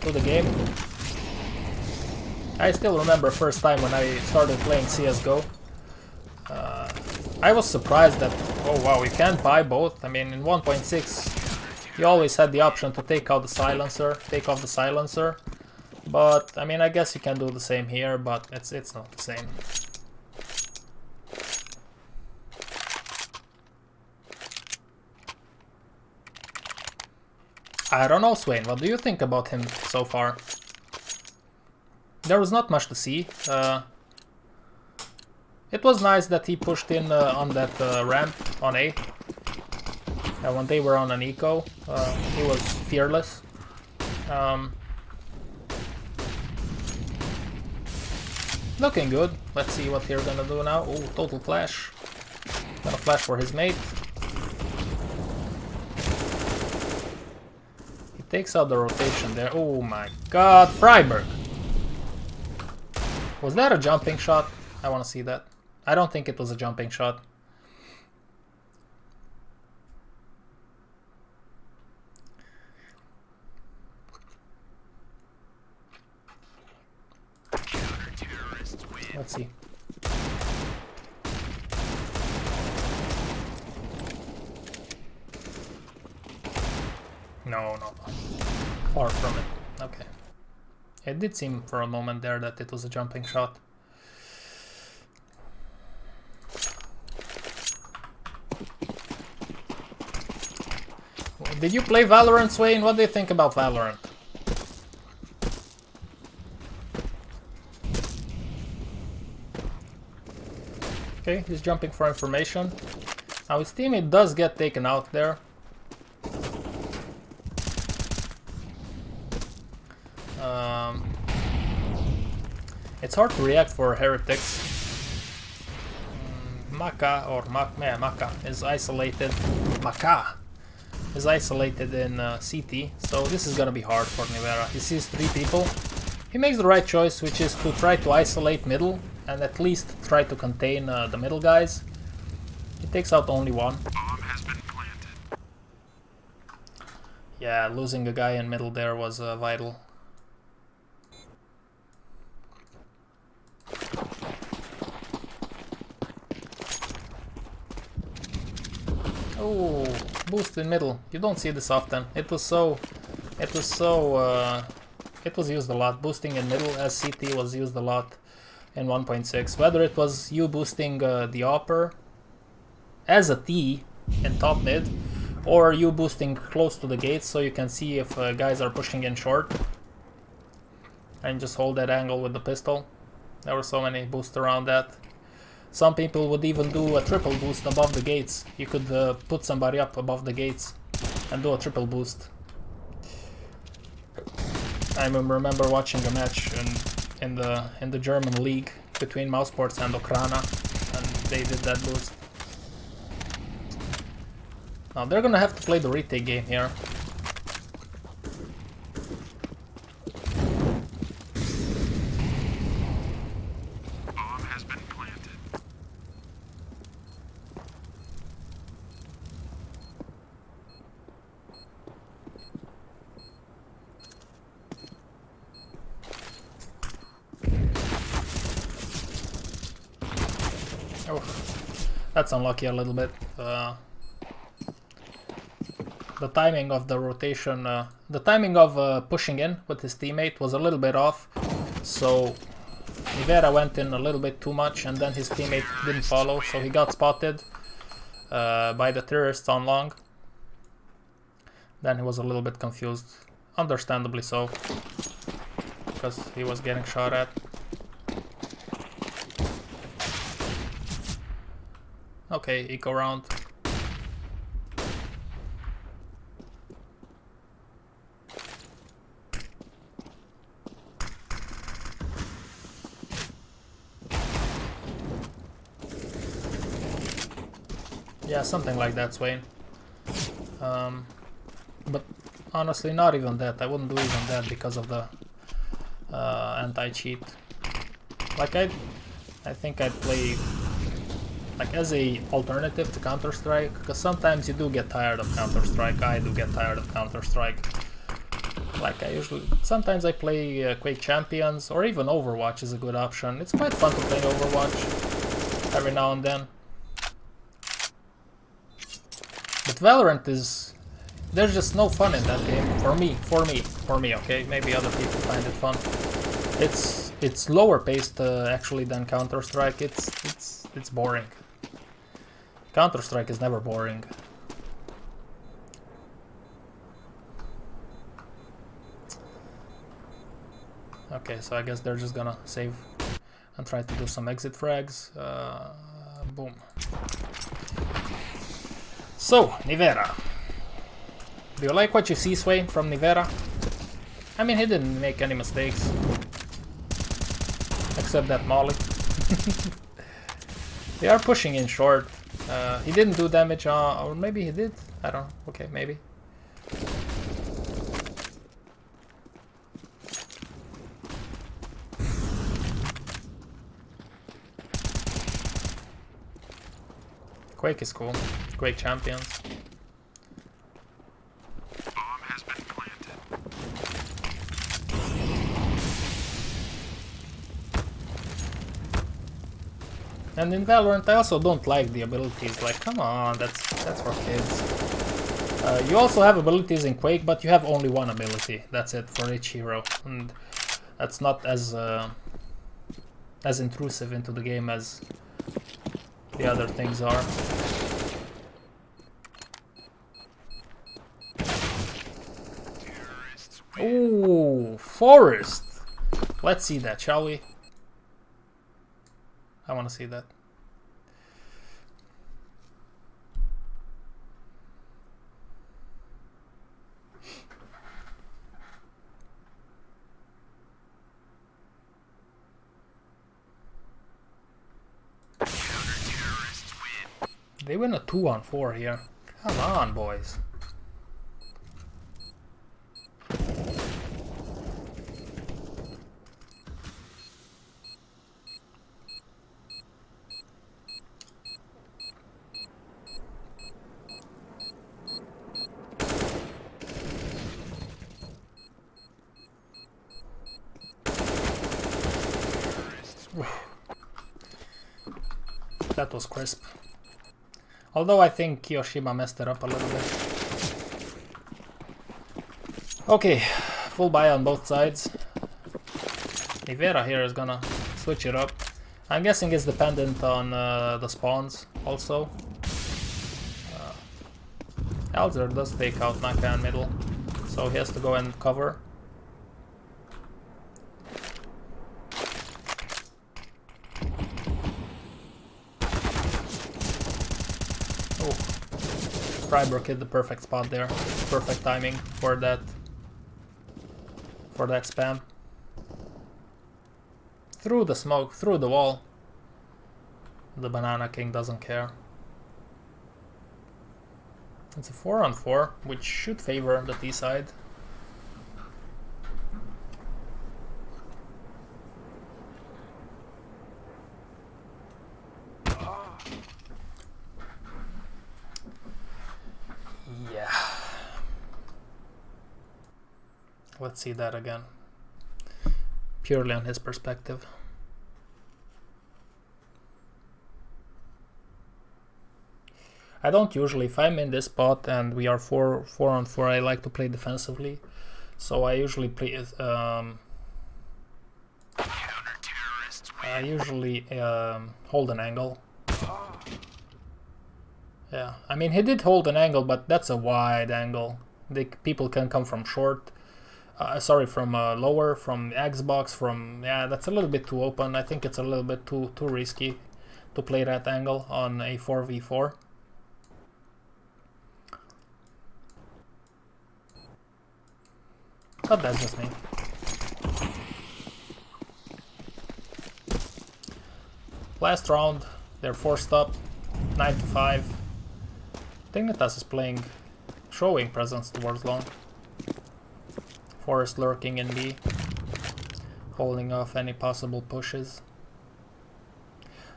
A: to the game. I still remember first time when I started playing CSGO. I was surprised that, oh wow, you can't buy both. I mean, in 1.6 you always had the option to take off the silencer, but I mean, I guess you can do the same here, but it's not the same. I don't know, Swain, what do you think about him so far? There was not much to see. It was nice that he pushed in on that ramp on A. When they were on an eco, he was fearless. Looking good. Let's see what they're gonna do now. Oh, total flash. Gonna flash for his mate. He takes out the rotation there. Oh my god, Freiburg! Was that a jumping shot? I want to see that. I don't think it was a jumping shot. Let's see. No. Far from it. Okay. It did seem for a moment there that it was a jumping shot. Did you play Valorant, Swain? What do you think about Valorant? Okay, he's jumping for information. Now his teammate does get taken out there. It's hard to react for heretics. Maka is isolated. Maka is isolated in CT, so this is gonna be hard for Nivera. He sees 3 people. He makes the right choice, which is to try to isolate middle and at least try to contain the middle guys. He takes out only one.
B: Bomb has been planted.
A: Yeah, losing a guy in middle there was vital. Oh, boost in middle. You don't see this often. It was used a lot. Boosting in middle as CT was used a lot in 1.6. Whether it was you boosting the upper as a T in top mid, or you boosting close to the gates so you can see if guys are pushing in short. and just hold that angle with the pistol. There were so many boosts around that. Some people would even do a triple boost above the gates. You could put somebody up above the gates and do a triple boost. I remember watching a match in the German league between Mousesports and Okrana, and they did that boost. Now they're gonna have to play the retake game here.
B: Bomb has been planted.
A: Oh, that's unlucky a little bit. The timing of the rotation, the timing of pushing in with his teammate was a little bit off, so Nivera went in a little bit too much and then his teammate didn't follow, so he got spotted by the terrorists on long. Then he was a little bit confused, understandably so, because he was getting shot at. Okay, eco round. Yeah, something like that, Swain. But honestly, not even that. I wouldn't do even that because of the anti-cheat. Like I think I'd play like as a alternative to Counter-Strike, because sometimes you do get tired of Counter-Strike. I do get tired of Counter-Strike. Like sometimes I play Quake Champions, or even Overwatch is a good option. It's quite fun to play Overwatch every now and then. But Valorant there's just no fun in that game for me, okay? Maybe other people find it fun. It's lower paced actually than Counter-Strike. It's boring. Counter-Strike is never boring. Okay, so I guess they're just gonna save and try to do some exit frags. Boom. So, Nivera. Do you like what you see, Sway, from Nivera? I mean, he didn't make any mistakes. Except that molly. They are pushing in short. He didn't do damage, or maybe he did. I don't know. Okay, maybe. Quake is cool. Quake Champions.
B: Bomb has been planted.
A: And in Valorant, I also don't like the abilities. Like, come on, that's for kids. You also have abilities in Quake, but you have only one ability. That's it for each hero, and that's not as intrusive into the game as the other things are. Ooh, Forest. Let's see that, shall we? I want to see that. They win a 2-on-4 here. Come on, boys. That was crisp. Although I think Kiyoshima messed it up a little bit. Okay, full buy on both sides. Nivera here is gonna switch it up. I'm guessing it's dependent on the spawns also. Alzer does take out Naka in middle, so he has to go and cover. Freiburg hit the perfect spot there. Perfect timing for that spam. Through the smoke, through the wall. The Banana King doesn't care. It's a 4-on-4, which should favor the T side. Yeah. Let's see that again. Purely on his perspective. I don't usually, if I'm in this spot and we are 4-on-4, I like to play defensively. So I usually play hold an angle. Yeah, I mean he did hold an angle, but that's a wide angle. People can come from short. From lower, from Xbox, from that's a little bit too open. I think it's a little bit too risky to play that angle on a 4v4. But that's just me. Last round, they're forced up, 9-5. Dignitas is showing presence towards long. Forest lurking in B, holding off any possible pushes.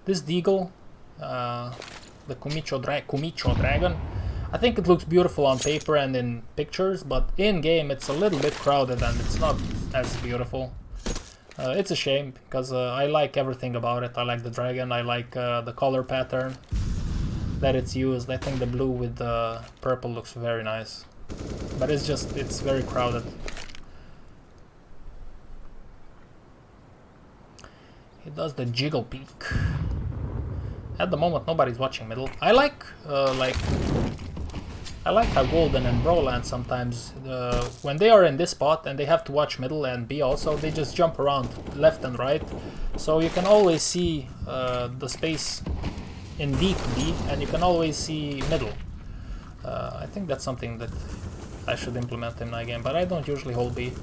A: This Deagle, the Kumicho Dragon, I think it looks beautiful on paper and in pictures, but in game it's a little bit crowded and it's not as beautiful. It's a shame because I like everything about it. I like the dragon, I like the color pattern that it's used. I think the blue with the purple looks very nice, but it's very crowded. He does the jiggle peek. At the moment nobody's watching middle. I like how Golden and Broland sometimes, when they are in this spot and they have to watch middle and B also, they just jump around left and right. So you can always see the space in deep B and you can always see middle. I think that's something that I should implement in my game, but I don't usually hold B.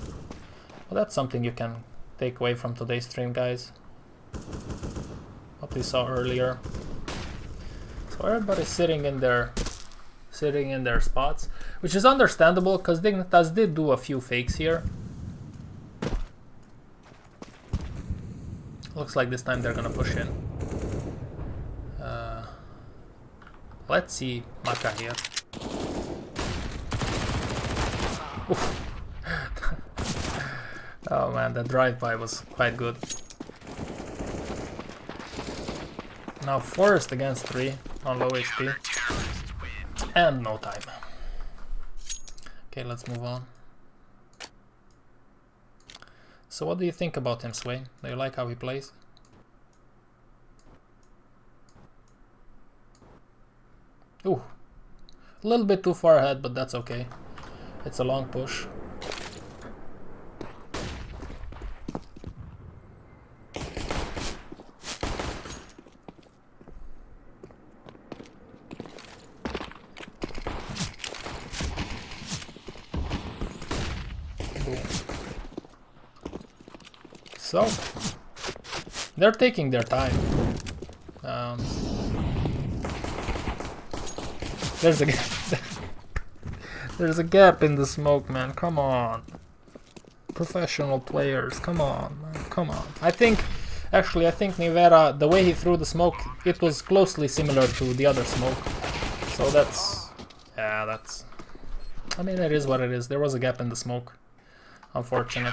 A: Well, that's something you can take away from today's stream, guys. What we saw earlier. So everybody's sitting in their spots, which is understandable because Dignitas did do a few fakes here. Looks like this time they're gonna push in. Let's see Maka here. Oh man, that drive-by was quite good. Now Forest against 3 on low HP. And no time. Okay, let's move on. So what do you think about him, Sway? Do you like how he plays? Ooh. A little bit too far ahead, but that's okay. It's a long push. So, they're taking their time. There's a there's a gap in the smoke, man. Come on, professional players. Come on, man. Come on. I think Nivera, the way he threw the smoke, it was closely similar to the other smoke. So that's, I mean, it is what it is. There was a gap in the smoke. Unfortunate.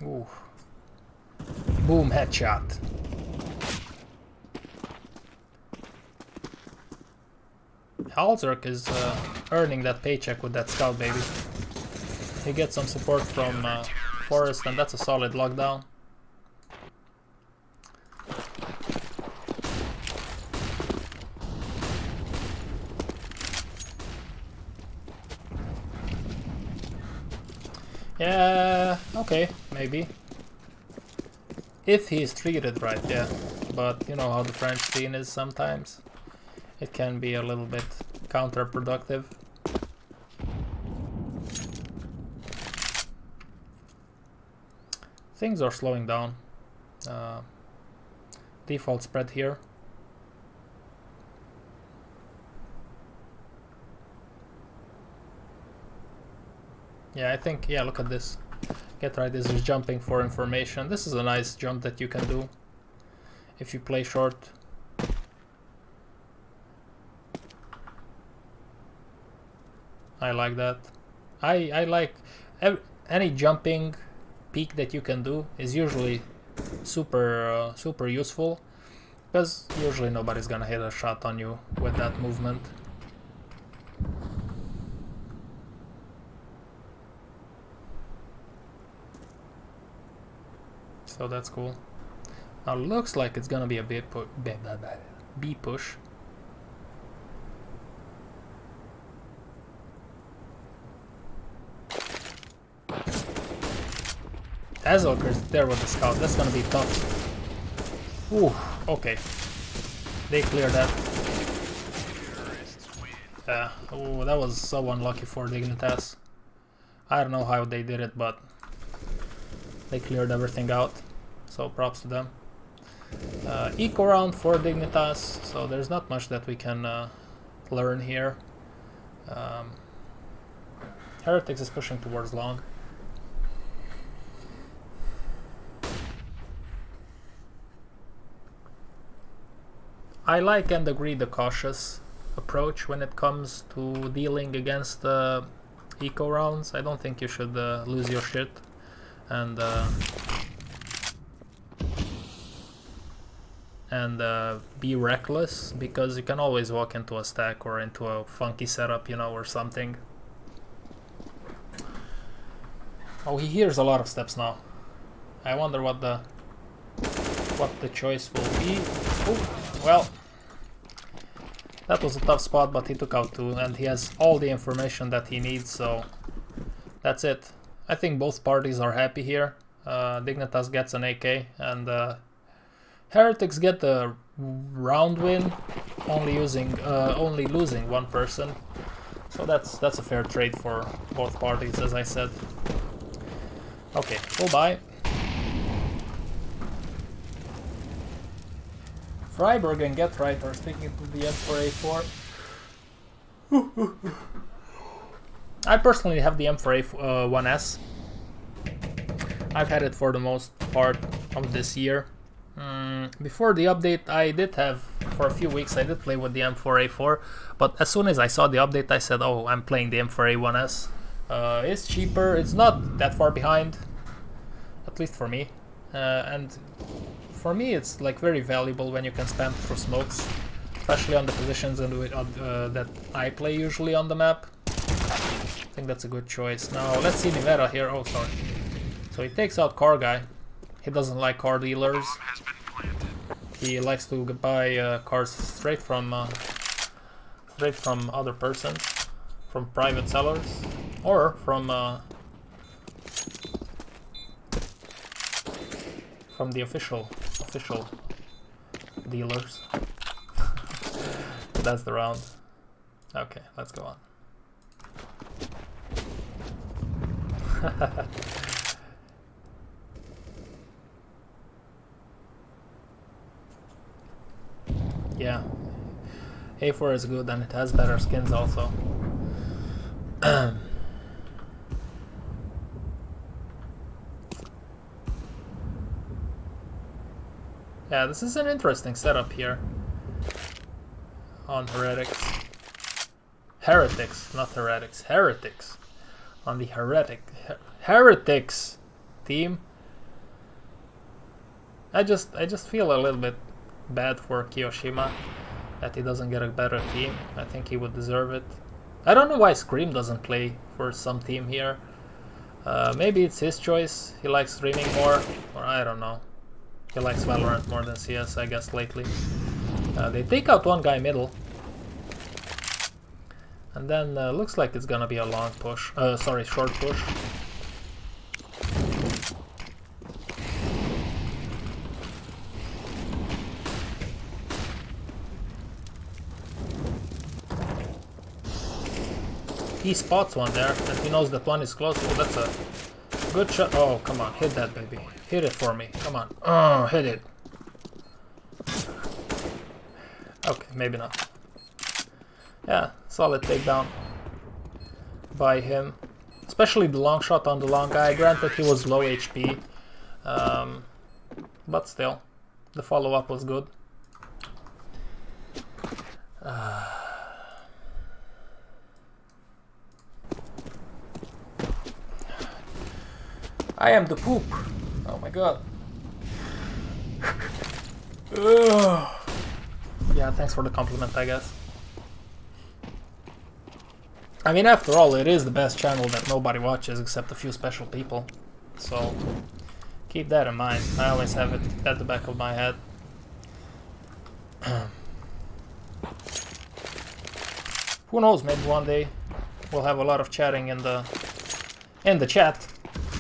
A: Ooh. Boom, headshot. Halzerk is earning that paycheck with that scout, baby. He gets some support from Forest, and that's a solid lockdown. Yeah, okay, maybe. If he is treated right, yeah. But you know how the French scene is sometimes. It can be a little bit counterproductive. Things are slowing down. Default spread here. Yeah, I think, yeah, look at this. Get right, this is jumping for information. This is a nice jump that you can do if you play short. I like that. I like any jumping peak that you can do is usually super super useful, because usually nobody's gonna hit a shot on you with that movement. So that's cool. Now looks like it's gonna be a B push. Azulker's there with the scout. That's gonna be tough. Ooh, okay. They cleared that. Yeah, ooh, that was so unlucky for Dignitas. I don't know how they did it, but they cleared everything out. So props to them. Eco round for Dignitas, so there's not much that we can learn here. Heretics is pushing towards long. I like and agree the cautious approach when it comes to dealing against eco rounds. I don't think you should lose your shit and be reckless, because you can always walk into a stack or into a funky setup, you know, or something. Oh, he hears a lot of steps now. I wonder what the choice will be. Oh, well, that was a tough spot, but he took out two, and he has all the information that he needs, so that's it. I think both parties are happy here. Dignitas gets an AK, and Heretics get the round win, only losing one person. So that's a fair trade for both parties, as I said. Okay, full buy. Freiburg and Get Right are sticking to the M4A4. I personally have the M4A1S. I've had it for the most part of this year. Before the update, I did have, for a few weeks, I did play with the M4A4, but as soon as I saw the update, I said, oh, I'm playing the M4A1S. It's cheaper, it's not that far behind, at least for me, and for me it's like very valuable when you can spam through smokes, especially on the positions that I play usually on the map. I think that's a good choice. Now let's see Nivera here. Oh, sorry. So he takes out car guy. He doesn't like car dealers. He likes to buy cars straight from other persons, from private sellers, or from the official dealers. That's the round. Okay, let's go on. Yeah, A4 is good and it has better skins also. Yeah, this is an interesting setup here on Heretics. Heretics, not Heretics. Heretics. On the Heretics team. I just feel a little bit bad for Kiyoshima that he doesn't get a better team. I think he would deserve it. I don't know why Scream doesn't play for some team here. Maybe it's his choice. He likes streaming more, or I don't know. He likes Valorant more than CS, I guess, lately. They take out one guy middle. And then looks like it's gonna be a long push. Sorry, short push. he spots one there, and he knows that one is close. Oh, that's a good shot. Oh, come on, hit that baby. Hit it for me. Come on. Oh, hit it. Okay, maybe not. Yeah, solid takedown by him. Especially the long shot on the long guy. Granted, he was low HP. But still, the follow-up was good. I am the poop. Oh my god. Yeah, thanks for the compliment, I guess. I mean, after all, it is the best channel that nobody watches except a few special people. So, keep that in mind. I always have it at the back of my head. Who knows, maybe one day we'll have a lot of chatting in the chat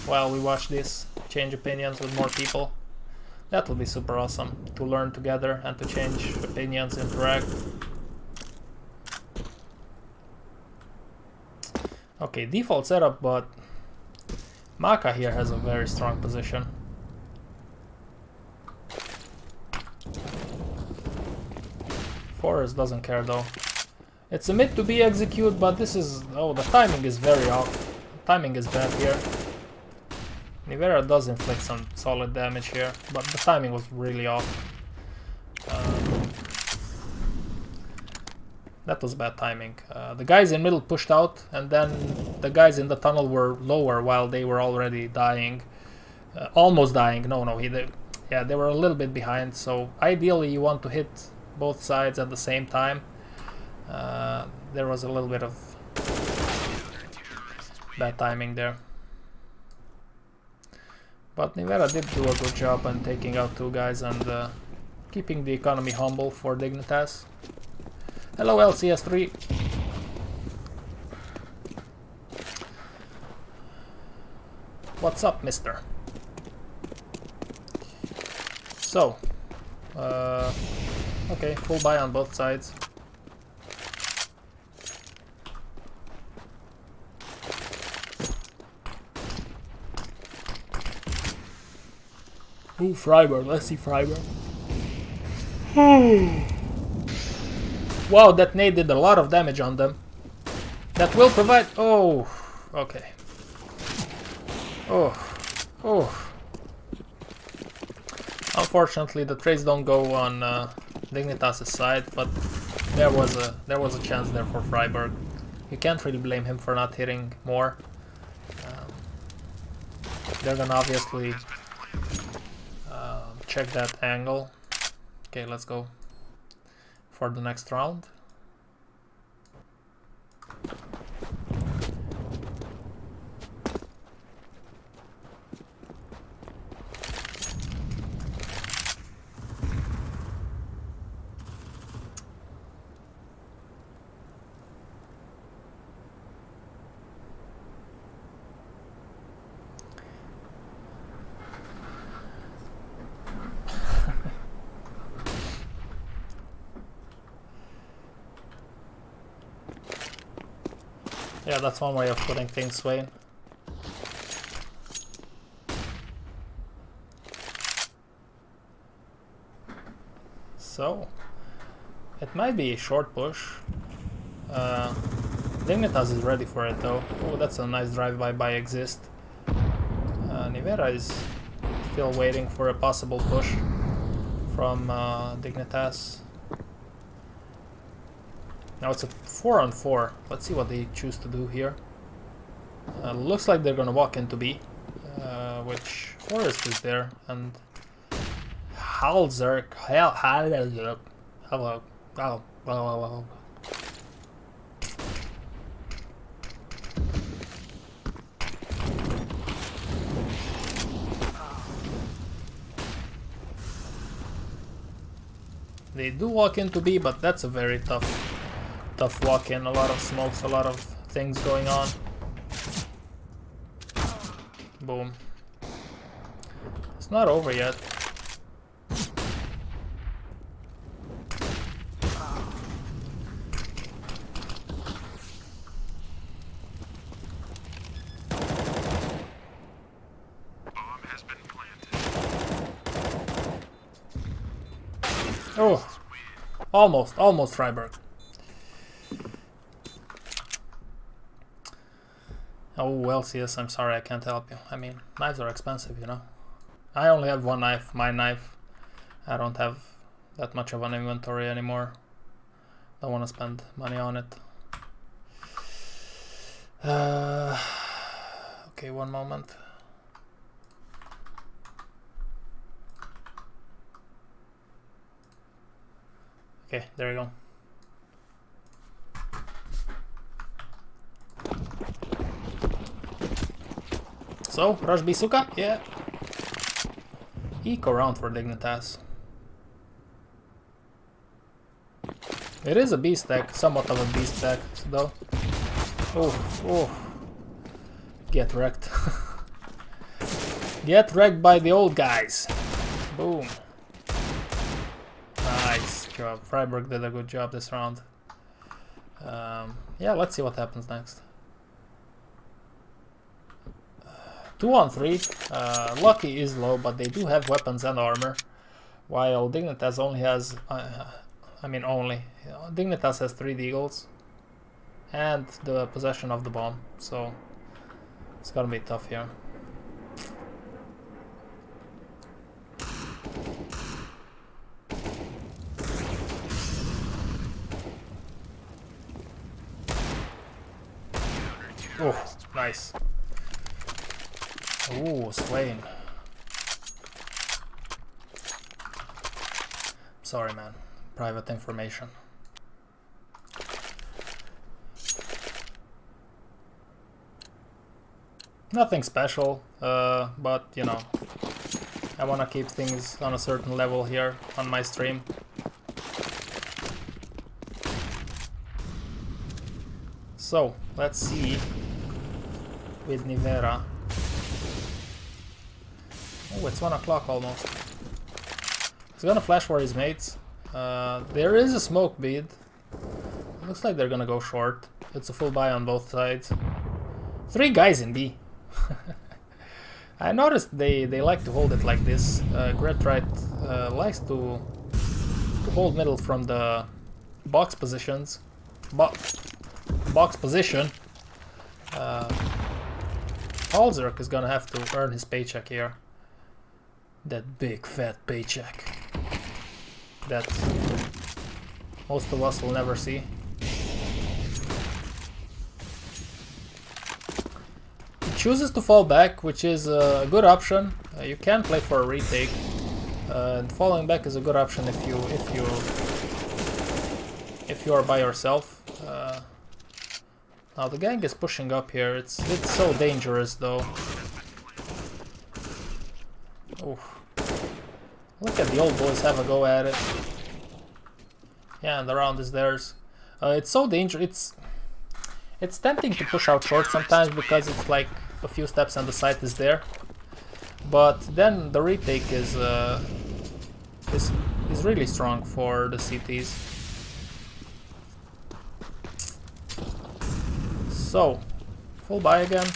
A: while we watch this, change opinions with more people. That will be super awesome, to learn together and to change opinions, interact. Okay, default setup, but Maka here has a very strong position. Forrest doesn't care though. It's a mid to be execute, but this is... oh, the timing is very off. Timing is bad here. Nivera does inflict some solid damage here, but the timing was really off. That was bad timing. The guys in middle pushed out, and then the guys in the tunnel were lower while they were already dying. Almost dying. Yeah, they were a little bit behind, so ideally you want to hit both sides at the same time. There was a little bit of bad timing there. But Nivera did do a good job on taking out two guys and keeping the economy humble for Dignitas. Hello LCS3. What's up, mister? So, okay, full buy on both sides. Ooh, Freiburg, let's see Freiburg. Wow, that nade did a lot of damage on them. That will provide... oh, okay. Oh. Unfortunately, the trades don't go on Dignitas' side, but there was a chance there for Freiburg. You can't really blame him for not hitting more. They're gonna obviously check that angle. Okay, let's go for the next round. Yeah, that's one way of putting things, Wayne. So, it might be a short push. Dignitas is ready for it though. Oh, that's a nice drive-by by Exist. Nivera is still waiting for a possible push from Dignitas. Now it's a 4-on-4. Let's see what they choose to do here. Looks like they're gonna walk into B, which Forrest is there, and Halzerk. Hello. They do walk into B, but that's a very tough walk in. A lot of smokes, a lot of things going on. Boom. It's not over yet. Oh, almost Freiburg. Oh, LCS, I'm sorry, I can't help you. I mean, knives are expensive, you know. I only have one knife, my knife. I don't have that much of an inventory anymore. Don't want to spend money on it. Okay, one moment. Okay, there we go. So, Rush B Suka? Yeah. Eco round for Dignitas. It is a B stack, somewhat of a B stack though. Oh. Get wrecked. Get wrecked by the old guys. Boom. Nice job. Freiburg did a good job this round. Yeah, let's see what happens next. 2-on-3. Lucky is low, but they do have weapons and armor. While Dignitas only has... Dignitas has 3 deagles. And the possession of the bomb. So, it's gonna be tough here. Oh, nice. Ooh, Swain. Sorry, man. Private information. Nothing special, but you know, I wanna keep things on a certain level here on my stream. So, let's see with Nivera. Oh, it's 1 o'clock almost. He's gonna flash for his mates. There is a smoke bead. Looks like they're gonna go short. It's a full buy on both sides. 3 guys in B. I noticed they like to hold it like this. Gretright likes to hold middle from the box positions. Box position. Halzerk is gonna have to earn his paycheck here. That big fat paycheck that most of us will never see. He chooses to fall back, which is a good option. You can play for a retake, and falling back is a good option if you are by yourself. Now the gang is pushing up here. It's so dangerous though. Oh. Look at the old boys have a go at it. Yeah, and the round is theirs. It's so dangerous. It's tempting to push out short sometimes because it's like a few steps and the site is there. But then the retake is really strong for the CTs. So, full buy again.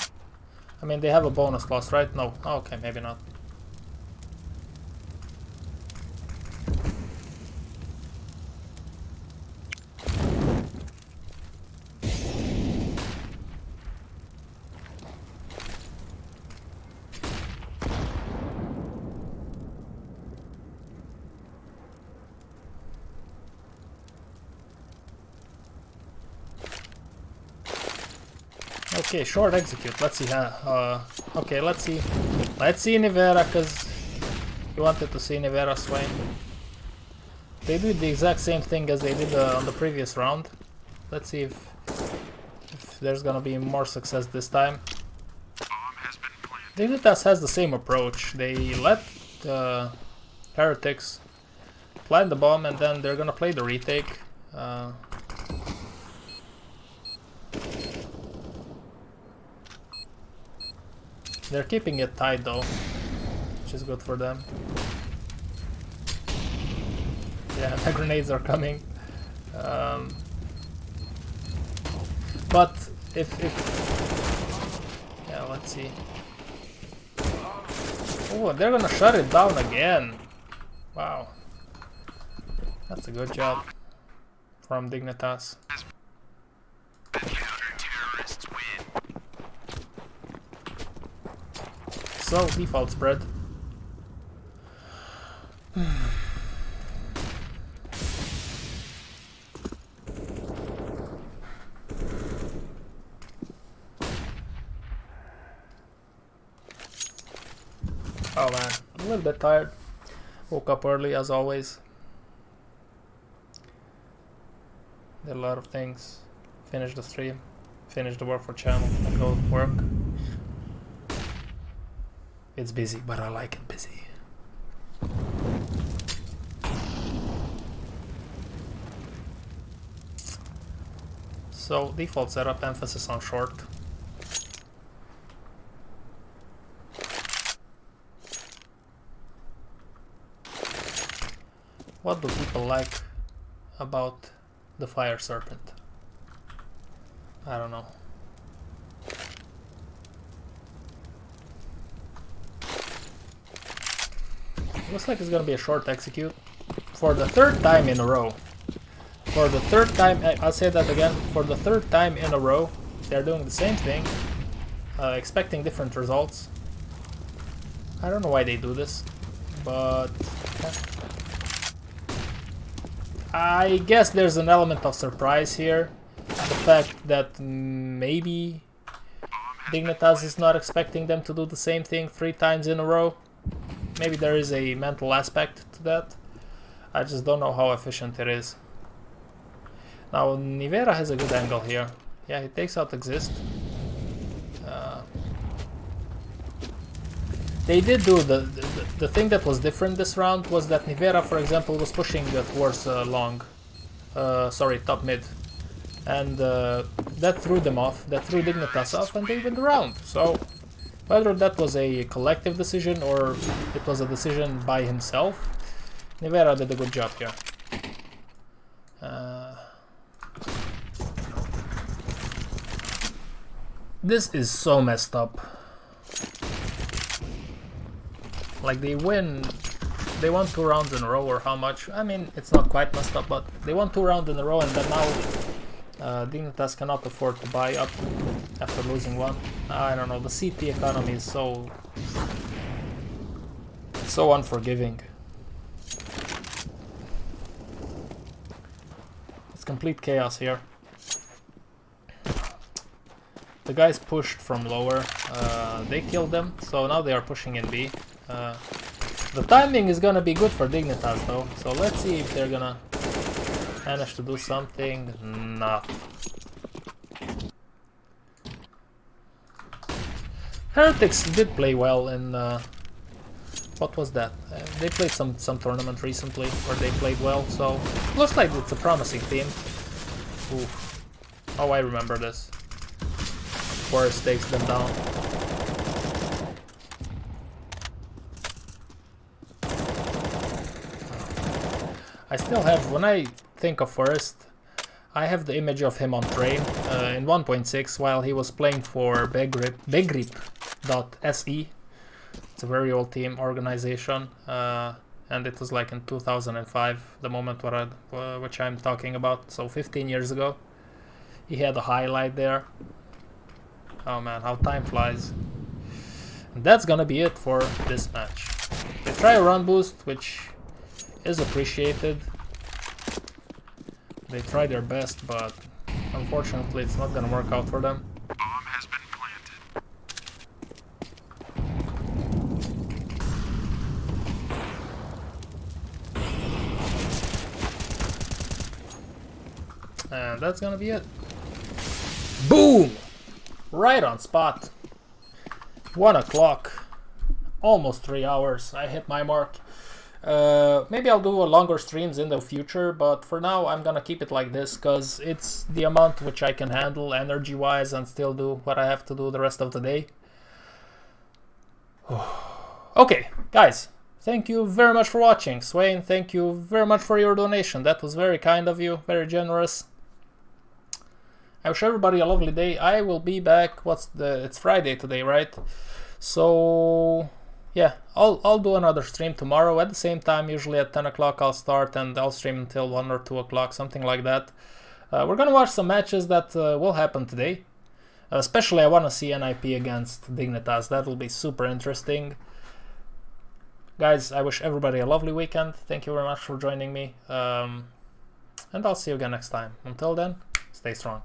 A: I mean, they have a bonus loss, right? No. Okay, maybe not. Okay, short execute. Let's see. Okay, let's see. Let's see Nivera, because you wanted to see Nivera Swain. They did the exact same thing as they did on the previous round. Let's see if there's gonna be more success this time. Dignitas has the same approach. They let Heretics plant the bomb and then they're gonna play the retake. They're keeping it tight though, which is good for them. Yeah, the grenades are coming. But if yeah, let's see. Oh, they're gonna shut it down again. Wow. That's a good job from Dignitas.
B: Counter-terrorists win.
A: So, default spread. Oh man, a little bit tired. Woke up early as always. Did a lot of things. Finished the stream. Finished the work for channel and go work. It's busy, but I like it busy. So, default setup, emphasis on short. What do people like about the Fire Serpent? I don't know. Looks like it's gonna be a short execute for the third time in a row. For the third time, I'll say that again, for the third time in a row, they're doing the same thing, expecting different results. I don't know why they do this, but I guess there's an element of surprise here. The fact that maybe Dignitas is not expecting them to do the same thing 3 times in a row. Maybe there is a mental aspect to that. I just don't know how efficient it is. Now, Nivera has a good angle here. Yeah, he takes out Exist. They did do the thing that was different this round was that Nivera, for example, was pushing towards long. Sorry, top mid. And that threw them off, that threw Dignitas off, and they went around. So, whether that was a collective decision or it was a decision by himself, Nivera did a good job here. This is so messed up. Like they won 2 rounds in a row or how much? I mean, it's not quite messed up, but they won 2 rounds in a row and then now Dignitas cannot afford to buy up after losing 1. I don't know, the CT economy is so unforgiving. It's complete chaos here. The guys pushed from lower, they killed them, so now they are pushing in B. The timing is gonna be good for Dignitas though, so let's see if they're gonna manage to do something. Not. Heretics did play well in what was that? They played some tournament recently where they played well, so looks like it's a promising team. Ooh. Oh, I remember this. Forest takes them down. I still have, when I think of Forest, I have the image of him on train in 1.6 while he was playing for Begrip.se. It's a very old team organization, and it was like in 2005, the moment which I'm talking about, so 15 years ago. He had a highlight there. Oh man, how time flies. And that's gonna be it for this match. They try a run boost, which is appreciated. They try their best, but unfortunately it's not gonna work out for them.
B: Bomb has been planted.
A: And that's gonna be it. Boom! Right on spot. 1 o'clock. Almost 3 hours. I hit my mark. Maybe I'll do a longer streams in the future, but for now I'm gonna keep it like this because it's the amount which I can handle energy wise and still do what I have to do the rest of the day. Okay, guys, thank you very much for watching. Swain, thank you very much for your donation. That was very kind of you, very generous. I wish everybody a lovely day. I will be back. It's Friday today, right? So yeah, I'll do another stream tomorrow at the same time. Usually at 10 o'clock I'll start, and I'll stream until 1 or 2 o'clock, something like that. We're gonna watch some matches that will happen today. Especially I want to see NIP against Dignitas. That will be super interesting. Guys, I wish everybody a lovely weekend. Thank you very much for joining me. And I'll see you again next time. Until then, stay strong.